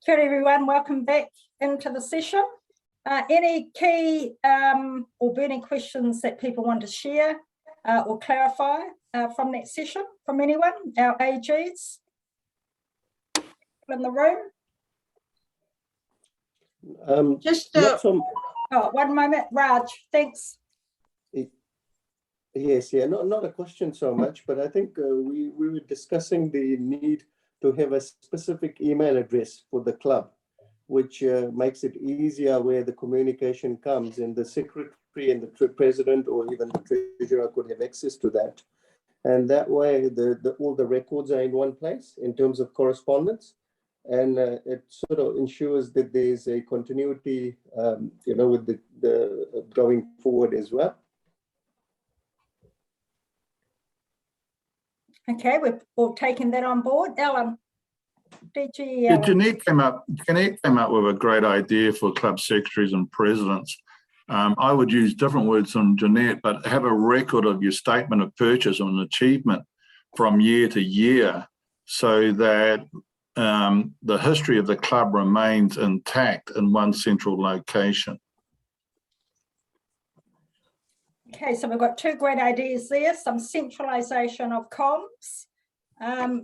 Kia ora everyone, welcome back into the session. Any key or burning questions that people want to share or clarify from that session from anyone, our AGs in the room? One moment, Raj, thanks. Yes, not a question so much, but I think we were discussing the need to have a specific email address for the club, which makes it easier where the communication comes, and the secretary and the president or even the treasurer could have access to that. And that way all the records are in one place in terms of correspondence. And it sort of ensures that there's a continuity, with the going forward as well. Okay, we've all taken that on board. Ellen, DG Ellen. Jeanette came up with a great idea for club secretaries and presidents. I would use different words from Jeanette, but have a record of your statement of purchase and achievement from year to year, so that the history of the club remains intact in one central location. Okay, so we've got two great ideas there, some centralisation of comms,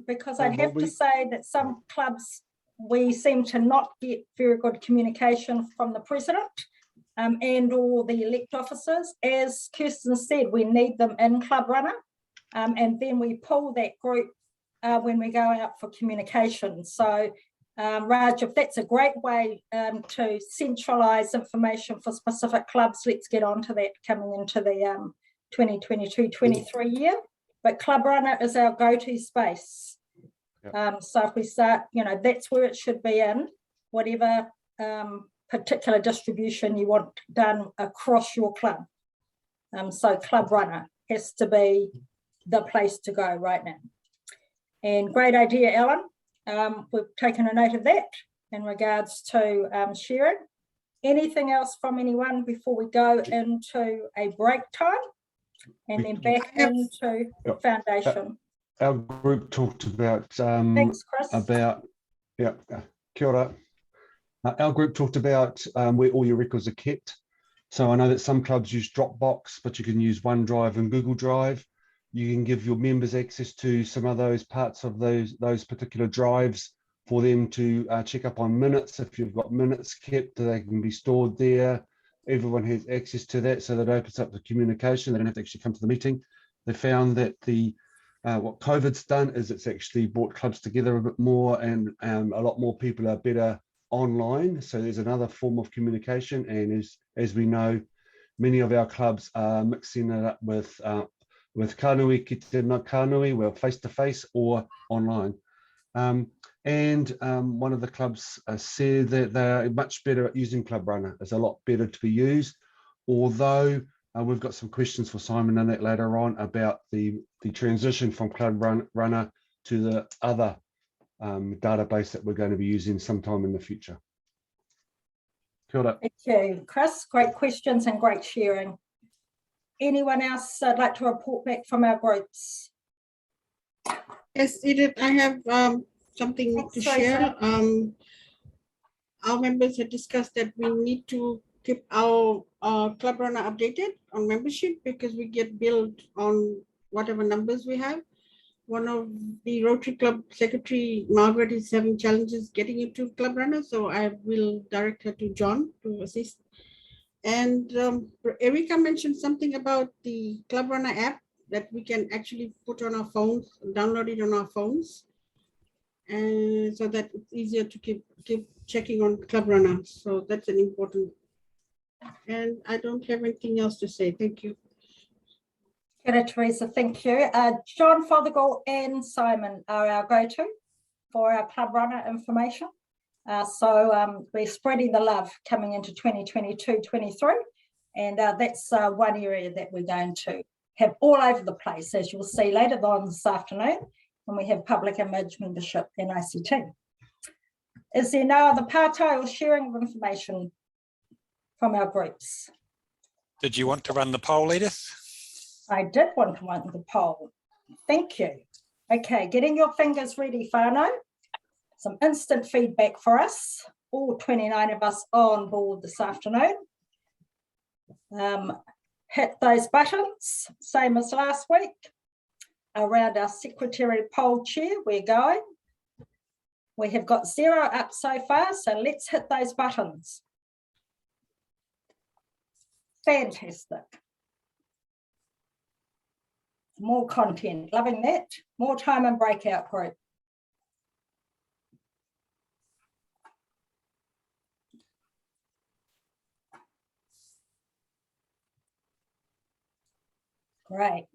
because I'd have to say that some clubs, we seem to not get very good communication from the president and or the elect officers. As Kirsten said, we need them in Club Runner, and then we pull that group when we go out for communication. So Raj, if that's a great way to centralise information for specific clubs, let's get on to that coming into the 2022-23 year. But Club Runner is our go-to space. Yep. So if we start, that's where it should be in, whatever particular distribution you want done across your club. So Club Runner has to be the place to go right now. And great idea, Ellen. We've taken a note of that in regards to sharing. Anything else from anyone before we go into a break time and then back into foundation? Our group talked about thanks, Chris. Kia ora. Our group talked about where all your records are kept. So I know that some clubs use Dropbox, but you can use OneDrive and Google Drive. You can give your members access to some of those parts of those particular drives for them to check up on minutes. If you've got minutes kept, they can be stored there. Everyone has access to that, so that opens up the communication. They don't have to actually come to the meeting. They found that what COVID's done is it's actually brought clubs together a bit more, and a lot more people are better online. So there's another form of communication, and as we know, many of our clubs are mixing it up with Kānui ki te Kānui, well, face-to-face or online. And one of the clubs said that they're much better at using Club Runner. It's a lot better to be used, although we've got some questions for Simon in that later on about the transition from Club Runner to the other database that we're going to be using sometime in the future. Kia ora. Thank you, Chris. Great questions and great sharing. Anyone else I'd like to report back from our groups? Yes, Edith, I have something to share. Our members have discussed that we need to keep our Club Runner updated on membership, because we get billed on whatever numbers we have. One of the Rotary Club secretary, Margaret, is having challenges getting into Club Runner, so I will direct her to John to assist. And Erika mentioned something about the Club Runner app that we can actually put on our phones, download it on our phones, and so that it's easier to keep checking on Club Runner. So that's an important. And I don't have anything else to say. Thank you. Kia ora, Teresa, thank you. John Fothergill and Simon are our go-to for our Club Runner information. So we're spreading the love coming into 2022-23, and that's one area that we're going to have all over the place, as you'll see later on this afternoon when we have public image membership in ICT. Is there no other partai or sharing of information from our groups? Did you want to run the poll, Edith? I did want to run the poll. Thank you. Okay, getting your fingers ready, whānau. some instant feedback for us, all 29 of us on board this afternoon. Hit those buttons, same as last week. Around our secretary poll chair, we're going. We have got 0 up so far, so let's hit those buttons. Fantastic. More content, loving that. More time in breakout group. Great.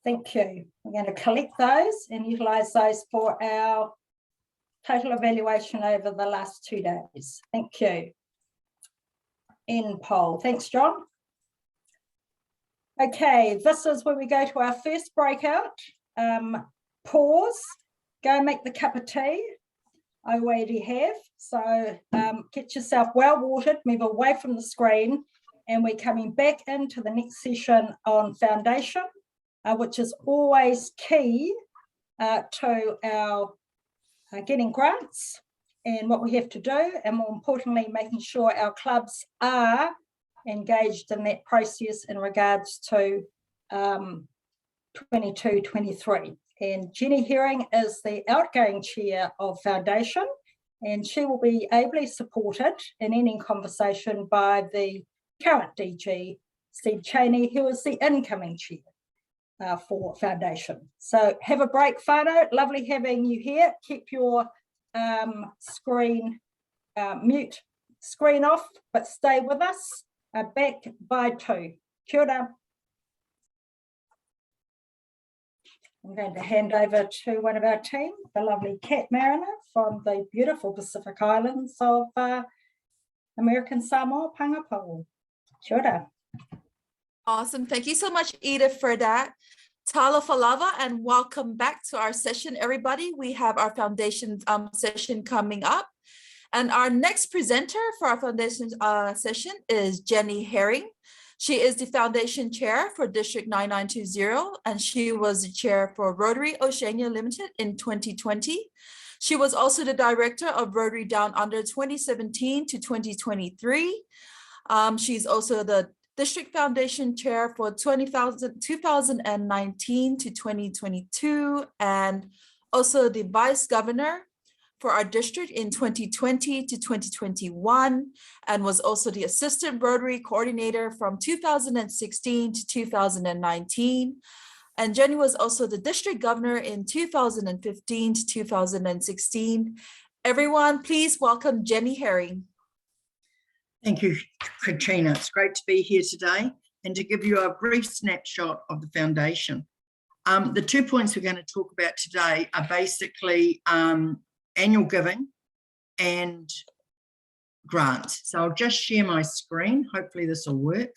Thank you. We're going to collect those and utilise those for our total evaluation over the last 2 days. Thank you. End poll. Thanks, John. Okay, this is where we go to our first breakout. Pause, go make the cup of tea. I already have. So get yourself well watered, move away from the screen, and we're coming back into the next session on foundation, which is always key to our getting grants and what we have to do, and more importantly, making sure our clubs are engaged in that process in regards to 22-23. And Jenny Herring is the outgoing chair of Foundation, and she will be ably supported in any conversation by the current DG, Steve Cheney, who is the incoming chair for Foundation. So have a break, whānau. Lovely having you here. Keep your screen mute screen off, but stay with us. Back by 2. Kia ora. I'm going to hand over to one of our team, the lovely Kat Mariner from the beautiful Pacific Islands of American Samoa, Pangapau. Kia ora. Awesome. Thank you so much, Edith, for that. Talofa lava, and welcome back to our session, everybody. We have our foundation session coming up. And our next presenter for our foundation session is Jenny Herring. She is the foundation chair for District 9920, and she was the chair for Rotary Oceania Limited in 2020. She was also the director of Rotary Down Under 2017 to 2023. She's also the District Foundation Chair for 2019 to 2022, and also the Vice Governor for our district in 2020 to 2021, and was also the Assistant Rotary Coordinator from 2016 to 2019. And Jenny was also the District Governor in 2015 to 2016. Everyone, please welcome Jenny Herring. Thank you, Katrina. It's great to be here today and to give you a brief snapshot of the foundation. The 2 points we're going to talk about today are basically annual giving and grants. So I'll just share my screen. Hopefully this will work.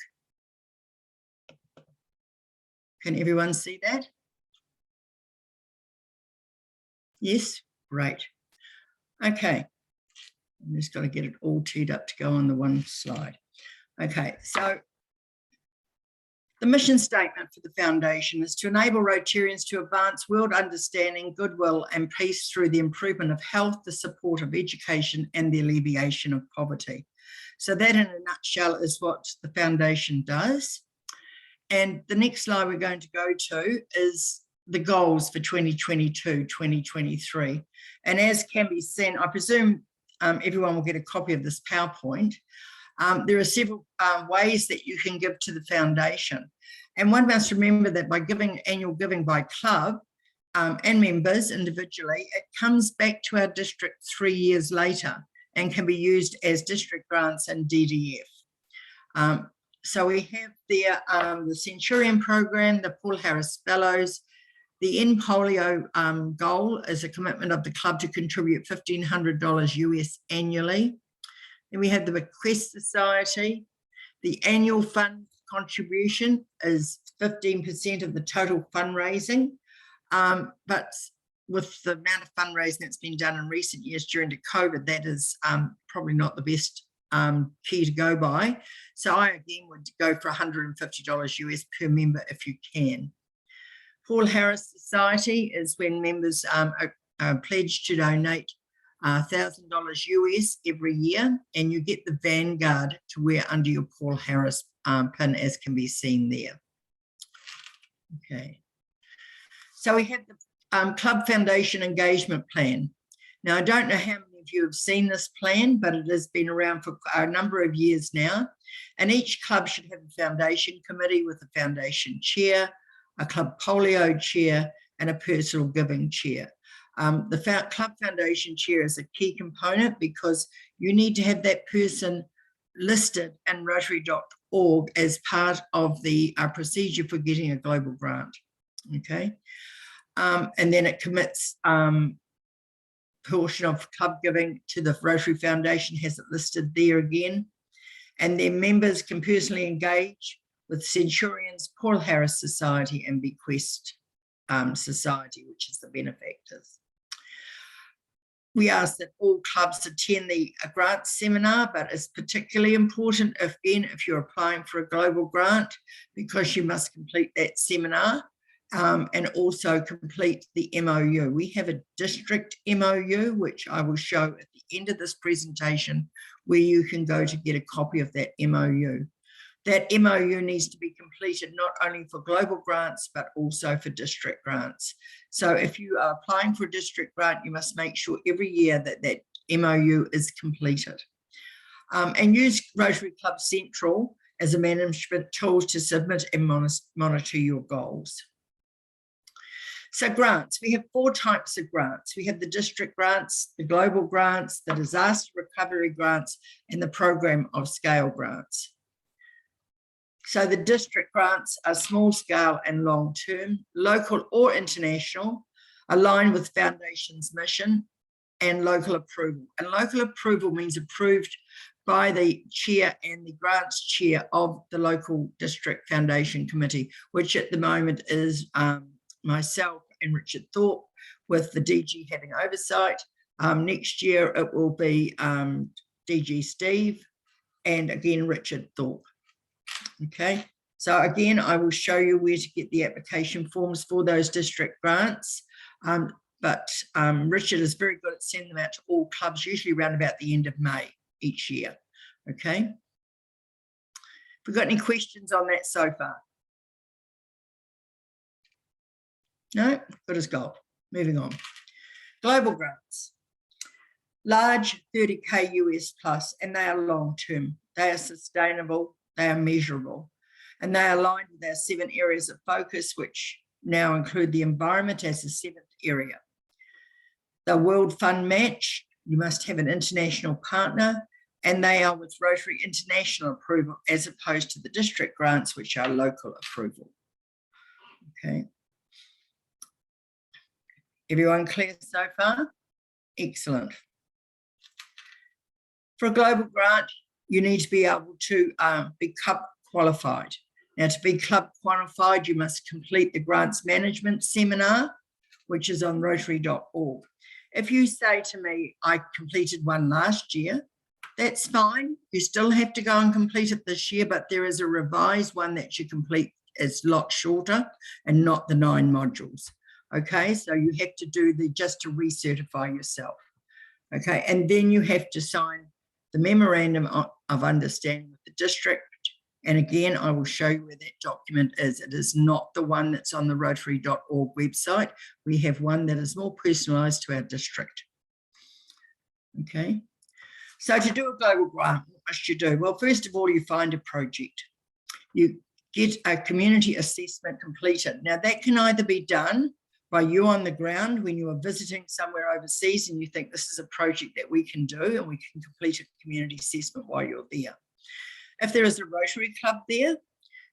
Can everyone see that? Yes, great. Okay. I'm just got to get it all teed up to go on the one slide. Okay, so the mission statement for the foundation is to enable Rotarians to advance world understanding, goodwill and peace through the improvement of health, the support of education and the alleviation of poverty. So that in a nutshell is what the foundation does. And the next slide we're going to go to is the goals for 2022-2023. And as can be seen, I presume everyone will get a copy of this PowerPoint. There are several ways that you can give to the foundation. And one must remember that by giving annual giving by club and members individually, it comes back to our district 3 years later and can be used as district grants and DDF. So we have there the Centurion Program, the Paul Harris Fellows. The End Polio goal is a commitment of the club to contribute $1,500 US annually. Then we have the Bequest Society. The annual fund contribution is 15% of the total fundraising. But with the amount of fundraising that's been done in recent years during the COVID, that is probably not the best key to go by. So I again would go for $150 US per member if you can. Paul Harris Society is when members pledge to donate $1,000 US every year, and you get the Vanguard to wear under your Paul Harris pin, as can be seen there. Okay. So we have the Club Foundation Engagement Plan. Now, I don't know how many of you have seen this plan, but it has been around for a number of years now. And each club should have a foundation committee with a foundation chair, a club polio chair, and a personal giving chair. The club foundation chair is a key component because you need to have that person listed in Rotary.org as part of the procedure for getting a global grant. Okay. And then it commits portion of club giving to the Rotary Foundation, has it listed there again. And their members can personally engage with Centurions, Paul Harris Society, and Bequest Society, which is the benefactors. We ask that all clubs attend the grant seminar, but it's particularly important if you're applying for a global grant, because you must complete that seminar and also complete the MOU. We have a district MOU, which I will show at the end of this presentation, where you can go to get a copy of that MOU. That MOU needs to be completed not only for global grants, but also for district grants. So if you are applying for a district grant, you must make sure every year that that MOU is completed. And use Rotary Club Central as a management tool to submit and monitor your goals. So grants, we have 4 types of grants. We have the district grants, the global grants, the disaster recovery grants, and the program of scale grants. So the district grants are small scale and long term, local or international, aligned with Foundation's mission, and local approval. And local approval means approved by the chair and the grants chair of the local district foundation committee, which at the moment is myself and Richard Thorpe, with the DG having oversight. Next year it will be DG Steve and again Richard Thorpe. Okay, so again I will show you where to get the application forms for those district grants, but Richard is very good at sending them out to all clubs, usually around about the end of May each year. Okay, have we got any questions on that so far? No, good as gold. Moving on. Global grants. Large 30K US plus, and they are long-term. They are sustainable, they are measurable, and they are aligned with our 7 areas of focus, which now include the environment as the 7th area. The World Fund Match, you must have an international partner, and they are with Rotary International approval as opposed to the district grants, which are local approval. Okay. Everyone clear so far? Excellent. For a global grant, you need to be able to be club qualified. Now, to be club qualified, you must complete the grants management seminar, which is on Rotary.org. If you say to me, I completed one last year, that's fine. You still have to go and complete it this year, but there is a revised one that you complete. It's a lot shorter and not the 9 modules. Okay, so you have to do just to recertify yourself. Okay, and then you have to sign the memorandum of understanding with the district. And again, I will show you where that document is. It is not the one that's on the Rotary.org website. We have one that is more personalised to our district. Okay, so to do a global grant, what must you do? Well, first of all, you find a project. You get a community assessment completed. Now, that can either be done by you on the ground when you are visiting somewhere overseas and you think this is a project that we can do and we can complete a community assessment while you're there. If there is a Rotary Club there,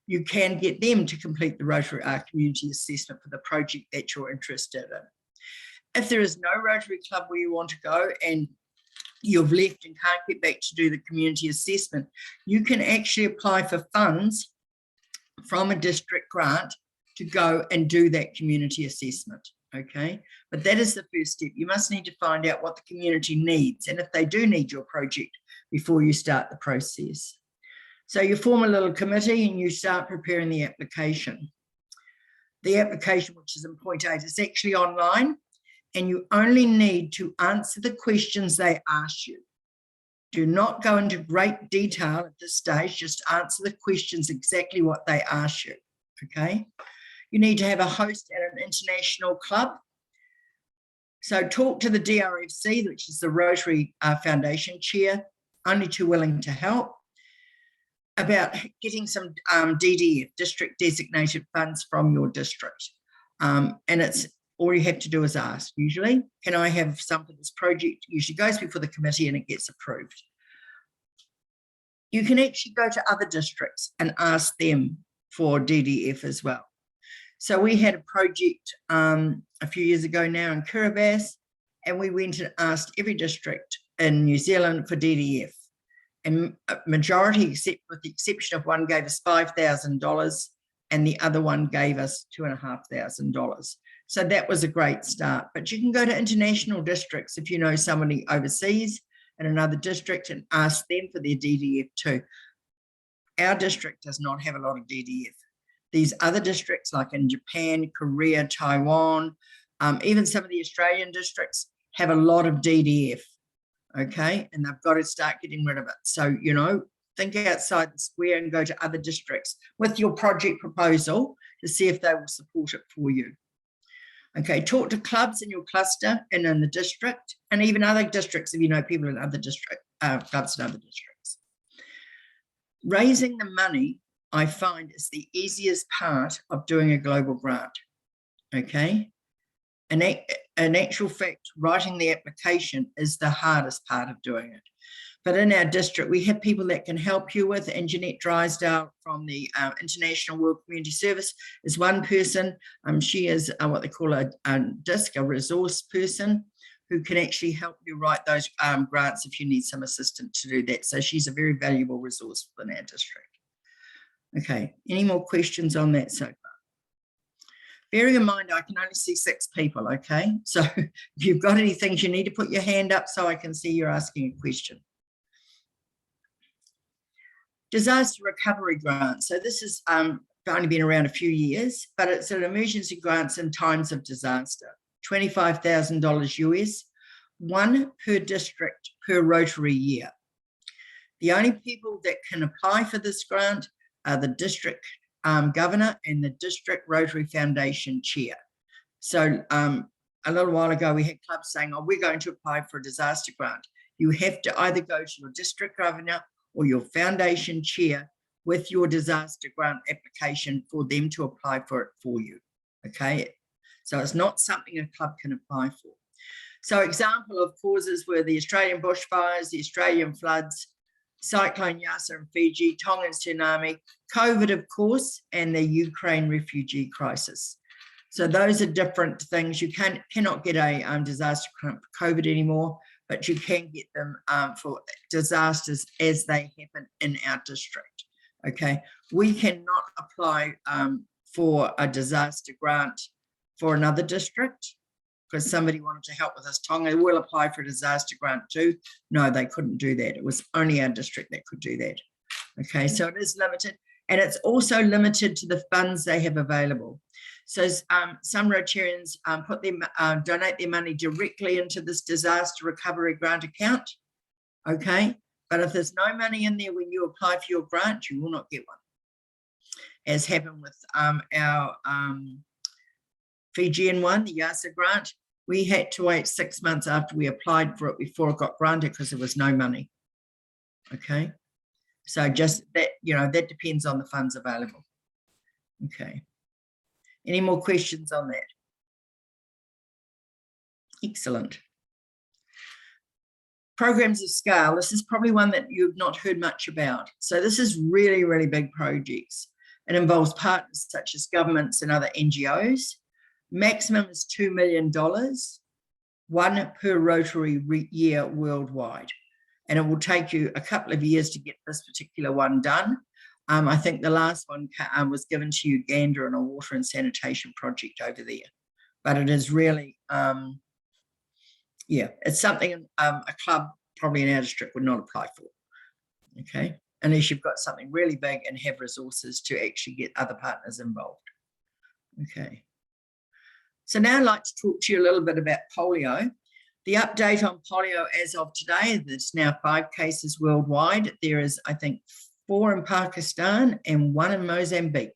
you can get them to complete the Rotary community assessment for the project that you're interested in. If there is no Rotary Club where you want to go and you've left and can't get back to do the community assessment, you can actually apply for funds from a district grant to go and do that community assessment, okay? But that is the first step. You must need to find out what the community needs and if they do need your project before you start the process. So you form a little committee and you start preparing the application. The application, which is in point 8, is actually online and you only need to answer the questions they ask you. Do not go into great detail at this stage, just answer the questions exactly what they ask you, okay? You need to have a host at an international club. So talk to the DRFC, which is the Rotary Foundation chair, only too willing to help, about getting some DDF, district designated funds from your district. And it's all you have to do is ask, usually, can I have some for this project? Usually goes before the committee and it gets approved. You can actually go to other districts and ask them for DDF as well. So we had a project a few years ago now in Kiribati, and we went and asked every district in New Zealand for DDF. And a majority, except with the exception of one, gave us $5,000 and the other one gave us $2,500. So that was a great start. But you can go to international districts if you know somebody overseas in another district and ask them for their DDF too. Our district does not have a lot of DDF. These other districts like in Japan, Korea, Taiwan, even some of the Australian districts have a lot of DDF, okay? And they've got to start getting rid of it. So, you know, think outside the square and go to other districts with your project proposal to see if they will support it for you. Okay, talk to clubs in your cluster and in the district, and even other districts if you know people in other district clubs in other districts. Raising the money, I find, is the easiest part of doing a global grant, okay? And in actual fact, writing the application is the hardest part of doing it. But in our district, we have people that can help you with, and Jeanette Drysdale from the International World Community Service is one person. She is what they call a DISC, a resource person, who can actually help you write those grants if you need some assistance to do that. So she's a very valuable resource within our district. Okay, any more questions on that so far? Bearing in mind, I can only see 6 people, okay? So if you've got any things, you need to put your hand up so I can see you're asking a question. Disaster recovery grant. So this has only been around a few years, but it's an emergency grants in times of disaster. $25,000 US, one per district per Rotary year. The only people that can apply for this grant are the district governor and the district Rotary Foundation chair. So a little while ago, we had clubs saying, oh, we're going to apply for a disaster grant. You have to either go to your district governor or your foundation chair with your disaster grant application for them to apply for it for you, okay? So it's not something a club can apply for. So example of causes were the Australian bushfires, the Australian floods, Cyclone Yasa in Fiji, Tongan tsunami, COVID, of course, and the Ukraine refugee crisis. So those are different things. You cannot get a disaster grant for COVID anymore, but you can get them for disasters as they happen in our district, okay? We cannot apply for a disaster grant for another district because somebody wanted to help with us. Tonga will apply for a disaster grant too. No, they couldn't do that. It was only our district that could do that, okay? So it is limited, and it's also limited to the funds they have available. So some Rotarians donate their money directly into this disaster recovery grant account, okay? But if there's no money in there when you apply for your grant, you will not get one. As happened with our Fijian one, the Yasa grant, we had to wait 6 months after we applied for it before it got granted because there was no money, okay? So just that, you know, that depends on the funds available, okay? Any more questions on that? Excellent. Programs of scale. This is probably one that you've not heard much about. So this is really, really big projects. It involves partners such as governments and other NGOs. Maximum is $2 million, one per Rotary year worldwide. And it will take you a couple of years to get this particular one done. I think the last one was given to Uganda on a water and sanitation project over there. But it is really, yeah, it's something a club probably in our district would not apply for, okay? Unless you've got something really big and have resources to actually get other partners involved, okay? So now I'd like to talk to you a little bit about polio. The update on polio as of today, there's now 5 cases worldwide. There is, I think, 4 in Pakistan and 1 in Mozambique.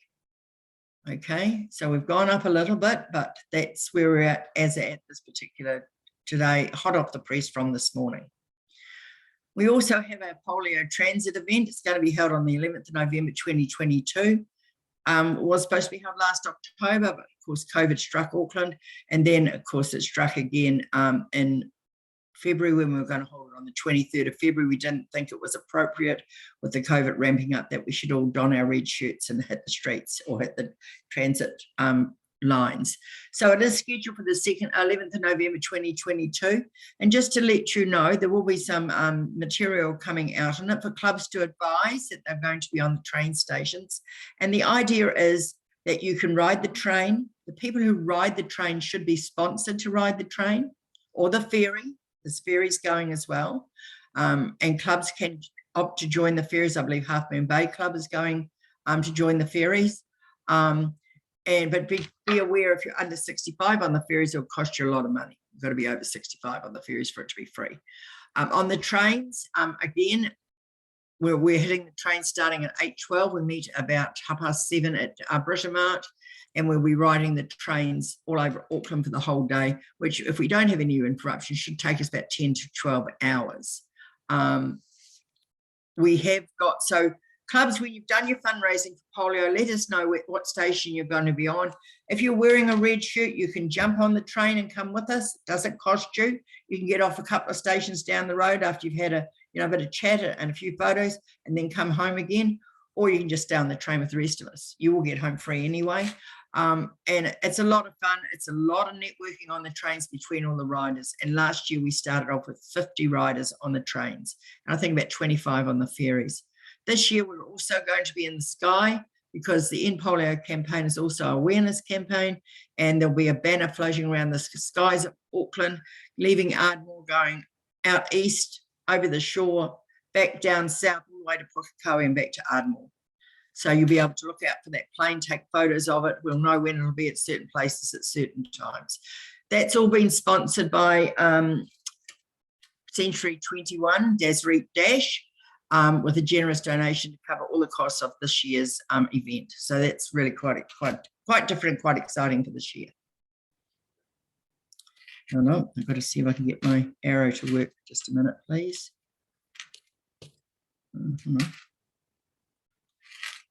Okay, so we've gone up a little bit, but that's where we're at as at this particular today, hot off the press from this morning. We also have our polio transit event. It's going to be held on the 11th of November 2022. Was supposed to be held last October, but of course COVID struck Auckland, and then of course it struck again in February when we were going to hold it on the 23rd of February. We didn't think it was appropriate with the COVID ramping up that we should all don our red shirts and hit the streets or hit the transit lines. So it is scheduled for the 11th of November 2022. And just to let you know, there will be some material coming out on it for clubs to advise that they're going to be on the train stations. And the idea is that you can ride the train. The people who ride the train should be sponsored to ride the train or the ferry. There's ferries going as well. And clubs can opt to join the ferries. I believe Half Moon Bay Club is going to join the ferries. But be aware, if you're under 65 on the ferries, it'll cost you a lot of money. You've got to be over 65 on the ferries for it to be free. On the trains, again, we're hitting the train starting at 8:12. We meet about 7:30 at Britomart, and we'll be riding the trains all over Auckland for the whole day, which if we don't have any interruption, should take us about 10 to 12 hours. We have got, so clubs, when you've done your fundraising for polio, let us know what station you're going to be on. If you're wearing a red shirt, you can jump on the train and come with us. It doesn't cost you. You can get off a couple of stations down the road after you've had a bit of chat and a few photos and then come home again, or you can just stay on the train with the rest of us. You will get home free anyway. And it's a lot of fun. It's a lot of networking on the trains between all the riders. And last year we started off with 50 riders on the trains, and I think about 25 on the ferries. This year, we're also going to be in the sky because the End Polio campaign is also an awareness campaign, and there'll be a banner floating around the skies of Auckland, leaving Ardmore, going out east, over the shore, back down south, all the way to Pukekohe and back to Ardmore. So you'll be able to look out for that plane, take photos of it. We'll know when it'll be at certain places at certain times. That's all been sponsored by Century 21, Dasreet Dash, with a generous donation to cover all the costs of this year's event. So that's really quite different, quite exciting for this year. Hold on, I've got to see if I can get my arrow to work. Just a minute, please.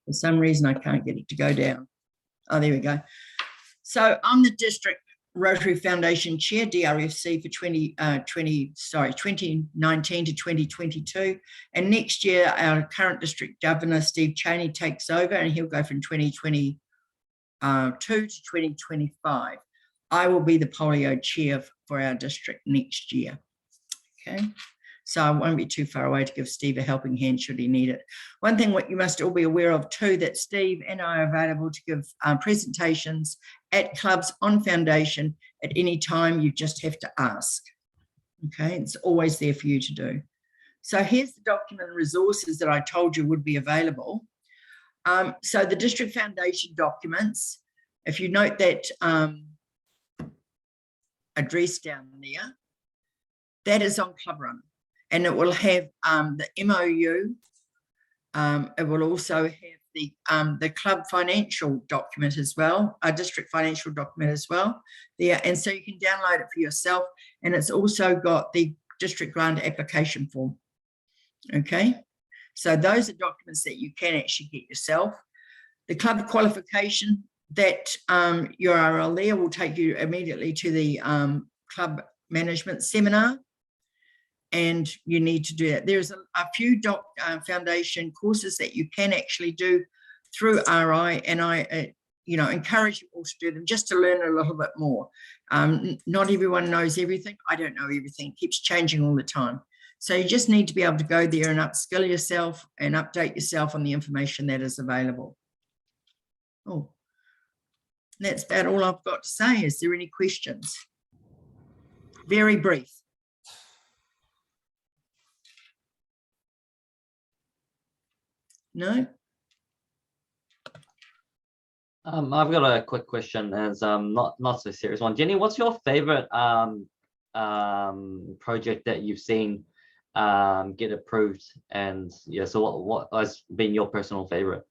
For some reason, I can't get it to go down. Oh, there we go. So I'm the District Rotary Foundation Chair, DRFC, for 2019 to 2022. And next year, our current District Governor, Steve Cheney, takes over, and he'll go from 2022 to 2025. I will be the polio chair for our district next year. Okay. So I won't be too far away to give Steve a helping hand should he need it. One thing what you must all be aware of too, that Steve and I are available to give presentations at clubs on Foundation at any time. You just have to ask. Okay, it's always there for you to do. So here's the document and resources that I told you would be available. So the District Foundation documents, if you note that address down there, that is on Club Runner. And it will have the MOU. It will also have the club financial document as well, a district financial document as well there. And so you can download it for yourself. And it's also got the district grant application form. Okay. So those are documents that you can actually get yourself. The club qualification, that URL there will take you immediately to the club management seminar. And you need to do that. There's a few foundation courses that you can actually do through RI, and I encourage you all to do them just to learn a little bit more. Not everyone knows everything. I don't know everything. It keeps changing all the time. So you just need to be able to go there and upskill yourself and update yourself on the information that is available. Oh, that's about all I've got to say. Is there any questions? Very brief. No? I've got a quick question, as not so serious one. Jenny, what's your favorite project that you've seen get approved? And yeah, so what has been your personal favorite?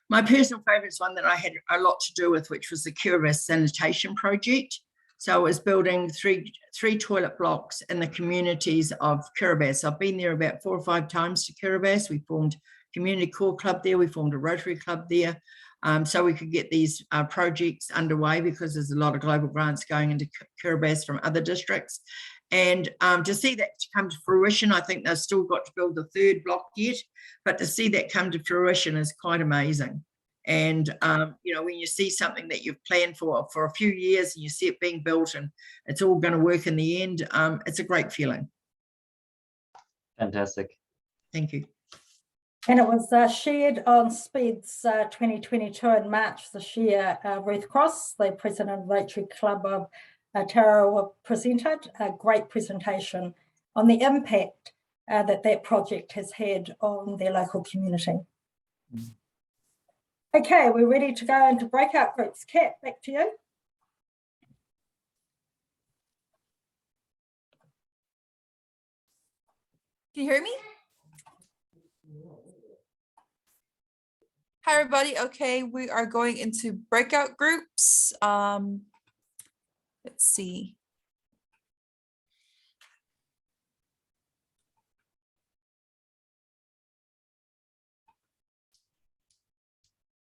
My personal favourite is one that I had a lot to do with, which was the Kiribati sanitation project. So I was building three toilet blocks in the communities of Kiribati. I've been there about 4 or 5 times to Kiribati. We formed Community Core Club there. We formed a Rotary Club there. So we could get these projects underway, because there's a lot of global grants going into Kiribati from other districts. And to see that come to fruition, I think they've still got to build the 3rd block yet, but to see that come to fruition is quite amazing. And, you know, when you see something that you've planned for a few years and you see it being built and it's all going to work in the end, it's a great feeling. Fantastic. Thank you. And it was shared on SPEED's 2022 in March this year. Ruth Cross, the president of Rotary Club of Tarawa, presented a great presentation on the impact that project has had on their local community. Okay, we're ready to go into breakout groups. Kat, back to you. Can you hear me? Hi, everybody. Okay, we are going into breakout groups. Let's see.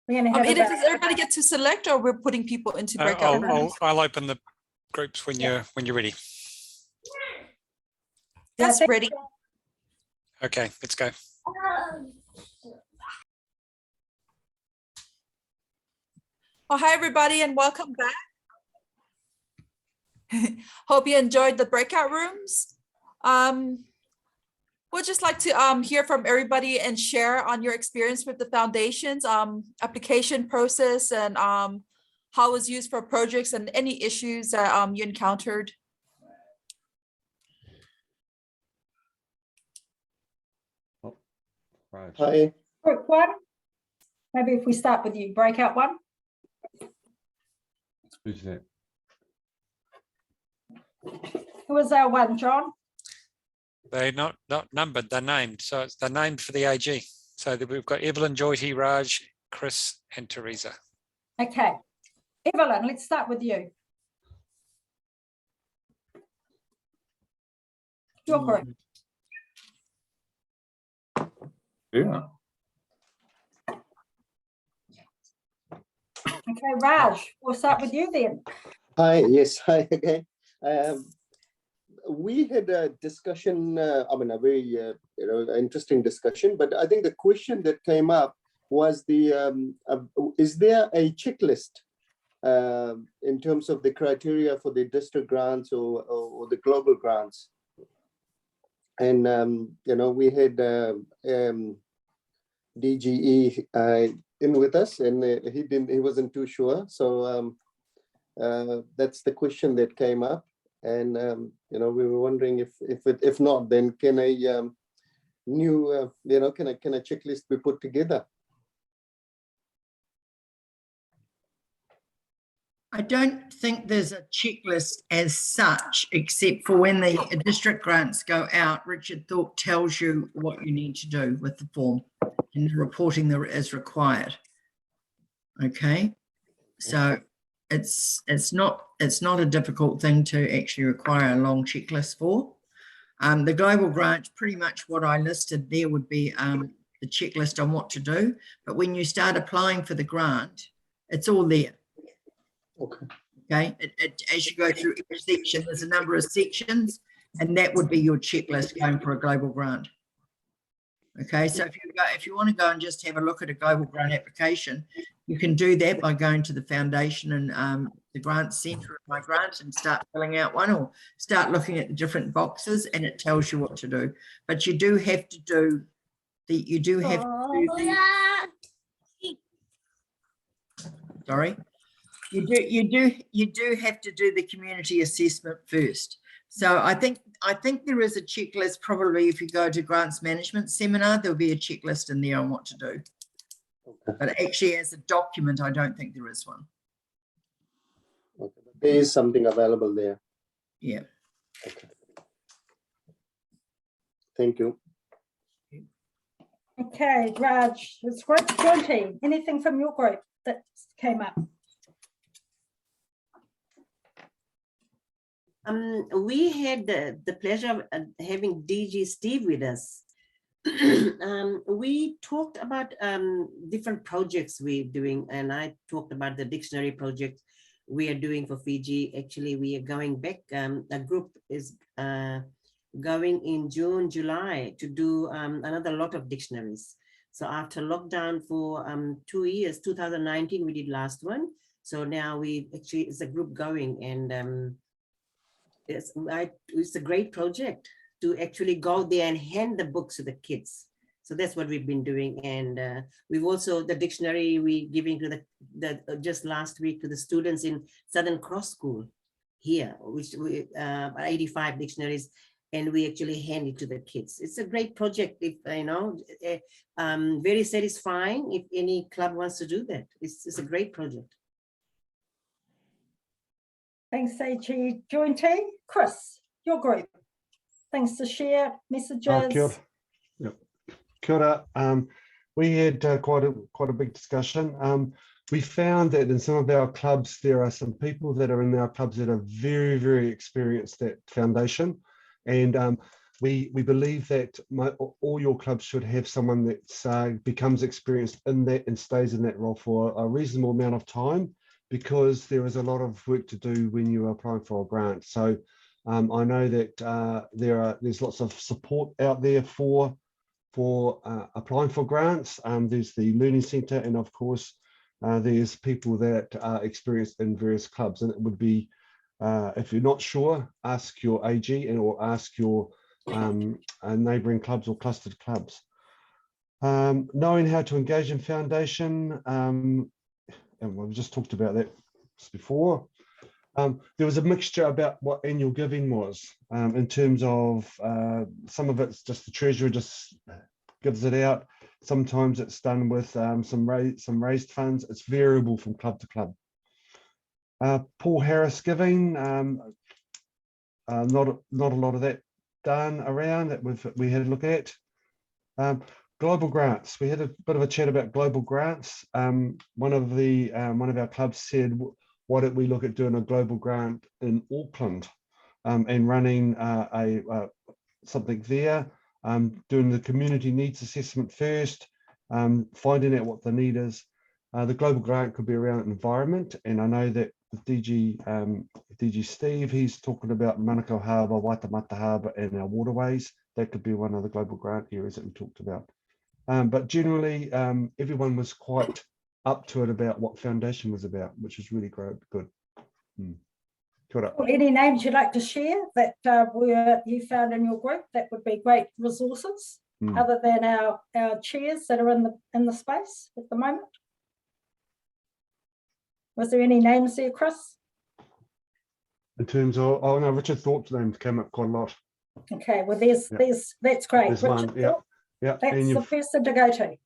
Edith, does everybody get to select, or we're putting people into breakout rooms? I'll open the groups when you're ready. That's ready. Okay, let's go. Well, hi, everybody, and welcome back. Hope you enjoyed the breakout rooms. We'd just like to hear from everybody and share on your experience with the foundation's application process, and how it was used for projects, and any issues that you encountered. Oh, right. Hi. Group 1, maybe if we start with you, breakout 1. Who's that? Who was our 1, John? They're not numbered, they're named. So they're named for the AG. So we've got Evelyn, Joyty, Raj, Chris, and Teresa. Okay. Evelyn, let's start with you. Your group. Yeah. Okay, Raj, we'll start with you then. Hi, yes, hi again. We had a discussion, a very interesting discussion, but I think the question that came up was is there a checklist in terms of the criteria for the district grants or the global grants? And we had DGE in with us, and he wasn't too sure. So that's the question that came up. And we were wondering if not, then can a new can a checklist be put together? I don't think there's a checklist as such, except for when the district grants go out, Richard Thorpe tells you what you need to do with the form and the reporting that is required. Okay, so it's not a difficult thing to actually require a long checklist for. The global grant, pretty much what I listed there would be the checklist on what to do. But when you start applying for the grant, it's all there. Okay. Okay. As you go through each section, there's a number of sections, and that would be your checklist going for a global grant. Okay. So if you want to go and just have a look at a global grant application, you can do that by going to the foundation and the grant center of My Grant and start filling out one, or start looking at the different boxes, and it tells you what to do. But you do have to do the sorry. You do have to do the community assessment first. So I think there is a checklist. Probably if you go to grants management seminar, there'll be a checklist in there on what to do. But actually as a document, I don't think there is one. Okay. There is something available there. Yeah. Okay. Thank you. Okay, Raj, it's great. Jonty, anything from your group that came up? We had the pleasure of having DG Steve with us. We talked about different projects we're doing, and I talked about the dictionary project we are doing for Fiji. Actually, we are going back. A group is going in June, July to do another lot of dictionaries. So after lockdown for 2 years, 2019, we did last one. So now it's a group going, and it's a great project to actually go there and hand the books to the kids. So that's what we've been doing. And we've also, the dictionary we giving to the just last week to the students in Southern Cross School here, which we 85 dictionaries, and we actually hand it to the kids. It's a great project, if you know, very satisfying if any club wants to do that. It's a great project. Thanks, AG Jointy. Chris, your group. Things to share, messages. Kia ora. Yep. Kia ora. We had quite a big discussion. We found that in some of our clubs, there are some people that are in our clubs that are very, very experienced at foundation. And we believe that all your clubs should have someone that becomes experienced in that and stays in that role for a reasonable amount of time, because there is a lot of work to do when you are applying for a grant. So I know that there's lots of support out there for applying for grants. There's the Learning Centre, and of course, there's people that are experienced in various clubs. And it would be, if you're not sure, ask your AG or ask your neighbouring clubs or clustered clubs. Knowing how to engage in foundation, and we've just talked about that before. There was a mixture about what annual giving was, in terms of some of it's just the treasurer just gives it out. Sometimes it's done with some raised funds. It's variable from club to club. Paul Harris giving, not a lot of that done around that we had a look at. Global grants. We had a bit of a chat about global grants. One of our clubs said, why don't we look at doing a global grant in Auckland, and running something there, doing the community needs assessment first, finding out what the need is. The global grant could be around environment, and I know that with DG Steve, he's talking about Manukau Harbour, Waitemata Harbour, and our waterways. That could be one of the global grant areas that we talked about. But generally, everyone was quite up to it about what foundation was about, which is really great, good. Any names you'd like to share that you found in your group that would be great resources, other than our chairs that are in the space at the moment? Was there any names there, Chris? In terms of, oh no, Richard Thorpe's name came up quite a lot. Okay, well that's great. There's Richard one, yeah. Thorpe, Yeah, that's the person to go to.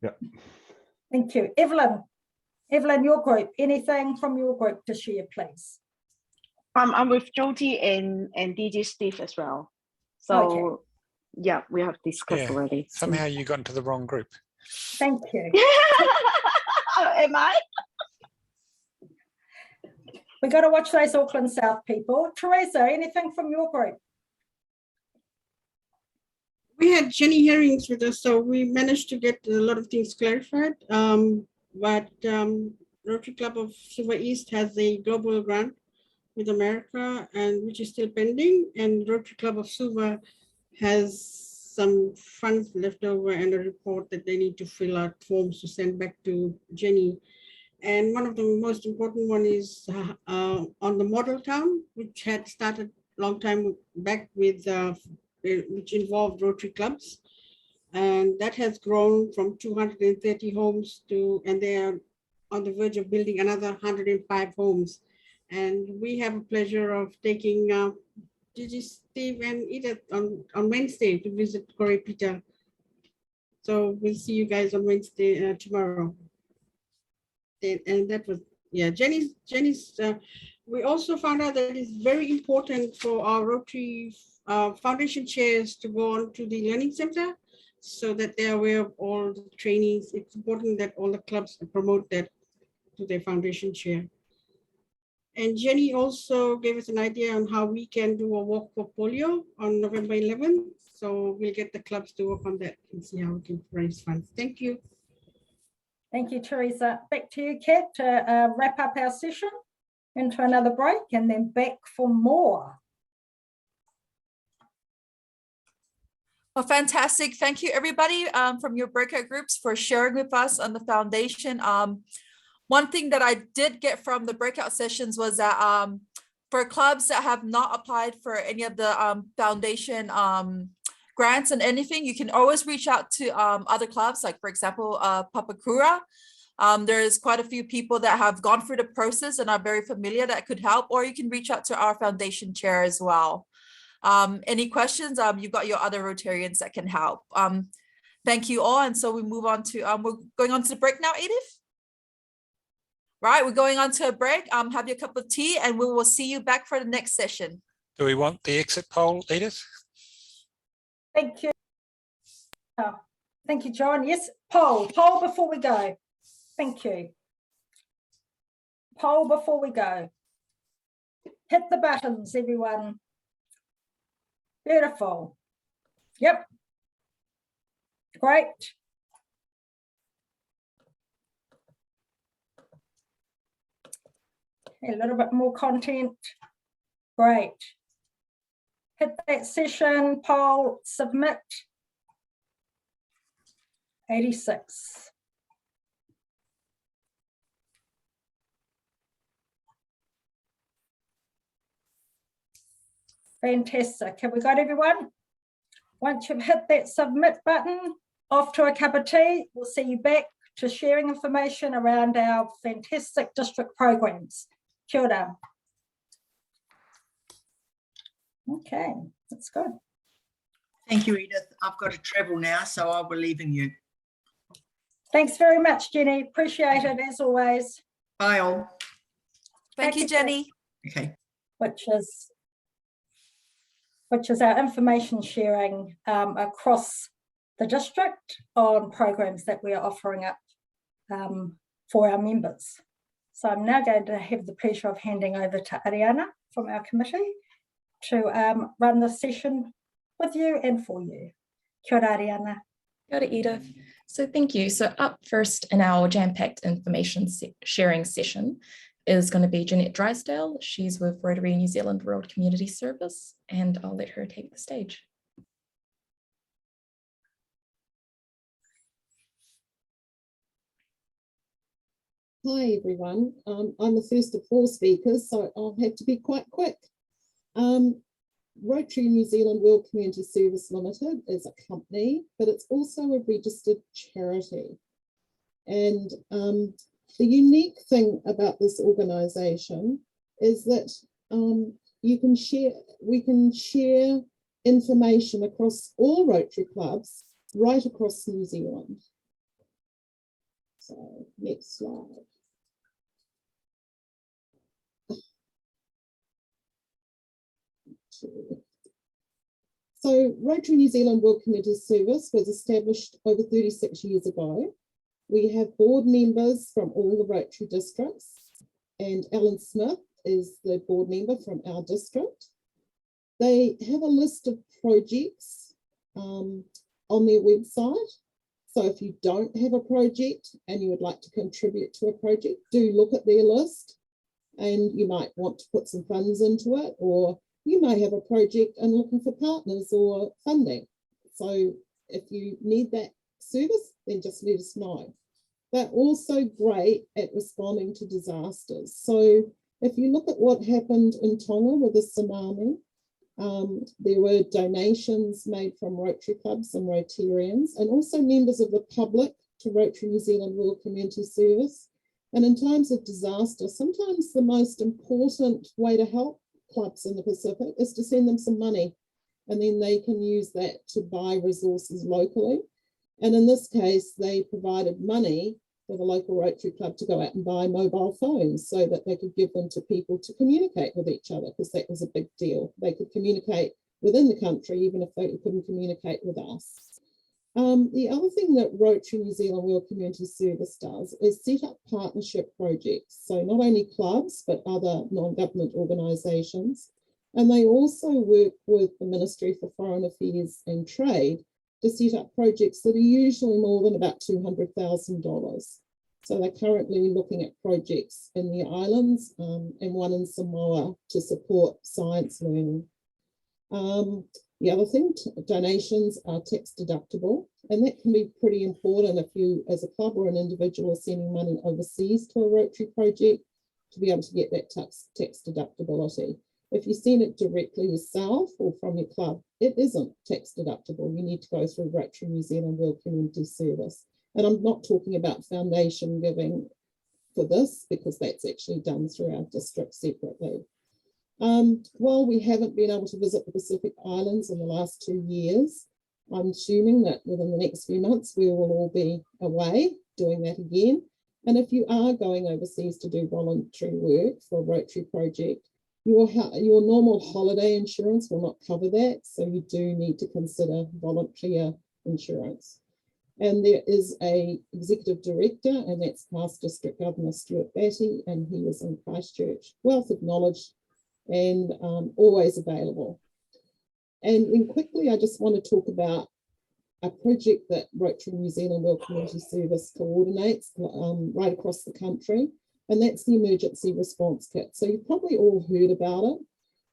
Yeah. Thank you. Evelyn, your group, anything from your group to share, please? I'm with Jyoti and DJ Steve as well. So Okay. Yeah, we have discussed already. Somehow you got into the wrong group. Thank you. Am I? We've got to watch those Auckland South people. Teresa, anything from your group? We had Jenny Herrings with us, so we managed to get a lot of things clarified. But Rotary Club of Suva East has a global grant with America, and which is still pending. And Rotary Club of Suva has some funds left over and a report that they need to fill out forms to send back to Jenny. And one of the most important one is on the model town, which had started a long time back with which involved Rotary clubs, and that has grown from 230 homes to, and they are on the verge of building another 105 homes. And we have a pleasure of taking DG Steve and Edith on Wednesday to visit Korepita. So we'll see you guys on Wednesday, tomorrow. And that was, yeah, Jenny's, we also found out that it's very important for our Rotary Foundation chairs to go on to the Learning Center so that they're aware of all the trainings. It's important that all the clubs promote that to their foundation chair. And Jenny also gave us an idea on how we can do a walk for polio on November 11th. So we'll get the clubs to work on that and see how we can raise funds. Thank you. Thank you, Teresa. Back to you, Kat, to wrap up our session into another break and then back for more. Well, fantastic. Thank you, everybody, from your breakout groups for sharing with us on the foundation. One thing that I did get from the breakout sessions was that for clubs that have not applied for any of the foundation grants and anything, you can always reach out to other clubs, like, for example, Papakura. There's quite a few people that have gone through the process and are very familiar that could help, or you can reach out to our foundation chair as well. Any questions? You've got your other Rotarians that can help. Thank you all. And so we move on to, we're going on to the break now, Edith? Right, we're going on to a break. Have your cup of tea and we will see you back for the next session. Do we want the exit poll, Edith? Thank you. Oh, thank you, John. Yes, poll before we go. Thank you. Poll before we go. Hit the buttons, everyone. Beautiful. Yep. Great. A little bit more content. Great. Hit that session, poll, submit. 86. Fantastic. Have we got everyone? Once you've hit that submit button, off to a cup of tea. We'll see you back to sharing information around our fantastic district programs. Kia ora. Okay, that's good. Thank you, Edith. I've got to travel now, so I'll be leaving you. Thanks very much, Jenny. Appreciate it as always. Bye all. Thank you, Jenny. Okay. Which is our information sharing across the district on programs that we are offering up for our members. So I'm now going to have the pleasure of handing over to Ariana from our committee to run the session with you and for you. Kia ora, Ariana. Kia ora, Edith. So thank you. So up first in our jam-packed information sharing session is going to be Jeanette Drysdale. She's with Rotary New Zealand World Community Service, and I'll let her take the stage. Hi everyone, I'm the first of 4 speakers, so I'll have to be quite quick. Rotary New Zealand World Community Service Limited is a company, but it's also a registered charity. And the unique thing about this organisation is that we can share information across all Rotary clubs right across New Zealand. So next slide. So Rotary New Zealand World Community Service was established over 36 years ago. We have board members from all the Rotary districts, and Alan Smith is the board member from our district. They have a list of projects on their website. So if you don't have a project and you would like to contribute to a project, do look at their list, and you might want to put some funds into it, or you may have a project and looking for partners or funding. So if you need that service, then just let us know. They're also great at responding to disasters. So if you look at what happened in Tonga with the tsunami, there were donations made from Rotary clubs and Rotarians, and also members of the public to Rotary New Zealand World Community Service. And in times of disaster, sometimes the most important way to help clubs in the Pacific is to send them some money, and then they can use that to buy resources locally. And in this case, they provided money for the local Rotary Club to go out and buy mobile phones so that they could give them to people to communicate with each other, because that was a big deal. They could communicate within the country, even if they couldn't communicate with us. The other thing that Rotary New Zealand World Community Service does is set up partnership projects. So not only clubs, but other non-government organisations. And they also work with the Ministry for Foreign Affairs and Trade to set up projects that are usually more than about $200,000. So they're currently looking at projects in the islands and one in Samoa to support science learning. The other thing, donations are tax deductible, and that can be pretty important if you, as a club or an individual, are sending money overseas to a Rotary project, to be able to get that tax deductibility. If you send it directly yourself or from your club, it isn't tax deductible. You need to go through Rotary New Zealand World Community Service. And I'm not talking about foundation giving for this, because that's actually done through our district separately. While we haven't been able to visit the Pacific Islands in the last 2 years, I'm assuming that within the next few months we will all be away doing that again. And if you are going overseas to do voluntary work for a Rotary project, your normal holiday insurance will not cover that, so you do need to consider volunteer insurance. And there is a executive director, and that's past District Governor Stuart Batty, and he is in Christchurch. Wealth of knowledge and always available. And then quickly, I just want to talk about a project that Rotary New Zealand World Community Service coordinates right across the country, and that's the emergency response kit. So you've probably all heard about it,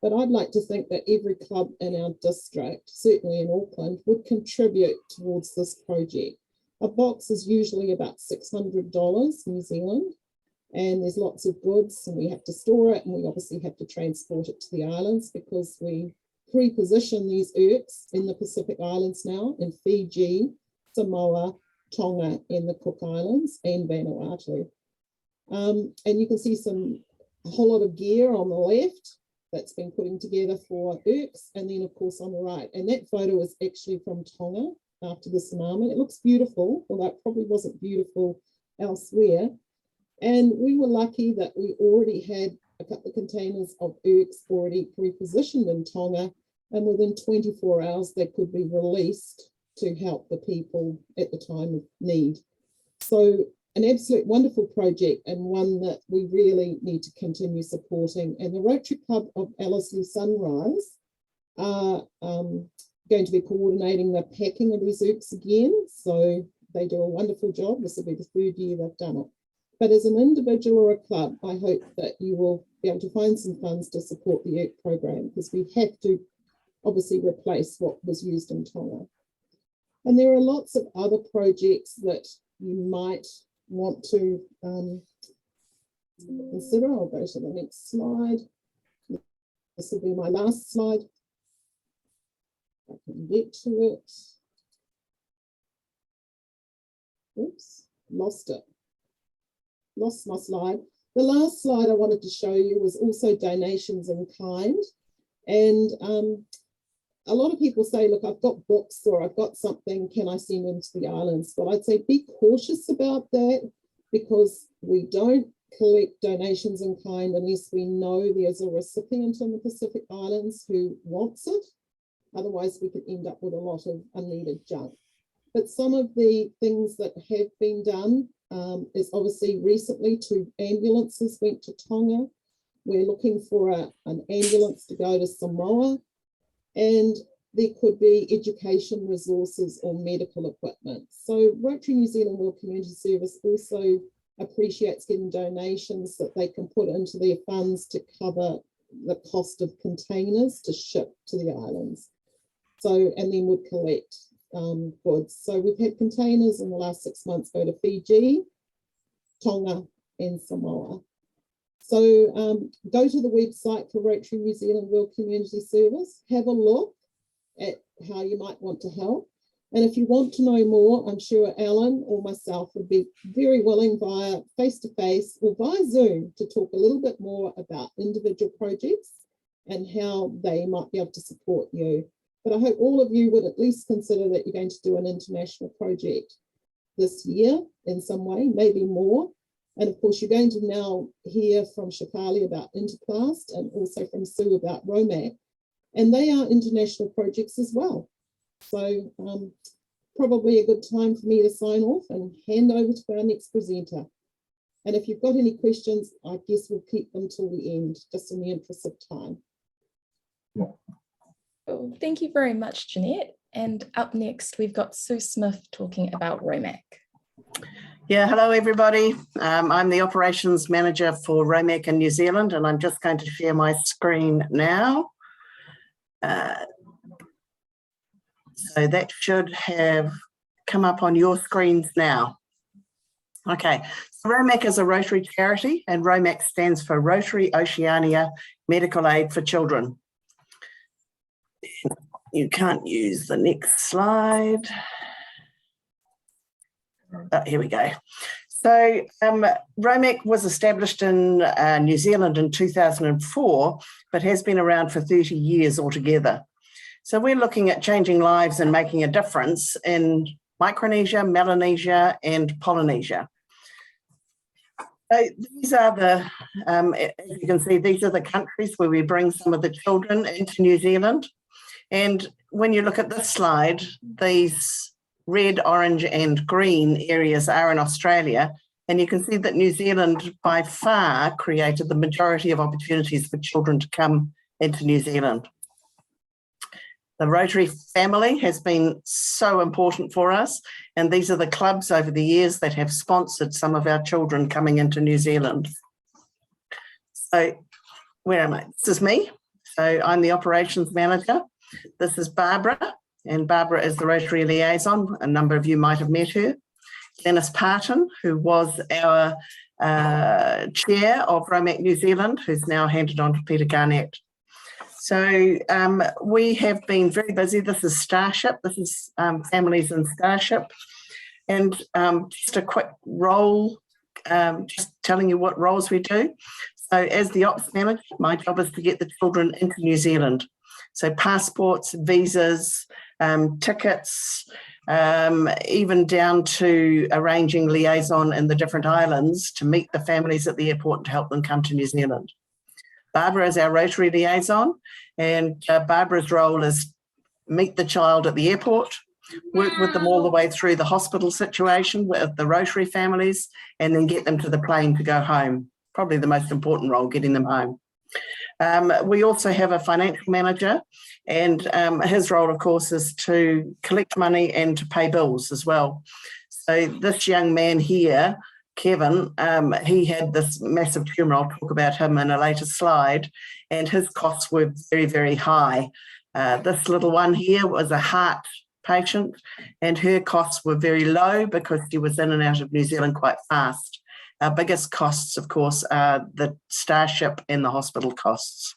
but I'd like to think that every club in our district, certainly in Auckland, would contribute towards this project. A box is usually about $600 New Zealand, and there's lots of goods, and we have to store it, and we obviously have to transport it to the islands, because we pre-position these ERCs in the Pacific Islands now, in Fiji, Samoa, Tonga, and the Cook Islands, and Vanuatu. And you can see a whole lot of gear on the left that's been putting together for ERCs, and then of course on the right. And that photo is actually from Tonga after the tsunami. It looks beautiful, although it probably wasn't beautiful elsewhere. And we were lucky that we already had a couple of containers of ERCs already pre-positioned in Tonga, and within 24 hours they could be released to help the people at the time of need. So an absolute wonderful project, and one that we really need to continue supporting. And the Rotary Club of Ellerslie Sunrise are going to be coordinating the packing of these ERCs again. So they do a wonderful job. This will be the 3rd year they've done it. But as an individual or a club, I hope that you will be able to find some funds to support the ERC program, because we have to obviously replace what was used in Tonga. And there are lots of other projects that you might want to consider. I'll go to the next slide. This will be my last slide. I can get to it. Oops, lost it. Lost my slide. The last slide I wanted to show you was also donations in kind. And a lot of people say, look, I've got books or I've got something, can I send them to the islands? Well, I'd say be cautious about that, because we don't collect donations in kind unless we know there's a recipient in the Pacific Islands who wants it. Otherwise, we could end up with a lot of unneeded junk. But some of the things that have been done is obviously recently 2 ambulances went to Tonga. We're looking for an ambulance to go to Samoa, and there could be education resources or medical equipment. So Rotary New Zealand World Community Service also appreciates getting donations that they can put into their funds to cover the cost of containers to ship to the islands. So, and then would collect goods. So we've had containers in the last 6 months go to Fiji, Tonga, and Samoa. So go to the website for Rotary New Zealand World Community Service, have a look at how you might want to help. And if you want to know more, I'm sure Alan or myself would be very willing via face-to-face or via Zoom to talk a little bit more about individual projects and how they might be able to support you. but I hope all of you would at least consider that you're going to do an international project this year in some way, maybe more. And of course, you're going to now hear from Shefali about Interclass and also from Sue about ROMAC. And they are international projects as well. So probably a good time for me to sign off and hand over to our next presenter. And if you've got any questions, I guess we'll keep them till the end, just in the interest of time. Well, thank you very much, Jeanette. And up next, we've got Sue Smith talking about ROMAC. Yeah, hello everybody. I'm the operations manager for ROMAC in New Zealand, and I'm just going to share my screen now. So that should have come up on your screens now. Okay, so ROMAC is a Rotary charity, and ROMAC stands for Rotary Oceania Medical Aid for Children. You can't use the next slide. Oh, here we go. So ROMAC was established in New Zealand in 2004, but has been around for 30 years altogether. So we're looking at changing lives and making a difference in Micronesia, Melanesia, and Polynesia. So these are the, as you can see, these are the countries where we bring some of the children into New Zealand. And when you look at this slide, these red, orange, and green areas are in Australia. And you can see that New Zealand by far created the majority of opportunities for children to come into New Zealand. The Rotary family has been so important for us, and these are the clubs over the years that have sponsored some of our children coming into New Zealand. So where am I? This is me. So I'm the operations manager. This is Barbara, and Barbara is the Rotary liaison. A number of you might have met her. Dennis Parton, who was our chair of ROMAC New Zealand, who's now handed on to Peter Garnett. So we have been very busy. This is Starship. This is Families in Starship. And just a quick role, just telling you what roles we do. So as the ops manager, my job is to get the children into New Zealand. So passports, visas, tickets, even down to arranging liaison in the different islands to meet the families at the airport and to help them come to New Zealand. Barbara is our Rotary liaison, and Barbara's role is meet the child at the airport, work with them all the way through the hospital situation with the Rotary families, and then get them to the plane to go home. Probably the most important role, getting them home. We also have a financial manager, and his role, of course, is to collect money and to pay bills as well. So this young man here, Kevin, he had this massive tumour. I'll talk about him in a later slide, and his costs were very, very high. This little one here was a heart patient, and her costs were very low because she was in and out of New Zealand quite fast. Our biggest costs, of course, are the Starship and the hospital costs.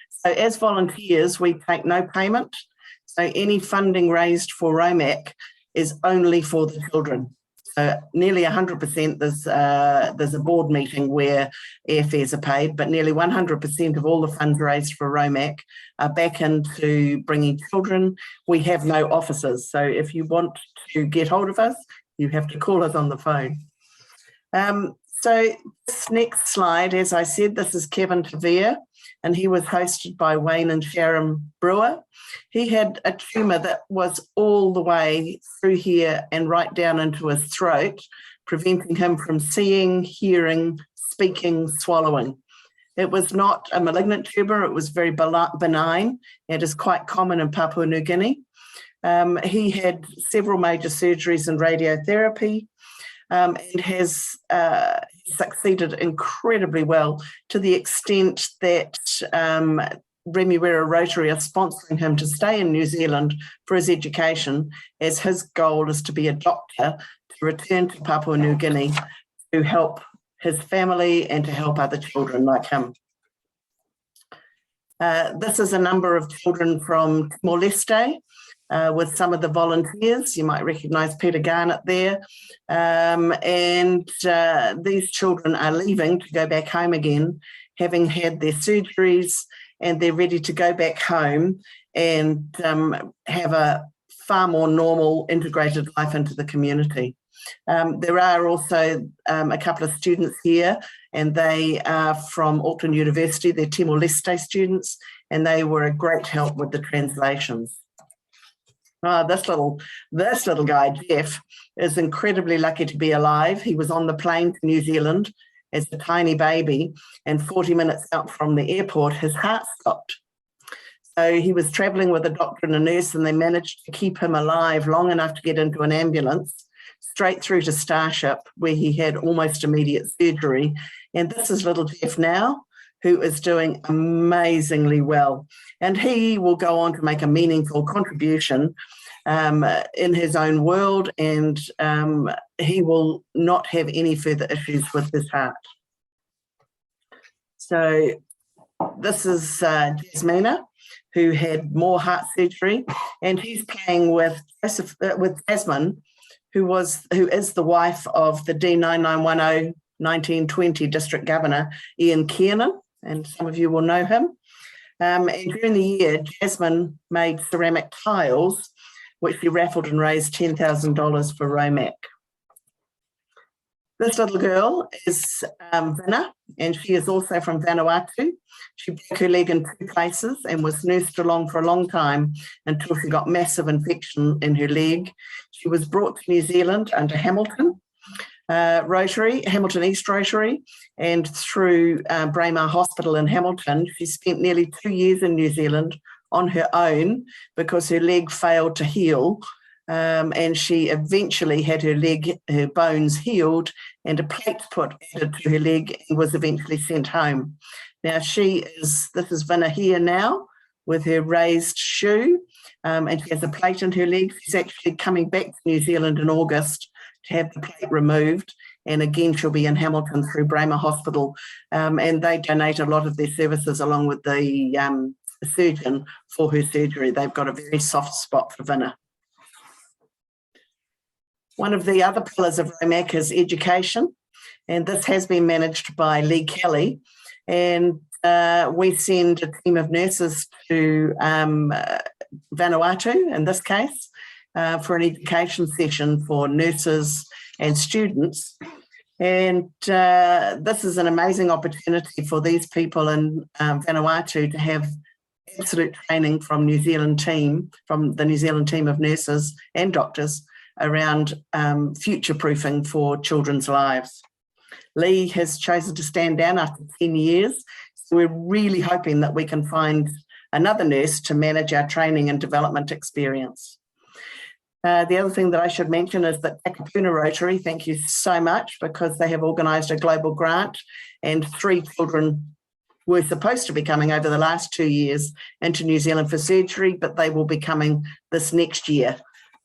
So as volunteers, we take no payment. So any funding raised for ROMAC is only for the children. So nearly 100%, there's a board meeting where airfares are paid, but nearly 100% of all the funds raised for ROMAC are back into bringing children. We have no offices. So if you want to get hold of us, you have to call us on the phone. So this next slide, as I said, this is Kevin Tavere, and he was hosted by Wayne and Sharon Brewer. He had a tumour that was all the way through here and right down into his throat, preventing him from seeing, hearing, speaking, swallowing. It was not a malignant tumour, it was very benign. It is quite common in Papua New Guinea. He had several major surgeries and radiotherapy. And has succeeded incredibly well, to the extent that Remuera Rotary are sponsoring him to stay in New Zealand for his education, as his goal is to be a doctor to return to Papua New Guinea to help his family and to help other children like him. This is a number of children from Timor-Leste. With some of the volunteers. You might recognise Peter Garnett there. These children are leaving to go back home again, having had their surgeries and they're ready to go back home and have a far more normal integrated life into the community. There are also a couple of students here, and they are from Auckland University. They're Timor-Leste students, and they were a great help with the translations. This little guy, Jeff, is incredibly lucky to be alive. He was on the plane to New Zealand as a tiny baby, and 40 minutes out from the airport, his heart stopped. So he was traveling with a doctor and a nurse, and they managed to keep him alive long enough to get into an ambulance straight through to Starship, where he had almost immediate surgery. And this is little Jeff now, who is doing amazingly well. And he will go on to make a meaningful contribution in his own world, and he will not have any further issues with his heart. So this is Jasmina, who had more heart surgery, and he's playing with Jasmine, who is the wife of the D9910 1920 District Governor, Ian Kiernan, and some of you will know him. And during the year, Jasmine made ceramic tiles, which she raffled and raised $10,000 for Romac. This little girl is Vina, and she is also from Vanuatu. She broke her leg in 2 places and was nursed along for a long time until she got massive infection in her leg. She was brought to New Zealand under Hamilton Rotary, Hamilton East Rotary, and through Braemar Hospital in Hamilton. She spent nearly 2 years in New Zealand on her own because her leg failed to heal. And she eventually had her bones healed, and a plate put added to her leg, and was eventually sent home. Now this is Vina here now with her raised shoe, and she has a plate in her leg. She's actually coming back to New Zealand in August to have the plate removed. And again, she'll be in Hamilton through Braemar Hospital, and they donate a lot of their services along with the surgeon for her surgery. They've got a very soft spot for Vina. One of the other pillars of Romac is education, and this has been managed by Lee Kelly. And we send a team of nurses to Vanuatu, in this case, for an education session for nurses and students. And this is an amazing opportunity for these people in Vanuatu to have absolute training from the New Zealand team of nurses and doctors around future-proofing for children's lives. Lee has chosen to stand down after 10 years, so we're really hoping that we can find another nurse to manage our training and development experience. The other thing that I should mention is that Takapuna Rotary, thank you so much, because they have organised a global grant, and 3 children were supposed to be coming over the last 2 years into New Zealand for surgery, but they will be coming this next year.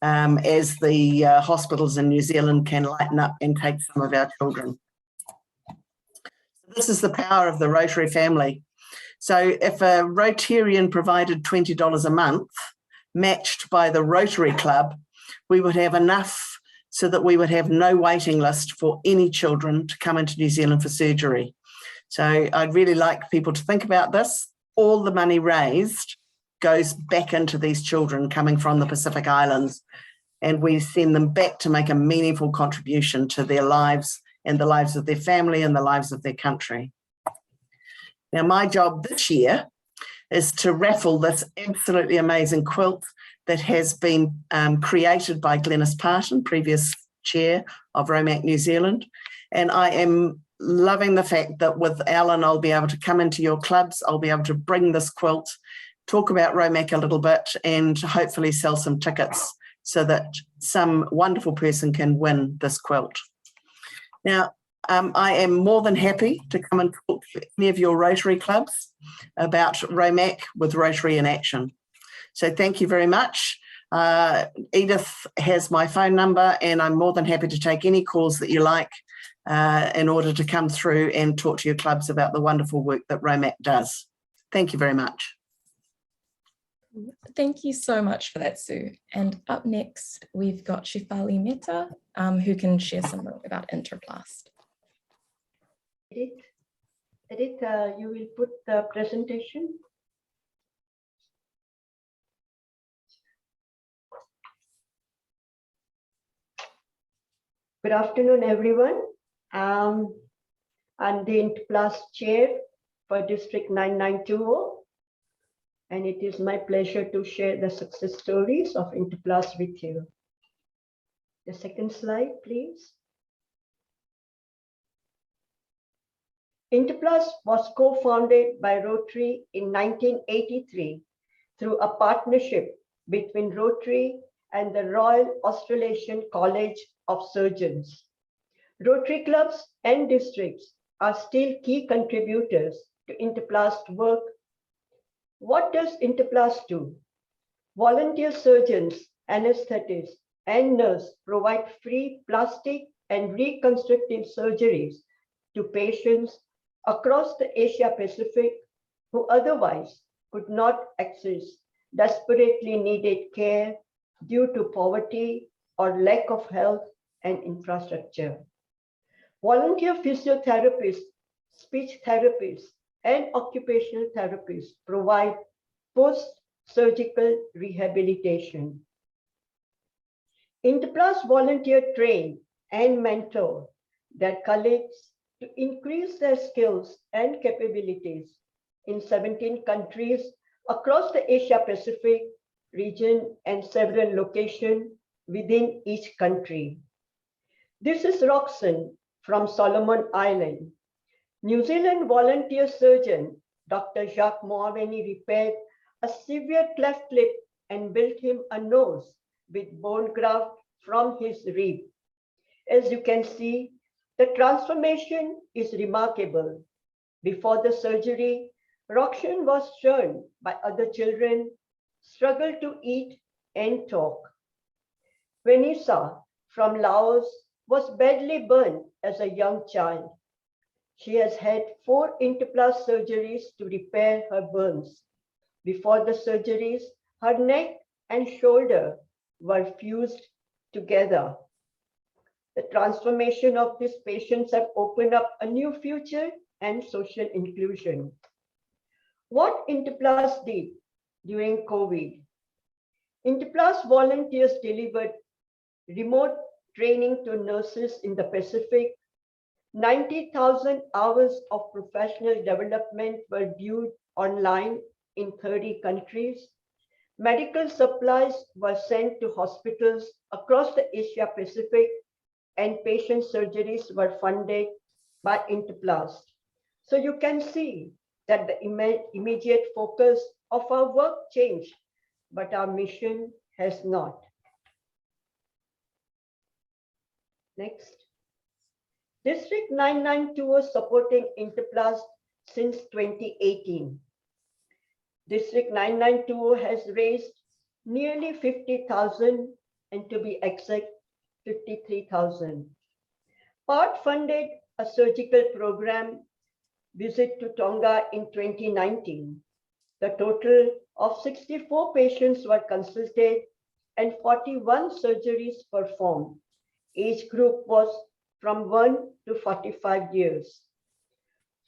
As the hospitals in New Zealand can lighten up and take some of our children. This is the power of the Rotary family. So if a Rotarian provided $20 a month, matched by the Rotary Club, we would have enough so that we would have no waiting list for any children to come into New Zealand for surgery. So I'd really like people to think about this. All the money raised goes back into these children coming from the Pacific Islands, and we send them back to make a meaningful contribution to their lives and the lives of their family and the lives of their country. Now, my job this year is to raffle this absolutely amazing quilt that has been created by Glenys Parton, previous chair of Romac New Zealand. And I am loving the fact that with Alan, I'll be able to come into your clubs, I'll be able to bring this quilt, talk about Romac a little bit, and hopefully sell some tickets so that some wonderful person can win this quilt. Now, I am more than happy to come and talk to any of your Rotary clubs about Romac with Rotary in Action. So thank you very much. Edith has my phone number, and I'm more than happy to take any calls that you like in order to come through and talk to your clubs about the wonderful work that Romac does. Thank you very much. Thank you so much for that, Sue. And up next, we've got Shefali Mehta, who can share some more about Interblast. Edith, you will put the presentation? Good afternoon, everyone. I'm the Interplus Chair for District 9920, and it is my pleasure to share the success stories of Interplus with you. The second slide, please. Interplus was co-founded by Rotary in 1983 through a partnership between Rotary and the Royal Australasian College of Surgeons. Rotary clubs and districts are still key contributors to Interplus work. What does Interplus do? Volunteer surgeons, anesthetists, and nurses provide free plastic and reconstructive surgeries to patients across the Asia Pacific who otherwise could not access desperately needed care due to poverty or lack of health and infrastructure. Volunteer physiotherapists, speech therapists, and occupational therapists provide post-surgical rehabilitation. Interplus volunteer train and mentor their colleagues to increase their skills and capabilities in 17 countries across the Asia Pacific region and several locations within each country. This is Roxanne from Solomon Island. New Zealand volunteer surgeon Dr. Jacques Moaveni repaired a severe cleft lip and built him a nose with bone graft from his rib. As you can see, the transformation is remarkable. Before the surgery, Roxanne was shunned by other children, struggled to eat and talk. Vanessa from Laos was badly burned as a young child. She has had 4 Interplus surgeries to repair her burns. Before the surgeries, her neck and shoulder were fused together. The transformation of these patients have opened up a new future and social inclusion. What Interplus did during COVID? Interplus volunteers delivered remote training to nurses in the Pacific. 90,000 hours of professional development were viewed online in 30 countries. Medical supplies were sent to hospitals across the Asia Pacific, and patient surgeries were funded by Interplus. So you can see that the immediate focus of our work changed, but our mission has not. Next. District 992 was supporting Interplus since 2018. District 992 has raised nearly 50,000, and to be exact, 53,000. Part funded a surgical program visit to Tonga in 2019. The total of 64 patients were consulted and 41 surgeries performed. Age group was from 1 to 45 years.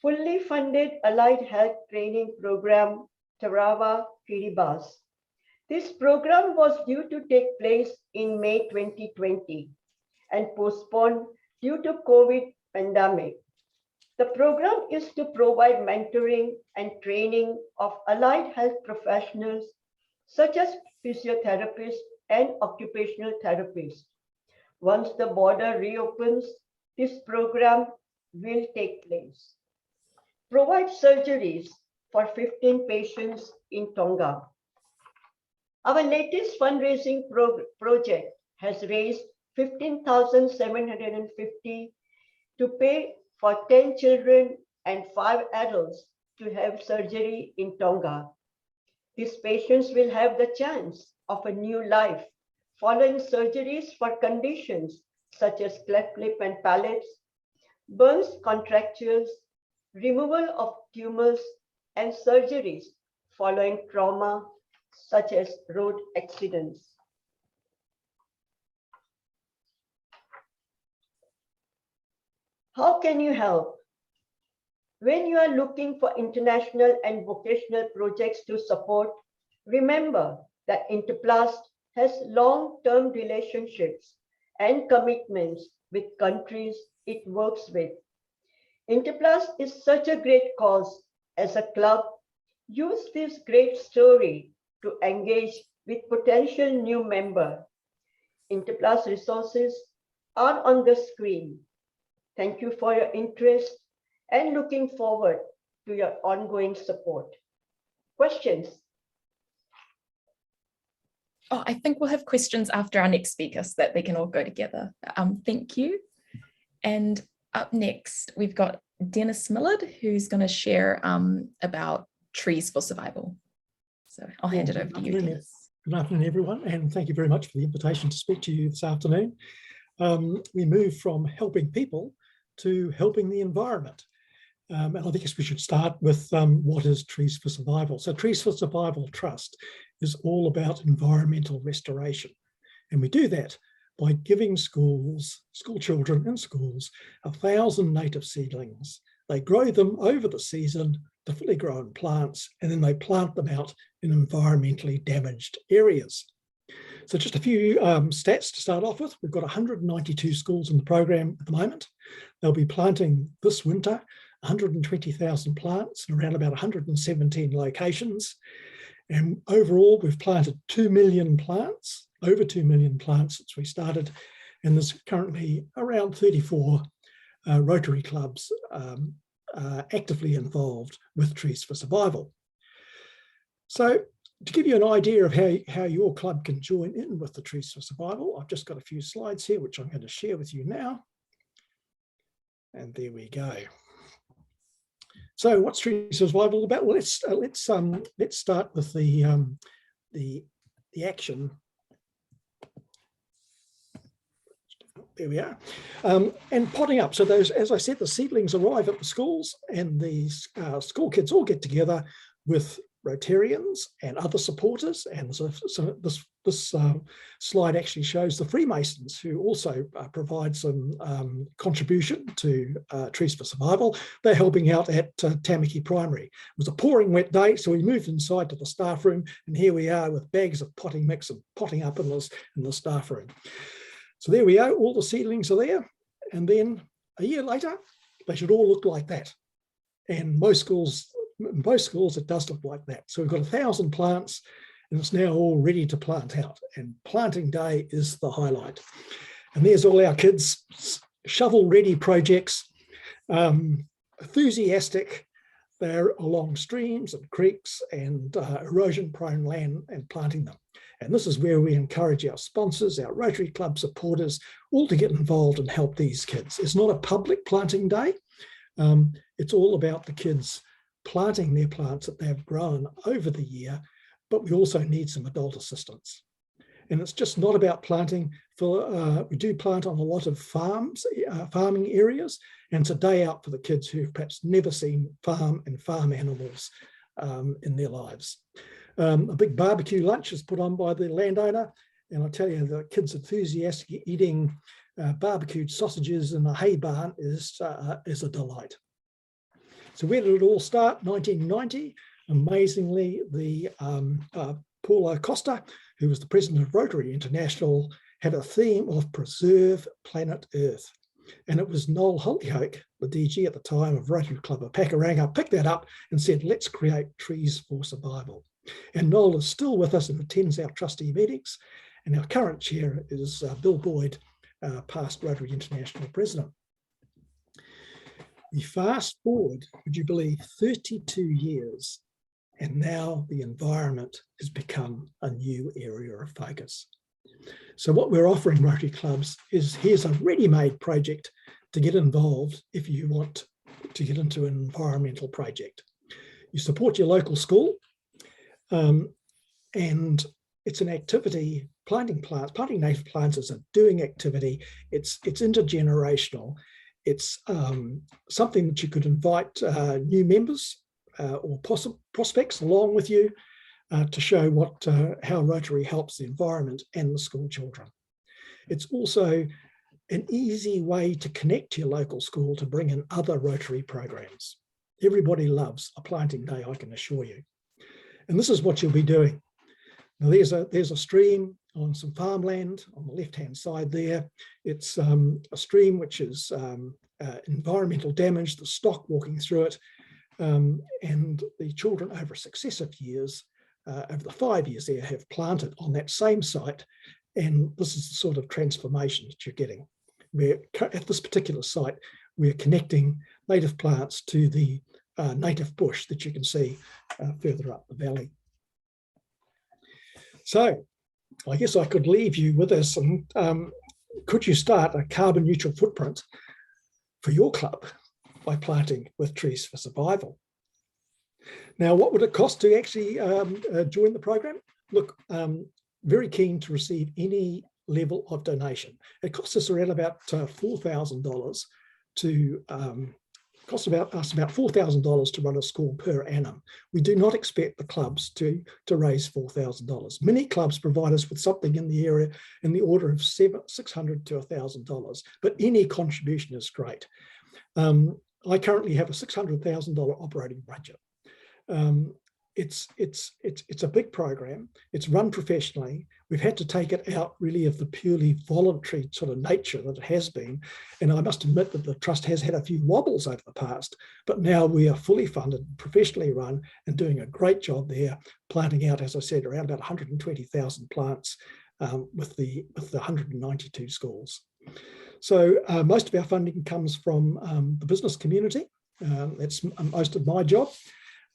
Fully funded allied health training program, Tarawa Kiribati. This program was due to take place in May 2020 and postponed due to COVID pandemic. The program is to provide mentoring and training of allied health professionals such as physiotherapists and occupational therapists. Once the border reopens, this program will take place. Provide surgeries for 15 patients in Tonga. Our latest fundraising project has raised 15,750 to pay for 10 children and 5 adults to have surgery in Tonga. These patients will have the chance of a new life following surgeries for conditions such as cleft lip and palates, burns, contractures, removal of tumors, and surgeries following trauma such as road accidents. How can you help? When you are looking for international and vocational projects to support, remember that Interplus has long-term relationships and commitments with countries it works with. Interplus is such a great cause. As a club, use this great story to engage with potential new member. Interplus resources are on the screen. Thank you for your interest and looking forward to your ongoing support. Questions? Oh, I think we'll have questions after our next speaker so that they can all go together. Thank you. And up next, we've got Dennis Millard, who's going to share about Trees for Survival. So I'll hand it over to you, Dennis. Good afternoon, everyone, and thank you very much for the invitation to speak to you this afternoon. We move from helping people to helping the environment. And I guess we should start with what is Trees for Survival. So Trees for Survival Trust is all about environmental restoration. And we do that by giving school children in schools 1,000 native seedlings. They grow them over the season to fully grown plants, and then they plant them out in environmentally damaged areas. So just a few stats to start off with. We've got 192 schools in the program at the moment. They'll be planting this winter 120,000 plants in around about 117 locations. And overall, we've planted 2 million plants, over 2 million plants since we started. And there's currently around 34 Rotary clubs actively involved with Trees for Survival. So to give you an idea of how your club can join in with the Trees for Survival, I've just got a few slides here, which I'm going to share with you now. And there we go. So what's Trees for Survival all about? Well, let's start with the action. There we are. And potting up. So those, as I said, the seedlings arrive at the schools, and the school kids all get together with Rotarians and other supporters. And so this slide actually shows the Freemasons, who also provide some contribution to Trees for Survival. They're helping out at Tamaki Primary. It was a pouring wet day, so we moved inside to the staff room, and here we are with bags of potting mix and potting up in the staff room. So there we are, all the seedlings are there. And then a year later, they should all look like that. And in most schools, it does look like that. So we've got 1,000 plants, and it's now all ready to plant out. And planting day is the highlight. And there's all our kids, shovel-ready projects, enthusiastic. They're along streams and creeks and erosion-prone land and planting them. And this is where we encourage our sponsors, our Rotary Club supporters, all to get involved and help these kids. It's not a public planting day. It's all about the kids planting their plants that they've grown over the year, but we also need some adult assistance. And it's just not about planting. We do plant on a lot of farming areas, and it's a day out for the kids who've perhaps never seen farm animals in their lives. A big barbecue lunch is put on by the landowner, and I tell you, the kids enthusiastic eating barbecued sausages in a hay barn is a delight. So where did it all start? 1990. Amazingly, the Paul Costa, who was the president of Rotary International, had a theme of preserve planet Earth. And it was Noel Holyoke, the DG at the time of Rotary Club of Pakuranga, picked that up and said, let's create Trees for Survival. And Noel is still with us and attends our trustee meetings. And our current chair is Bill Boyd, past Rotary International president. We fast forward, would you believe, 32 years, and now the environment has become a new area of focus. So what we're offering Rotary clubs is, here's a ready-made project to get involved if you want to get into an environmental project. You support your local school, and it's an activity. Planting native plants is a doing activity. It's intergenerational. It's something that you could invite new members or prospects along with you to show how Rotary helps the environment and the school children. It's also an easy way to connect to your local school to bring in other Rotary programs. Everybody loves a planting day, I can assure you. And this is what you'll be doing. Now there's a stream on some farmland on the left-hand side there. It's a stream which is environmental damage, the stock walking through it, and the children over successive years, over the 5 years there, have planted on that same site. And this is the sort of transformation that you're getting. Where at this particular site, we're connecting native plants to the native bush that you can see further up the valley. So I guess I could leave you with this. Could you start a carbon neutral footprint for your club by planting with Trees for Survival? Now, what would it cost to actually join the program? Look, very keen to receive any level of donation. It costs us around about $4,000 to costs us about $4,000 to run a school per annum. We do not expect the clubs to raise $4,000. Many clubs provide us with something in the area in the order of $600 to $1,000, but any contribution is great. I currently have a $600,000 operating budget. It's a big program. It's run professionally. We've had to take it out really of the purely voluntary sort of nature that it has been. And I must admit that the trust has had a few wobbles over the past, but now we are fully funded, professionally run, and doing a great job there, planting out, as I said, around about 120,000 plants with the 192 schools. So most of our funding comes from the business community. That's most of my job.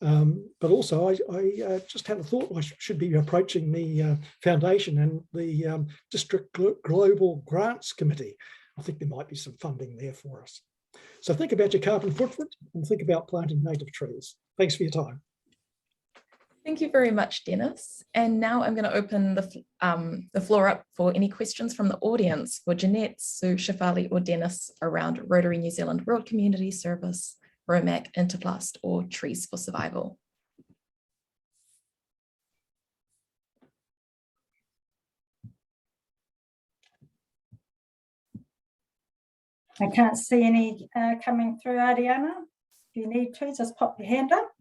But also I just had a thought I should be approaching the foundation and the District Global Grants Committee. I think there might be some funding there for us. So think about your carbon footprint and think about planting native trees. Thanks for your time. Thank you very much, Dennis. And now I'm going to open the floor up for any questions from the audience for Jeanette, Sue, Shefali, or Dennis around Rotary New Zealand World Community Service, ROMAC, Interplast, or Trees for Survival. I can't see any coming through, Ariana. If you need to, just pop your hand up.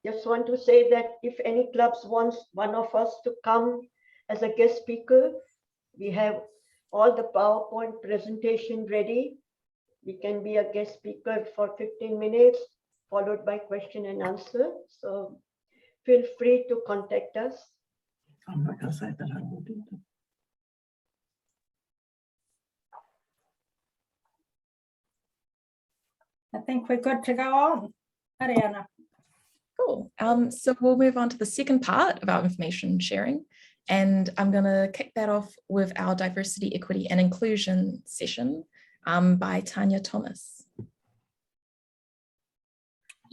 Just want to say that if any clubs wants one of us to come as a guest speaker, we have all the PowerPoint presentation ready. We can be a guest speaker for 15 minutes, followed by question and answer. So feel free to contact us. I'm not going to say that I will do that. I think we're good to go on. Ariana. Cool. So we'll move on to the second part of our information sharing. And I'm going to kick that off with our diversity, equity, and inclusion session by Tanya Thomas.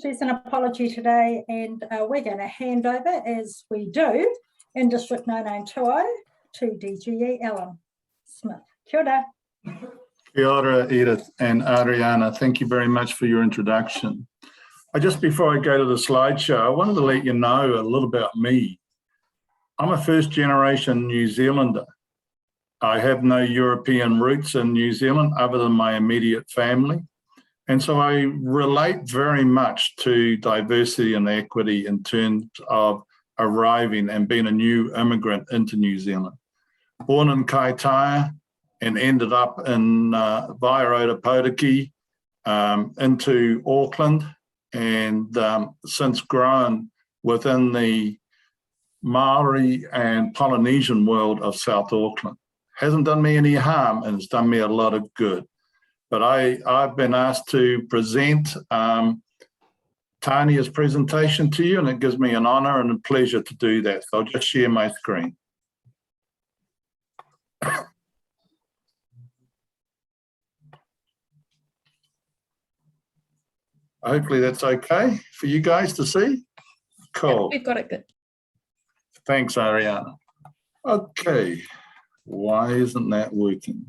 She's an apology today, and we're going to hand over, as we do, in District 9920 to DGE Ellen Smith. Kia ora. Kia ora, Edith and Ariana. Thank you very much for your introduction. Just before I go to the slideshow, I wanted to let you know a little about me. I'm a first generation New Zealander. I have no European roots in New Zealand other than my immediate family. And so I relate very much to diversity and equity in terms of arriving and being a new immigrant into New Zealand. Born in Kaitaia and ended up in Vaiaroa Potiki into Auckland, and since grown within the Maori and Polynesian world of South Auckland. Hasn't done me any harm and it's done me a lot of good. But I've been asked to present Tanya's presentation to you, and it gives me an honour and a pleasure to do that. So I'll just share my screen. Hopefully that's okay for you guys to see. Cool. Yeah, we've got it good. Thanks, Ariana. Okay, why isn't that working?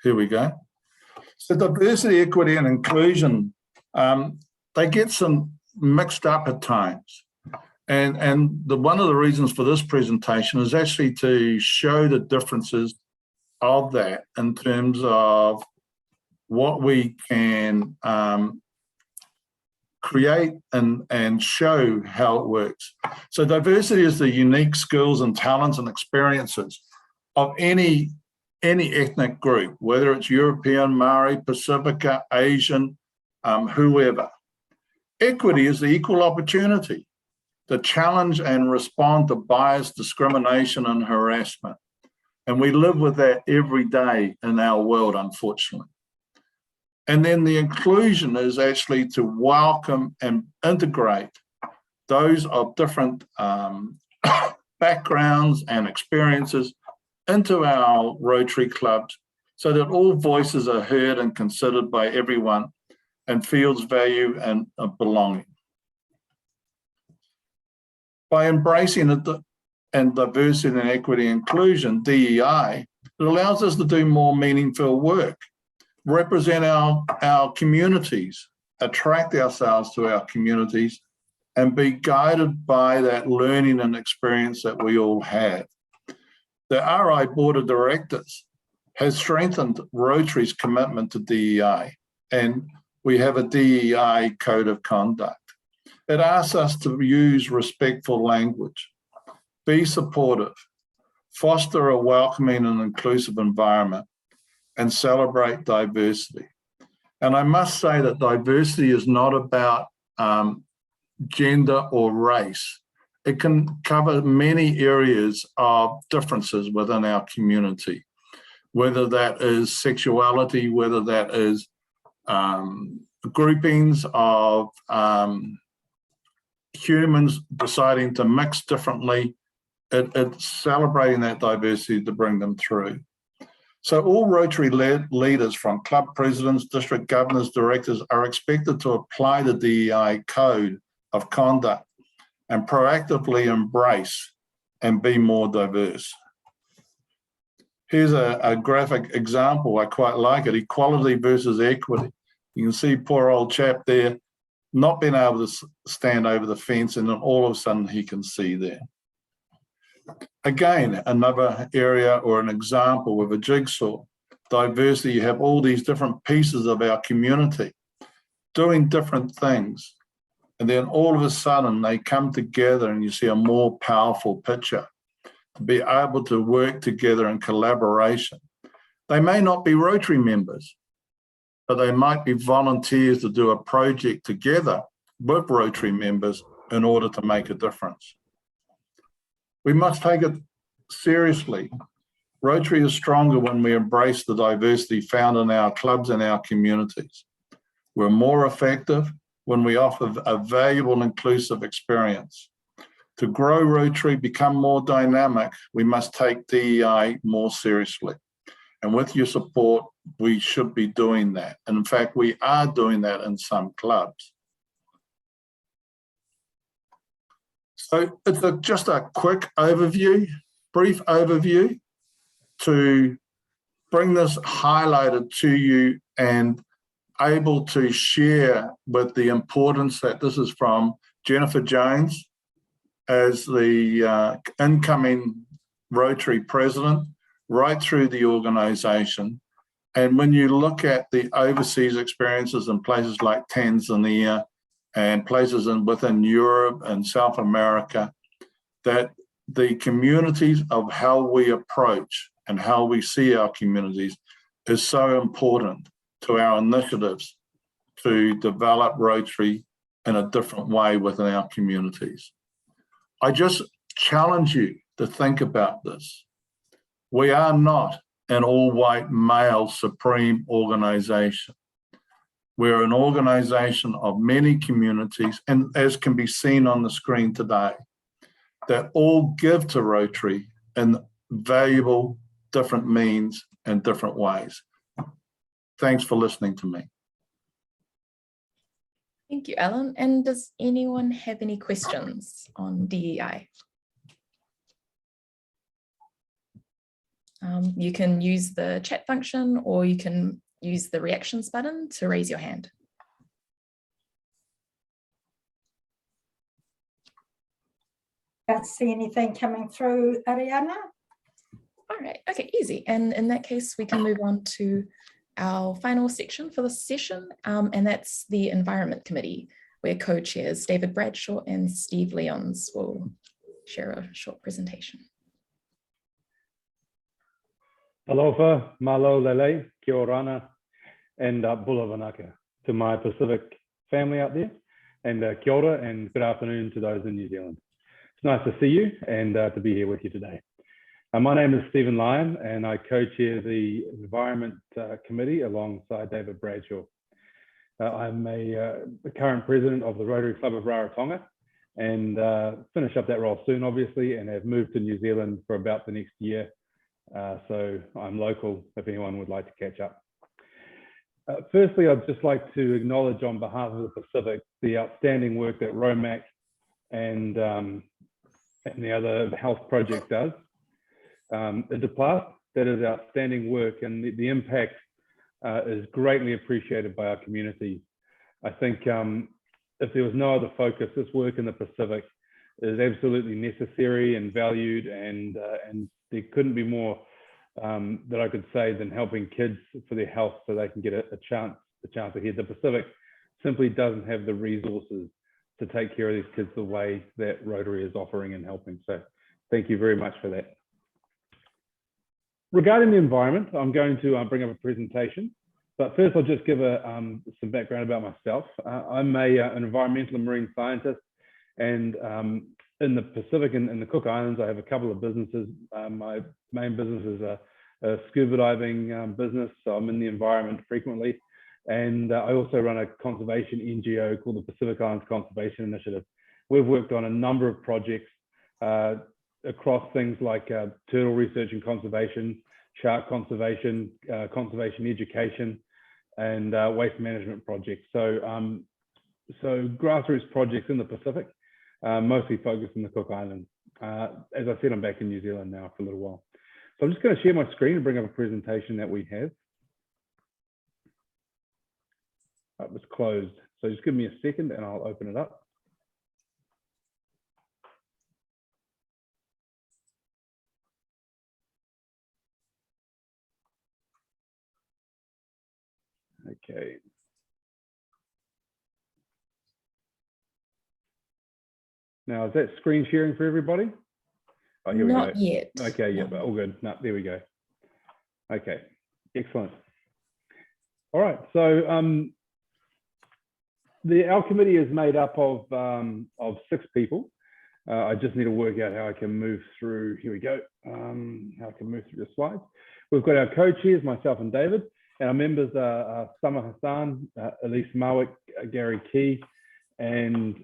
Here we go. So diversity, equity, and inclusion, they get some mixed up at times. And one of the reasons for this presentation is actually to show the differences of that in terms of what we can create and show how it works. So diversity is the unique skills and talents and experiences of any ethnic group, whether it's European, Maori, Pacifica, Asian, whoever. Equity is the equal opportunity to challenge and respond to bias, discrimination, and harassment. And we live with that every day in our world, unfortunately. And then the inclusion is actually to welcome and integrate those of different backgrounds and experiences into our Rotary clubs so that all voices are heard and considered by everyone and feels value and belonging. By embracing and diversity and equity inclusion, DEI, it allows us to do more meaningful work, represent our communities, attract ourselves to our communities, and be guided by that learning and experience that we all have. The RI Board of Directors has strengthened Rotary's commitment to DEI, and we have a DEI code of conduct. It asks us to use respectful language, be supportive, foster a welcoming and inclusive environment, and celebrate diversity. And I must say that diversity is not about gender or race. It can cover many areas of differences within our community, whether that is sexuality, whether that is groupings of humans deciding to mix differently. It's celebrating that diversity to bring them through. So all Rotary leaders, from club presidents, district governors, directors, are expected to apply the DEI code of conduct and proactively embrace and be more diverse. Here's a graphic example. I quite like it. Equality versus equity. You can see poor old chap there not being able to stand over the fence, and then all of a sudden he can see there. Again, another area or an example with a jigsaw. Diversity, you have all these different pieces of our community doing different things. And then all of a sudden they come together and you see a more powerful picture. To be able to work together in collaboration. They may not be Rotary members, but they might be volunteers to do a project together with Rotary members in order to make a difference. We must take it seriously. Rotary is stronger when we embrace the diversity found in our clubs and our communities. We're more effective when we offer a valuable, inclusive experience. To grow Rotary, become more dynamic, we must take DEI more seriously. And with your support, we should be doing that. And in fact, we are doing that in some clubs. So it's just a quick overview, brief overview to bring this highlighted to you and able to share with the importance that this is from Jennifer Jones as the incoming Rotary president, right through the organisation. And when you look at the overseas experiences in places like Tanzania and places within Europe and South America, that the communities of how we approach and how we see our communities is so important to our initiatives to develop Rotary in a different way within our communities. I just challenge you to think about this. We are not an all-white male supreme organisation. We're an organisation of many communities, and as can be seen on the screen today, that all give to Rotary in valuable different means and different ways. Thanks for listening to me. Thank you, Alan. And does anyone have any questions on DEI? You can use the chat function, or you can use the reactions button to raise your hand. Can't see anything coming through, Ariana. All right, okay, easy. And in that case, we can move on to our final section for this session, and that's the Environment Committee. where co-chairs David Bradshaw and Steve Lyons will share a short presentation. Aloha, malo lele, kia orana, and bula vanaka to my Pacific family out there, and kia ora and good afternoon to those in New Zealand. It's nice to see you and to be here with you today. My name is Stephen Lyon and I co-chair the Environment Committee alongside David Bradshaw. I'm the current president of the Rotary Club of Rarotonga and finish up that role soon, obviously, and have moved to New Zealand for about the next year. So I'm local if anyone would like to catch up. Firstly, I'd just like to acknowledge on behalf of the Pacific the outstanding work that ROMAC and the other health project does. Interplast, that is outstanding work, and the impact is greatly appreciated by our community. I think if there was no other focus, this work in the Pacific is absolutely necessary and valued, and there couldn't be more that I could say than helping kids for their health so they can get a chance ahead. The Pacific simply doesn't have the resources to take care of these kids the way that Rotary is offering and helping. So thank you very much for that. Regarding the environment, I'm going to bring up a presentation, but first I'll just give some background about myself. I'm an environmental and marine scientist, and in the Pacific and in the Cook Islands, I have a couple of businesses. My main business is a scuba diving business, so I'm in the environment frequently. And I also run a conservation NGO called the Pacific Islands Conservation Initiative. We've worked on a number of projects across things like turtle research and conservation, shark conservation, conservation education, and waste management projects. So, so grassroots projects in the Pacific, mostly focused in the Cook Islands. As I said, I'm back in New Zealand now for a little while. So I'm just going to share my screen and bring up a presentation that we have. It was closed, so just give me a second and I'll open it up. Okay. Now, is that screen sharing for everybody? Oh, here we go. Not yet. Okay, yeah, but all good. No, there we go. Okay, excellent. All right, so our committee is made up of 6 people. I just need to work out how I can move through. Here we go. How I can move through the slides. We've got our co-chairs, myself and David. And our members are Summer Hassan, Elise Mawick, Gary Key, and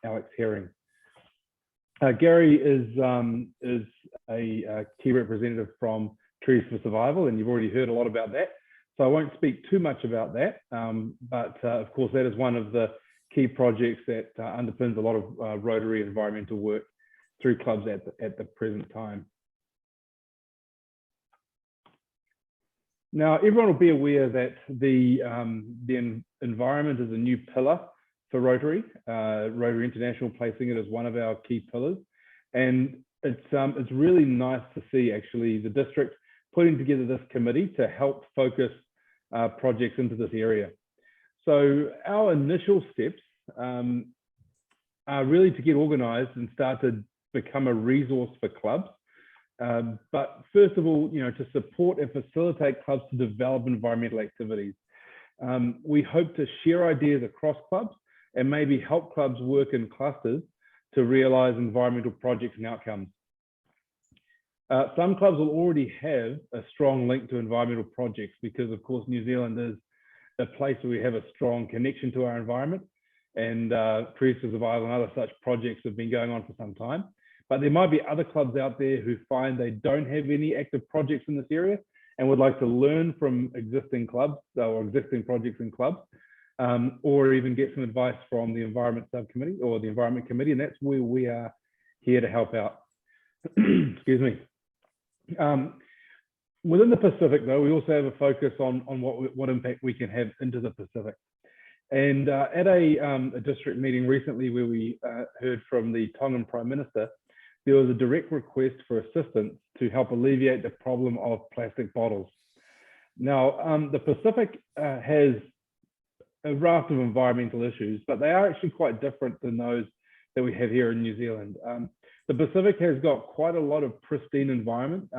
Alex Herring. Gary is a key representative from Trees for Survival, and you've already heard a lot about that. So I won't speak too much about that, but of course that is one of the key projects that underpins a lot of Rotary environmental work through clubs at the present time. Now, everyone will be aware that the environment is a new pillar for Rotary. Rotary International placing it as one of our key pillars, and it's really nice to see actually the district putting together this committee to help focus projects into this area. So our initial steps are really to get organised and start to become a resource for clubs. But first of all, to support and facilitate clubs to develop environmental activities. We hope to share ideas across clubs and maybe help clubs work in clusters to realise environmental projects and outcomes. Some clubs will already have a strong link to environmental projects because, of course, New Zealand is a place where we have a strong connection to our environment, and Trees for Survival and other such projects have been going on for some time. But there might be other clubs out there who find they don't have any active projects in this area and would like to learn from existing clubs or existing projects in clubs, or even get some advice from the Environment Subcommittee or the Environment Committee, and that's where we are here to help out. Excuse me. Within the Pacific, though, we also have a focus on what impact we can have into the Pacific. And at a district meeting recently where we heard from the Tongan Prime Minister, there was a direct request for assistance to help alleviate the problem of plastic bottles. Now, the Pacific has a raft of environmental issues, but they are actually quite different than those that we have here in New Zealand. The Pacific has got quite a lot of pristine environment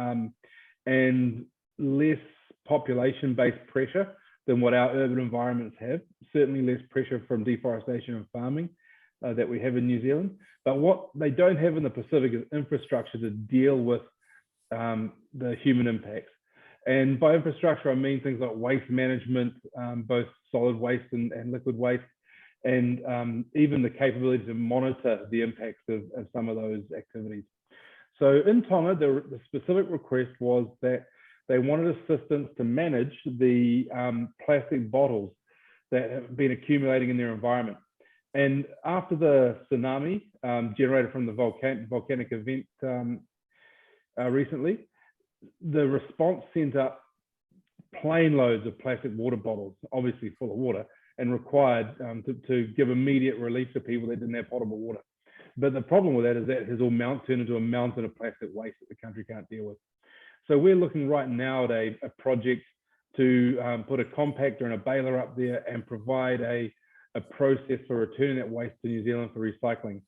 and less population-based pressure than what our urban environments have, certainly less pressure from deforestation and farming that we have in New Zealand. But what they don't have in the Pacific is infrastructure to deal with the human impacts. And by infrastructure, I mean things like waste management, both solid waste and liquid waste, and even the capability to monitor the impacts of some of those activities. So in Tonga, the specific request was that they wanted assistance to manage the plastic bottles that have been accumulating in their environment. And after the tsunami generated from the volcanic event recently, the response sent up plane loads of plastic water bottles, obviously full of water, and required to give immediate relief to people that didn't have potable water. But the problem with that is that it has all turned into a mountain of plastic waste that the country can't deal with. So we're looking right now at a project to put a compactor and a baler up there and provide a process for returning that waste to New Zealand for recycling.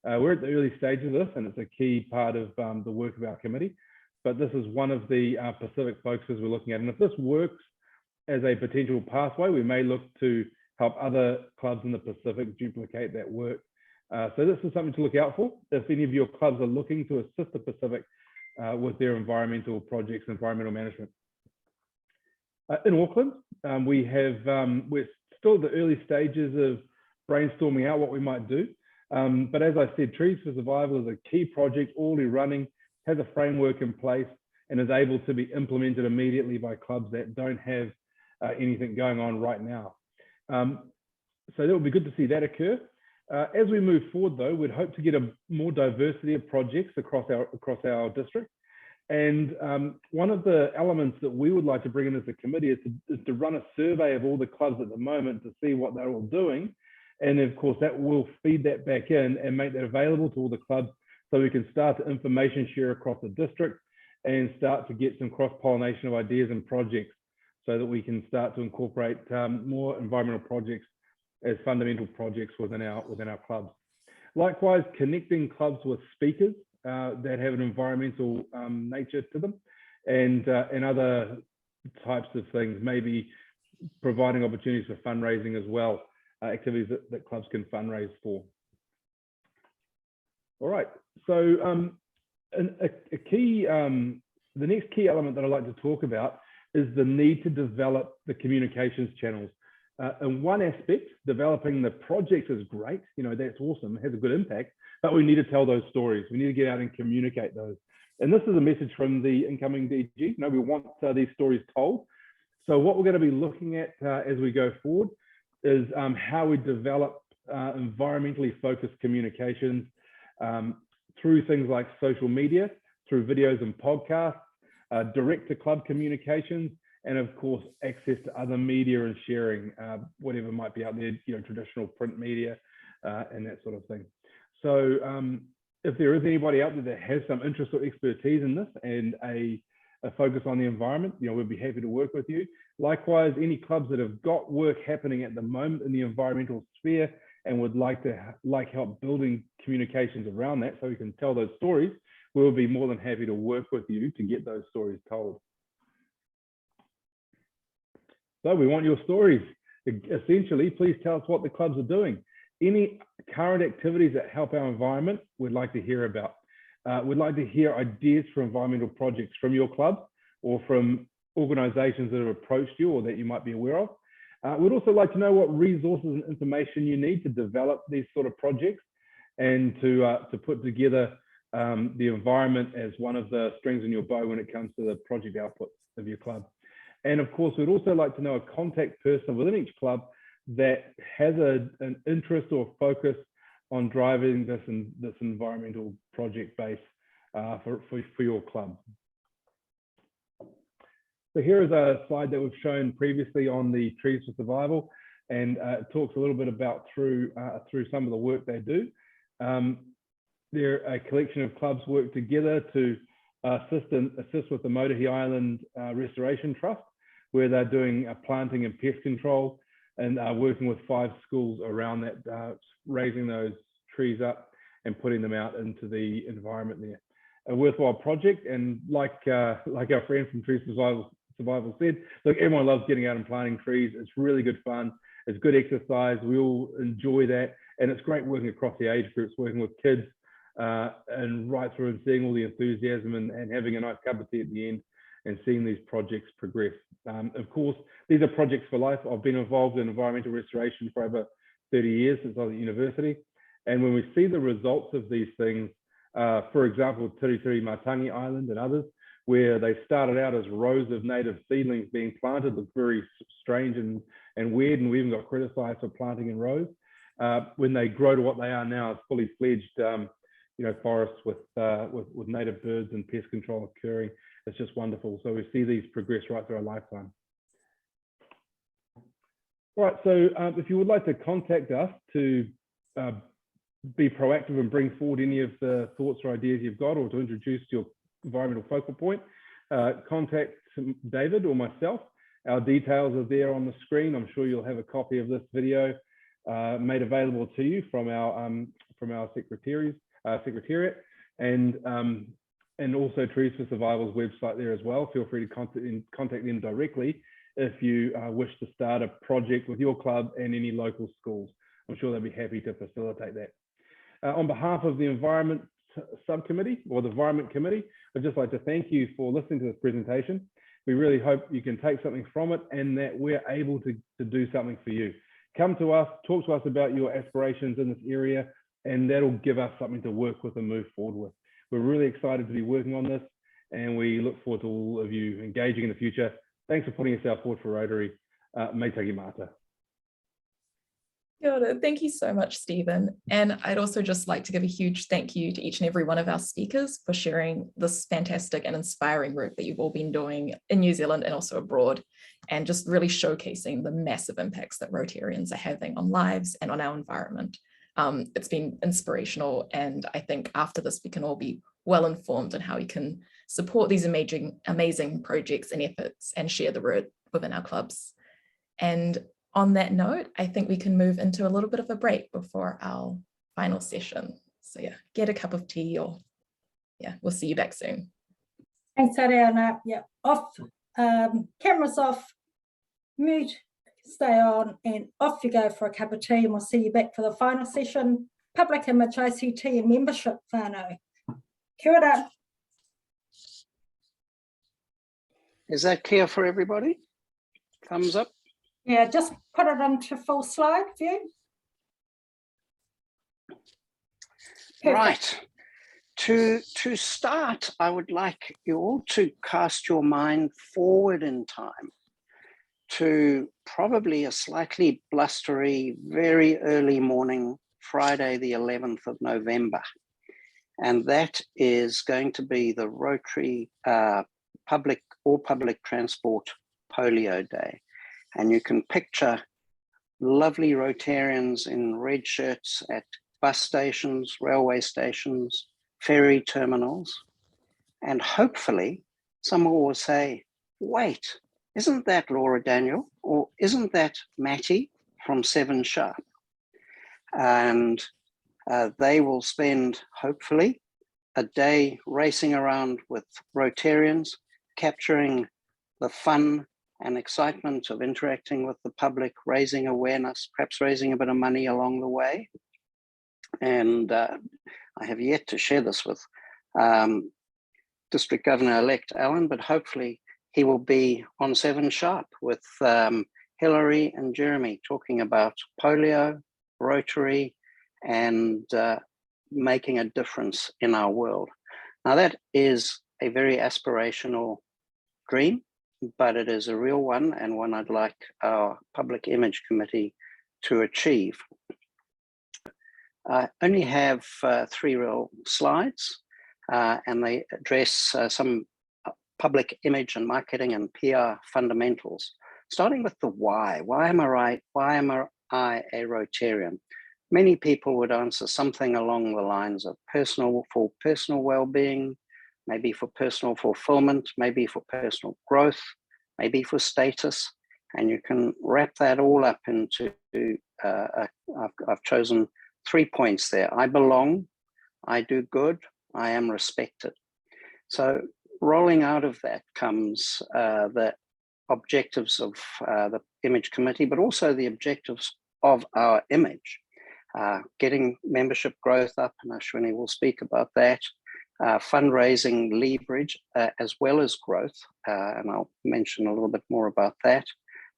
We're at the early stages of this, and it's a key part of the work of our committee. But this is one of the Pacific focuses we're looking at. And if this works as a potential pathway, we may look to help other clubs in the Pacific duplicate that work. So this is something to look out for. If any of your clubs are looking to assist the Pacific with their environmental projects, environmental management. In Auckland, we're still at the early stages of brainstorming out what we might do. But as I said, Trees for Survival is a key project already running, has a framework in place, and is able to be implemented immediately by clubs that don't have anything going on right now. So that would be good to see that occur. As we move forward, though, we'd hope to get a more diversity of projects across our district. And one of the elements that we would like to bring in as a committee is to run a survey of all the clubs at the moment to see what they're all doing. And of course, that will feed that back in and make that available to all the clubs so we can start to information share across the district and start to get some cross-pollination of ideas and projects so that we can start to incorporate more environmental projects as fundamental projects within our clubs. Likewise, connecting clubs with speakers that have an environmental nature to them and other types of things, maybe providing opportunities for fundraising as well, activities that clubs can fundraise for. All right, so the next key element that I'd like to talk about is the need to develop the communications channels. In one aspect, developing the project is great, that's awesome, it has a good impact, but we need to tell those stories. We need to get out and communicate those. And this is a message from the incoming DG. We want these stories told. So what we're going to be looking at as we go forward is how we develop environmentally focused communications through things like social media, through videos and podcasts, direct to club communications, and of course, access to other media and sharing, whatever might be out there, traditional print media and that sort of thing. So if there is anybody out there that has some interest or expertise in this and a focus on the environment, we'd be happy to work with you. Likewise, any clubs that have got work happening at the moment in the environmental sphere and would like help building communications around that so we can tell those stories, we'll be more than happy to work with you to get those stories told. So we want your stories. Essentially, please tell us what the clubs are doing. Any current activities that help our environment, we'd like to hear about. We'd like to hear ideas for environmental projects from your club or from organizations that have approached you or that you might be aware of. We'd also like to know what resources and information you need to develop these sort of projects and to put together the environment as one of the strings in your bow when it comes to the project outputs of your club. And of course, we'd also like to know a contact person within each club that has an interest or focus on driving this environmental project base for your club. So here is a slide that we've shown previously on the Trees for Survival, and it talks a little bit about through some of the work they do. They're a collection of clubs work together to assist with the Motuhi Island Restoration Trust, where they're doing planting and pest control. and working with 5 schools around that, raising those trees up and putting them out into the environment there. A worthwhile project, and like our friend from Tree Survival said, look, everyone loves getting out and planting trees. It's really good fun. It's good exercise. We all enjoy that, and it's great working across the age groups, working with kids and right through, and seeing all the enthusiasm and having a nice cup of tea at the end and seeing these projects progress. Of course, these are projects for life. I've been involved in environmental restoration for over 30 years since I was at university. And when we see the results of these things, for example, Tiritiri Matangi Island and others, where they started out as rows of native seedlings being planted, looked very strange and weird, and we even got criticized for planting in rows. When they grow to what they are now, as fully fledged, forests with native birds and pest control occurring, it's just wonderful. So we see these progress right through our lifetime. All right, so if you would like to contact us to be proactive and bring forward any of the thoughts or ideas you've got, or to introduce your environmental focal point, contact David or myself. Our details are there on the screen. I'm sure you'll have a copy of this video made available to you from our secretariat, and also Trees for Survival's website there as well. Feel free to contact them directly if you wish to start a project with your club and any local schools. I'm sure they'll be happy to facilitate that. On behalf of the Environment Subcommittee, or the Environment Committee, I'd just like to thank you for listening to this presentation. We really hope you can take something from it, and that we're able to do something for you. Come to us, talk to us about your aspirations in this area, and that'll give us something to work with and move forward with. We're really excited to be working on this, and we look forward to all of you engaging in the future. Thanks for putting yourself forward for Rotary. Me taki mata. Kia ora. Thank you so much, Stephen. And I'd also just like to give a huge thank you to each and every one of our speakers for sharing this fantastic and inspiring work that you've all been doing in New Zealand and also abroad, and just really showcasing the massive impacts that Rotarians are having on lives and on our environment. It's been inspirational, and I think after this we can all be well informed on how we can support these amazing projects and efforts and share the word within our clubs. And on that note, I think we can move into a little bit of a break before our final session. So yeah, get a cup of tea, or yeah, we'll see you back soon. Thanks, Ariana. Yeah, off, cameras off, mute, stay on, and off you go for a cup of tea, and we'll see you back for the final session. Public Image, ICT and Membership, whānau. Kia ora. Is that clear for everybody? Thumbs up. Yeah, just put it into full slide view. Perfect. Right. To start, I would like you all to cast your mind forward in time to probably a slightly blustery, very early morning, Friday, the 11th of November. And that is going to be the Rotary public transport polio day. And you can picture lovely Rotarians in red shirts at bus stations, railway stations, ferry terminals. And hopefully someone will say, wait, isn't that Laura Daniel? Or isn't that Matty from 7 Sharp? And they will spend, hopefully, a day racing around with Rotarians, capturing the fun and excitement of interacting with the public, raising awareness, perhaps raising a bit of money along the way. And I have yet to share this with District Governor-elect Alan, but hopefully he will be on 7 Sharp with Hillary and Jeremy talking about polio, Rotary, and making a difference in our world. Now that is a very aspirational dream, but it is a real one, and one I'd like our Public Image Committee to achieve. I only have 3 real slides, and they address some public image and marketing and PR fundamentals. Starting with the why. Why am I a Rotarian? Many people would answer something along the lines of for personal well-being, maybe for personal fulfillment, maybe for personal growth, maybe for status. And you can wrap that all up into, I've chosen 3 points there. I belong, I do good, I am respected. So rolling out of that comes the objectives of the image committee, but also the objectives of our image. Getting membership growth up, and Ashwini will speak about that. Fundraising leverage as well as growth, and I'll mention a little bit more about that.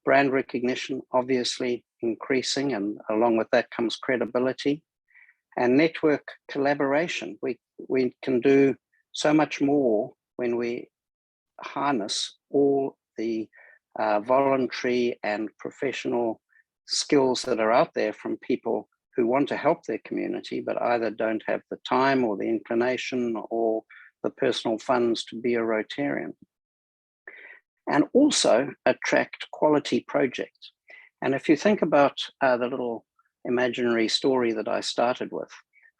Brand recognition, obviously increasing, and along with that comes credibility. And network collaboration. We can do so much more when we harness all the voluntary and professional skills that are out there from people who want to help their community, but either don't have the time or the inclination or the personal funds to be a Rotarian. And also attract quality projects. And if you think about the little imaginary story that I started with,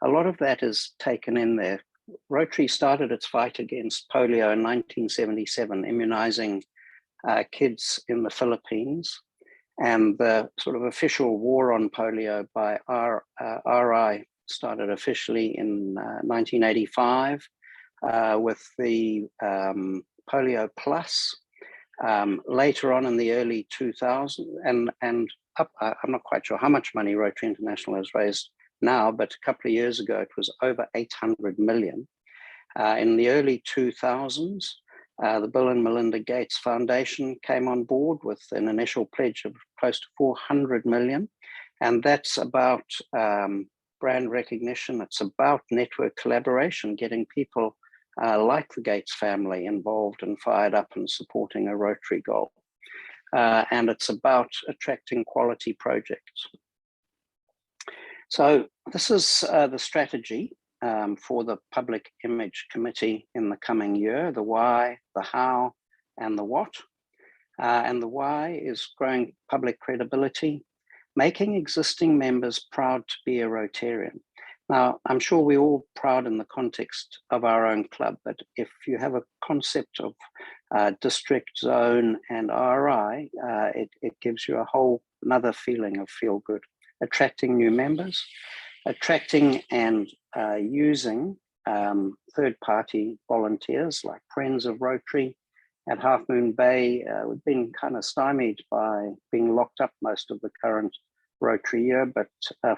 a lot of that is taken in there. Rotary started its fight against polio in 1977, immunizing kids in the Philippines. And the sort of official war on polio by RI started officially in 1985 with the Polio Plus. Later on in the early 2000s, and I'm not quite sure how much money Rotary International has raised now, but a couple of years ago it was over 800 million. In the early 2000s, the Bill and Melinda Gates Foundation came on board with an initial pledge of close to 400 million. And that's about brand recognition. It's about network collaboration, getting people like the Gates family involved and fired up and supporting a Rotary goal. And it's about attracting quality projects. So this is the strategy for the Public Image Committee in the coming year: the why, the how, and the what. And the why is growing public credibility, making existing members proud to be a Rotarian. Now, I'm sure we're all proud in the context of our own club, but if you have a concept of district, zone, and RI, it gives you a whole another feeling of feel good. Attracting new members, attracting and using third-party volunteers like Friends of Rotary. At Half Moon Bay, we've been kind of stymied by being locked up most of the current Rotary year, but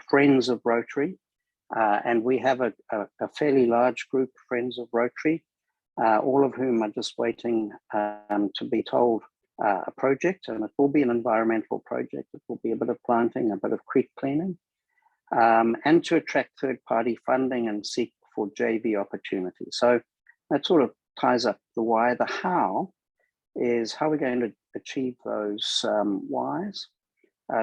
Friends of Rotary, and we have a fairly large group, Friends of Rotary, all of whom are just waiting to be told a project, and it will be an environmental project. It will be a bit of planting, a bit of creek cleaning, and to attract third-party funding and seek for JV opportunities. So that sort of ties up the why. The how is how we're going to achieve those whys.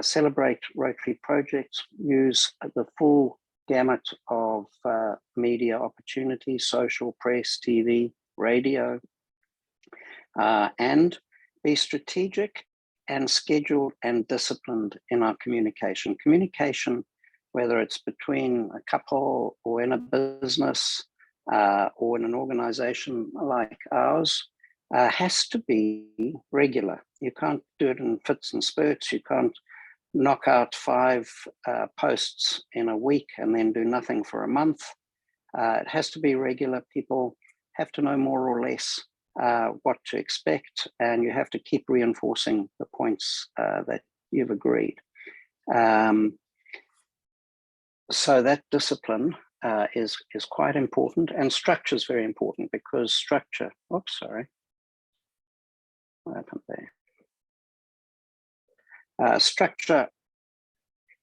Celebrate Rotary projects, use the full gamut of media opportunities, social, press, TV, radio, and be strategic and scheduled and disciplined in our communication. Communication, whether it's between a couple or in a business or in an organization like ours, has to be regular. You can't do it in fits and spurts. You can't knock out 5 posts in a week and then do nothing for a month. It has to be regular. People have to know more or less what to expect, and you have to keep reinforcing the points that you've agreed. So that discipline is quite important, and structure is very important, because structure, oops, sorry. What happened there? Structure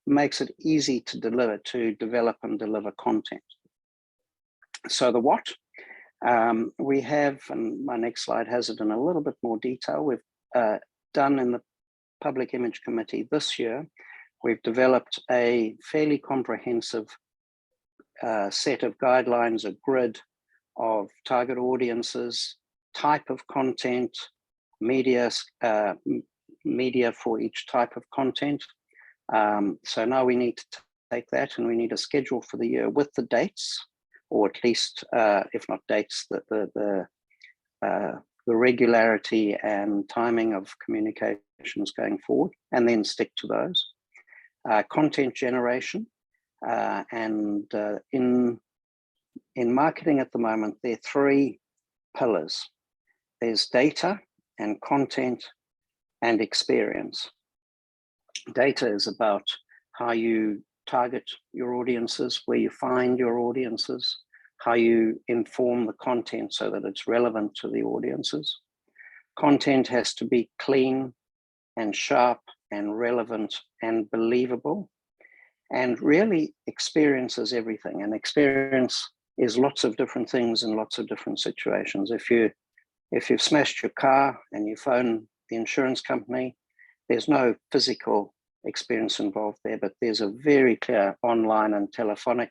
makes it easy to develop and deliver content. So the what? We have, and my next slide has it in a little bit more detail, we've done in the Public Image Committee this year, we've developed a fairly comprehensive set of guidelines, a grid of target audiences, type of content, media for each type of content. So now we need to take that and we need a schedule for the year with the dates, or at least, if not dates, the the regularity and timing of communications going forward, and then stick to those. Content generation, and in marketing at the moment, there are 3 pillars. There's data and content and experience. Data is about how you target your audiences, where you find your audiences, how you inform the content so that it's relevant to the audiences. Content has to be clean and sharp and relevant and believable. And really, experience is everything. And experience is lots of different things in lots of different situations. If you've smashed your car and you phone the insurance company, there's no physical experience involved there, but there's a very clear online and telephonic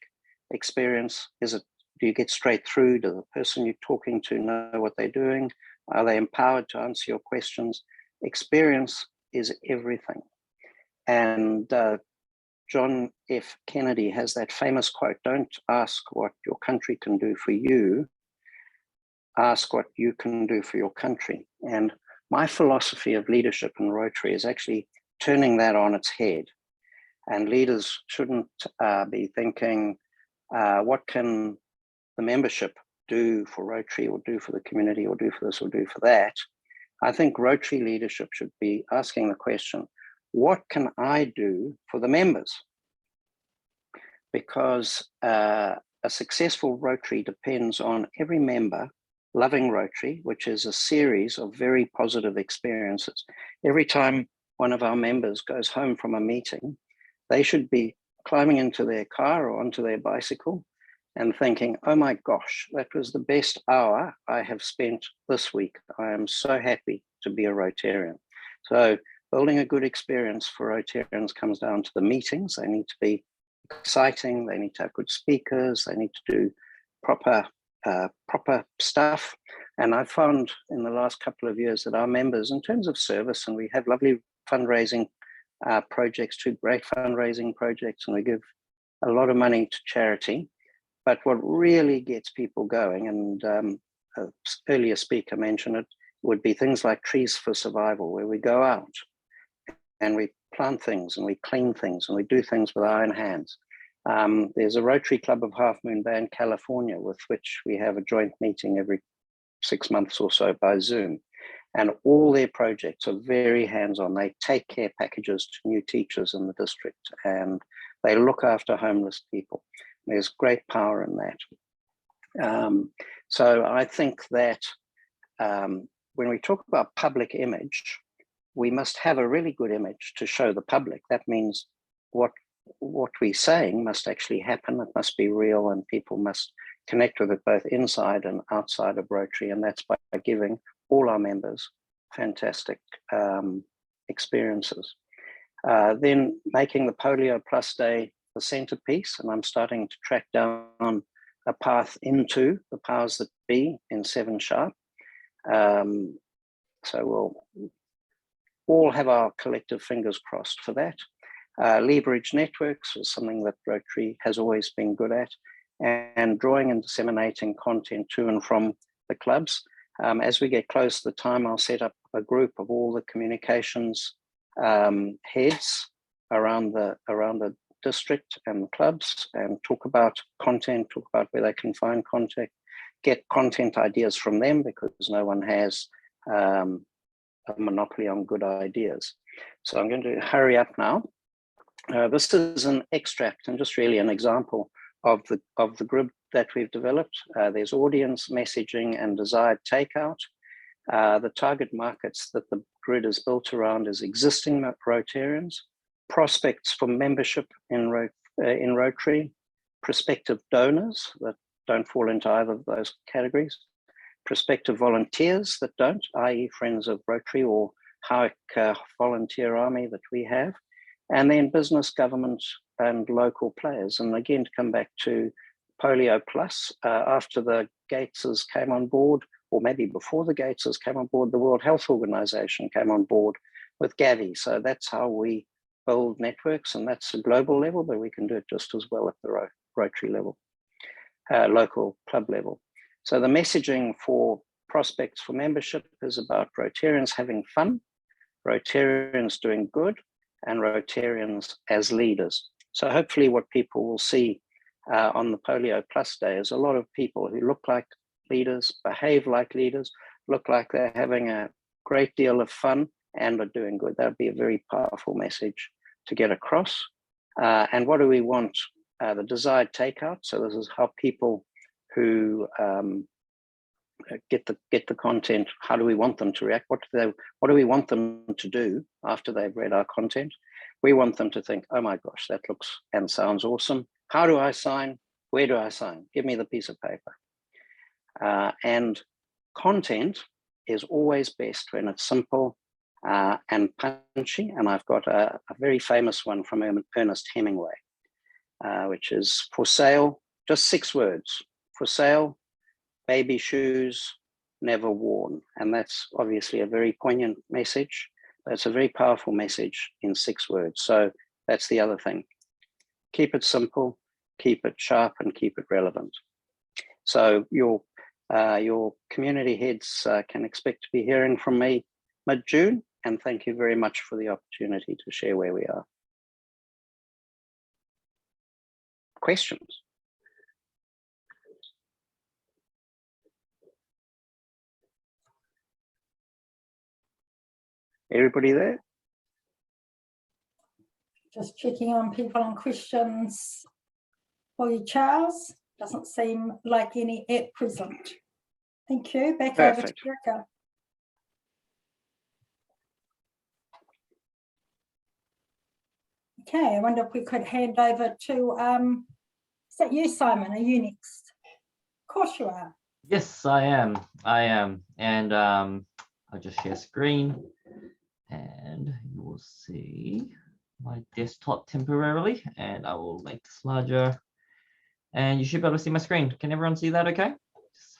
experience. Do you get straight through? Do the person you're talking to know what they're doing? Are they empowered to answer your questions? Experience is everything. And John F. Kennedy has that famous quote, don't ask what your country can do for you, ask what you can do for your country. And my philosophy of leadership in Rotary is actually turning that on its head. And leaders shouldn't be thinking, what can the membership do for Rotary, or do for the community, or do for this, or do for that? I think Rotary leadership should be asking the question, what can I do for the members? Because a successful Rotary depends on every member loving Rotary, which is a series of very positive experiences. Every time one of our members goes home from a meeting, they should be climbing into their car or onto their bicycle and thinking, oh my gosh, that was the best hour I have spent this week. I am so happy to be a Rotarian. So building a good experience for Rotarians comes down to the meetings. They need to be exciting. They need to have good speakers. They need to do proper stuff. And I've found in the last couple of years that our members, in terms of service, and we have lovely fundraising projects, 2 great fundraising projects, and we give a lot of money to charity. But what really gets people going, and an earlier speaker mentioned it, would be things like Trees for Survival, where we go out and we plant things and we clean things and we do things with our own hands. There's a Rotary Club of Half Moon Bay in California, with which we have a joint meeting every 6 months or so by Zoom. And all their projects are very hands-on. They take care packages to new teachers in the district, and they look after homeless people. There's great power in that. So I think that when we talk about public image, we must have a really good image to show the public. That means what we're saying must actually happen. It must be real, and people must connect with it both inside and outside of Rotary. And that's by giving all our members fantastic experiences. Then making the Polio Plus Day the centerpiece, and I'm starting to track down a path into the powers that be in 7 Sharp. So we'll all have our collective fingers crossed for that. Leverage networks is something that Rotary has always been good at, and drawing and disseminating content to and from the clubs. As we get close to the time, I'll set up a group of all the communications heads around the district and the clubs, and talk about content, talk about where they can find content, get content ideas from them, because no one has a monopoly on good ideas. So I'm going to hurry up now. This is an extract and just really an example of the group that we've developed. There's audience, messaging, and desired takeout. The target markets that the grid is built around is existing Rotarians, prospects for membership in Rotary, prospective donors that don't fall into either of those categories, prospective volunteers that don't, i.e. Friends of Rotary or Howick Volunteer Army that we have, and then business, government, and local players. And again, to come back to Polio Plus, after the Gateses came on board, or maybe before the Gateses came on board, the World Health Organization came on board with Gavi. So that's how we build networks, and that's a global level, but we can do it just as well at the Rotary level, local club level. So the messaging for prospects for membership is about Rotarians having fun, Rotarians doing good, and Rotarians as leaders. So hopefully what people will see on the Polio Plus Day is a lot of people who look like leaders, behave like leaders, look like they're having a great deal of fun and are doing good. That would be a very powerful message to get across. And what do we want? The desired takeout. So this is how people who get the content, how do we want them to react? What do we want them to do after they've read our content? We want them to think, oh my gosh, that looks and sounds awesome. How do I sign? Where do I sign? Give me the piece of paper. And content is always best when it's simple and punchy. And I've got a very famous one from Ernest Hemingway, which is for sale, just 6 words. For sale, baby shoes, never worn. And that's obviously a very poignant message. That's a very powerful message in 6 words. So that's the other thing. Keep it simple, keep it sharp, and keep it relevant. So your community heads can expect to be hearing from me mid-June, and thank you very much for the opportunity to share where we are. Questions? Everybody there? Just checking on people and questions for you, Charles. Doesn't seem like any at present. Thank you. Back over to Erica. Okay, I wonder if we could hand over to, is that you, Simon? Are you next? Of course you are. Yes, I am. And I'll just share screen and you will see my desktop temporarily, and I will make this larger. And you should be able to see my screen. Can everyone see that okay?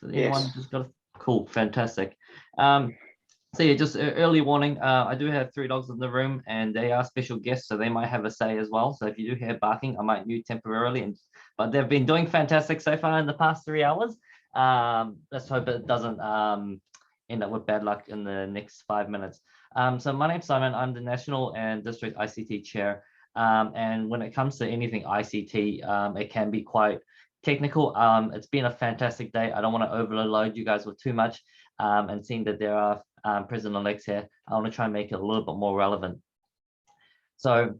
Everyone just got cool, fantastic. So yeah, just early warning, I do have 3 dogs in the room and they are special guests, so they might have a say as well. So if you do hear barking, I might mute temporarily, but they've been doing fantastic so far in the past 3 hours. Let's hope it doesn't end up with bad luck in the next 5 minutes. So my name's Simon, I'm the National and District ICT Chair. And when it comes to anything ICT, it can be quite technical. It's been a fantastic day. I don't want to overload you guys with too much. And seeing that there are president-elects here, I want to try and make it a little bit more relevant. So,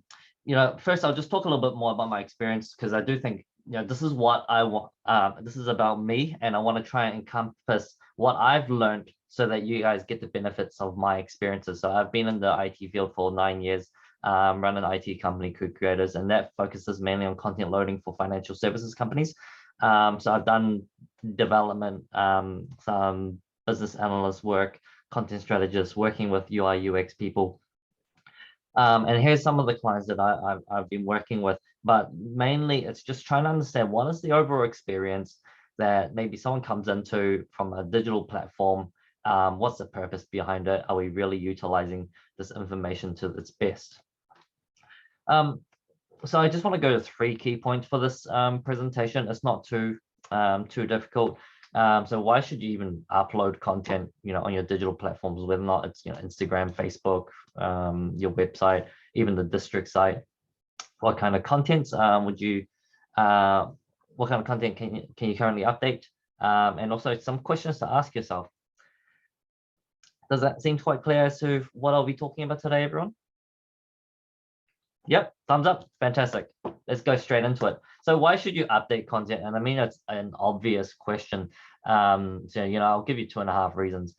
first I'll just talk a little bit more about my experience, because I do think, this is what I want. This is about me, and I want to try and encompass what I've learned so that you guys get the benefits of my experiences. So I've been in the IT field for 9 years, run an IT company, Cook Creators, and that focuses mainly on content loading for financial services companies. So I've done development, some business analyst work, content strategists, working with UI UX people. And here's some of the clients that I've been working with, but mainly it's just trying to understand what is the overall experience that maybe someone comes into from a digital platform. What's the purpose behind it? Are we really utilizing this information to its best? So I just want to go to 3 key points for this presentation. It's not too difficult. So why should you even upload content, on your digital platforms, whether or not it's Instagram, Facebook, your website, even the district site? What kind of contents would you? What kind of content can you currently update? And also some questions to ask yourself. Does that seem quite clear as to what I'll be talking about today, everyone? Yep, thumbs up, fantastic. Let's go straight into it. So why should you update content? And I mean, it's an obvious question. So, I'll give you 2.5 reasons.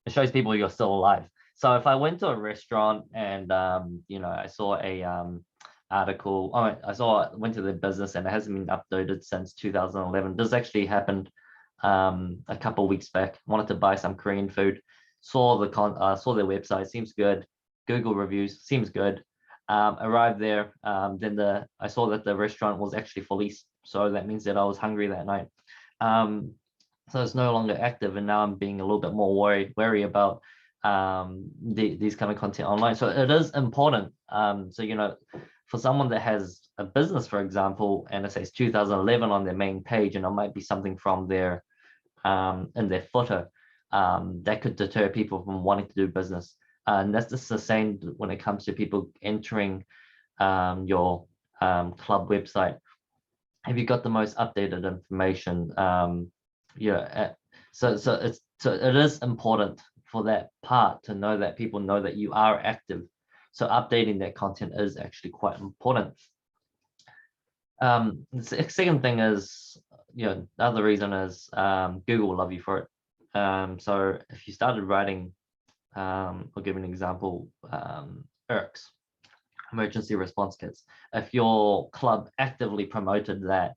It shows people you're still alive. So if I went to a restaurant and, I saw a article, went to the business and it hasn't been updated since 2011. This actually happened a couple of weeks back. Wanted to buy some Korean food, saw their website, seems good. Google reviews, seems good. Arrived there, then I saw that the restaurant was actually for lease, so that means that I was hungry that night. So it's no longer active, and now I'm being a little bit more wary about these kind of content online. So it is important. So for someone that has a business, for example, and it says 2011 on their main page, and it might be something from their in their footer, that could deter people from wanting to do business. And that's just the same when it comes to people entering your club website. Have you got the most updated information? So it is important for that part to know that people know that you are active. So updating that content is actually quite important. The second thing is, the other reason is Google will love you for it. So if you started writing, I'll give an example, ERKs, emergency response kits. If your club actively promoted that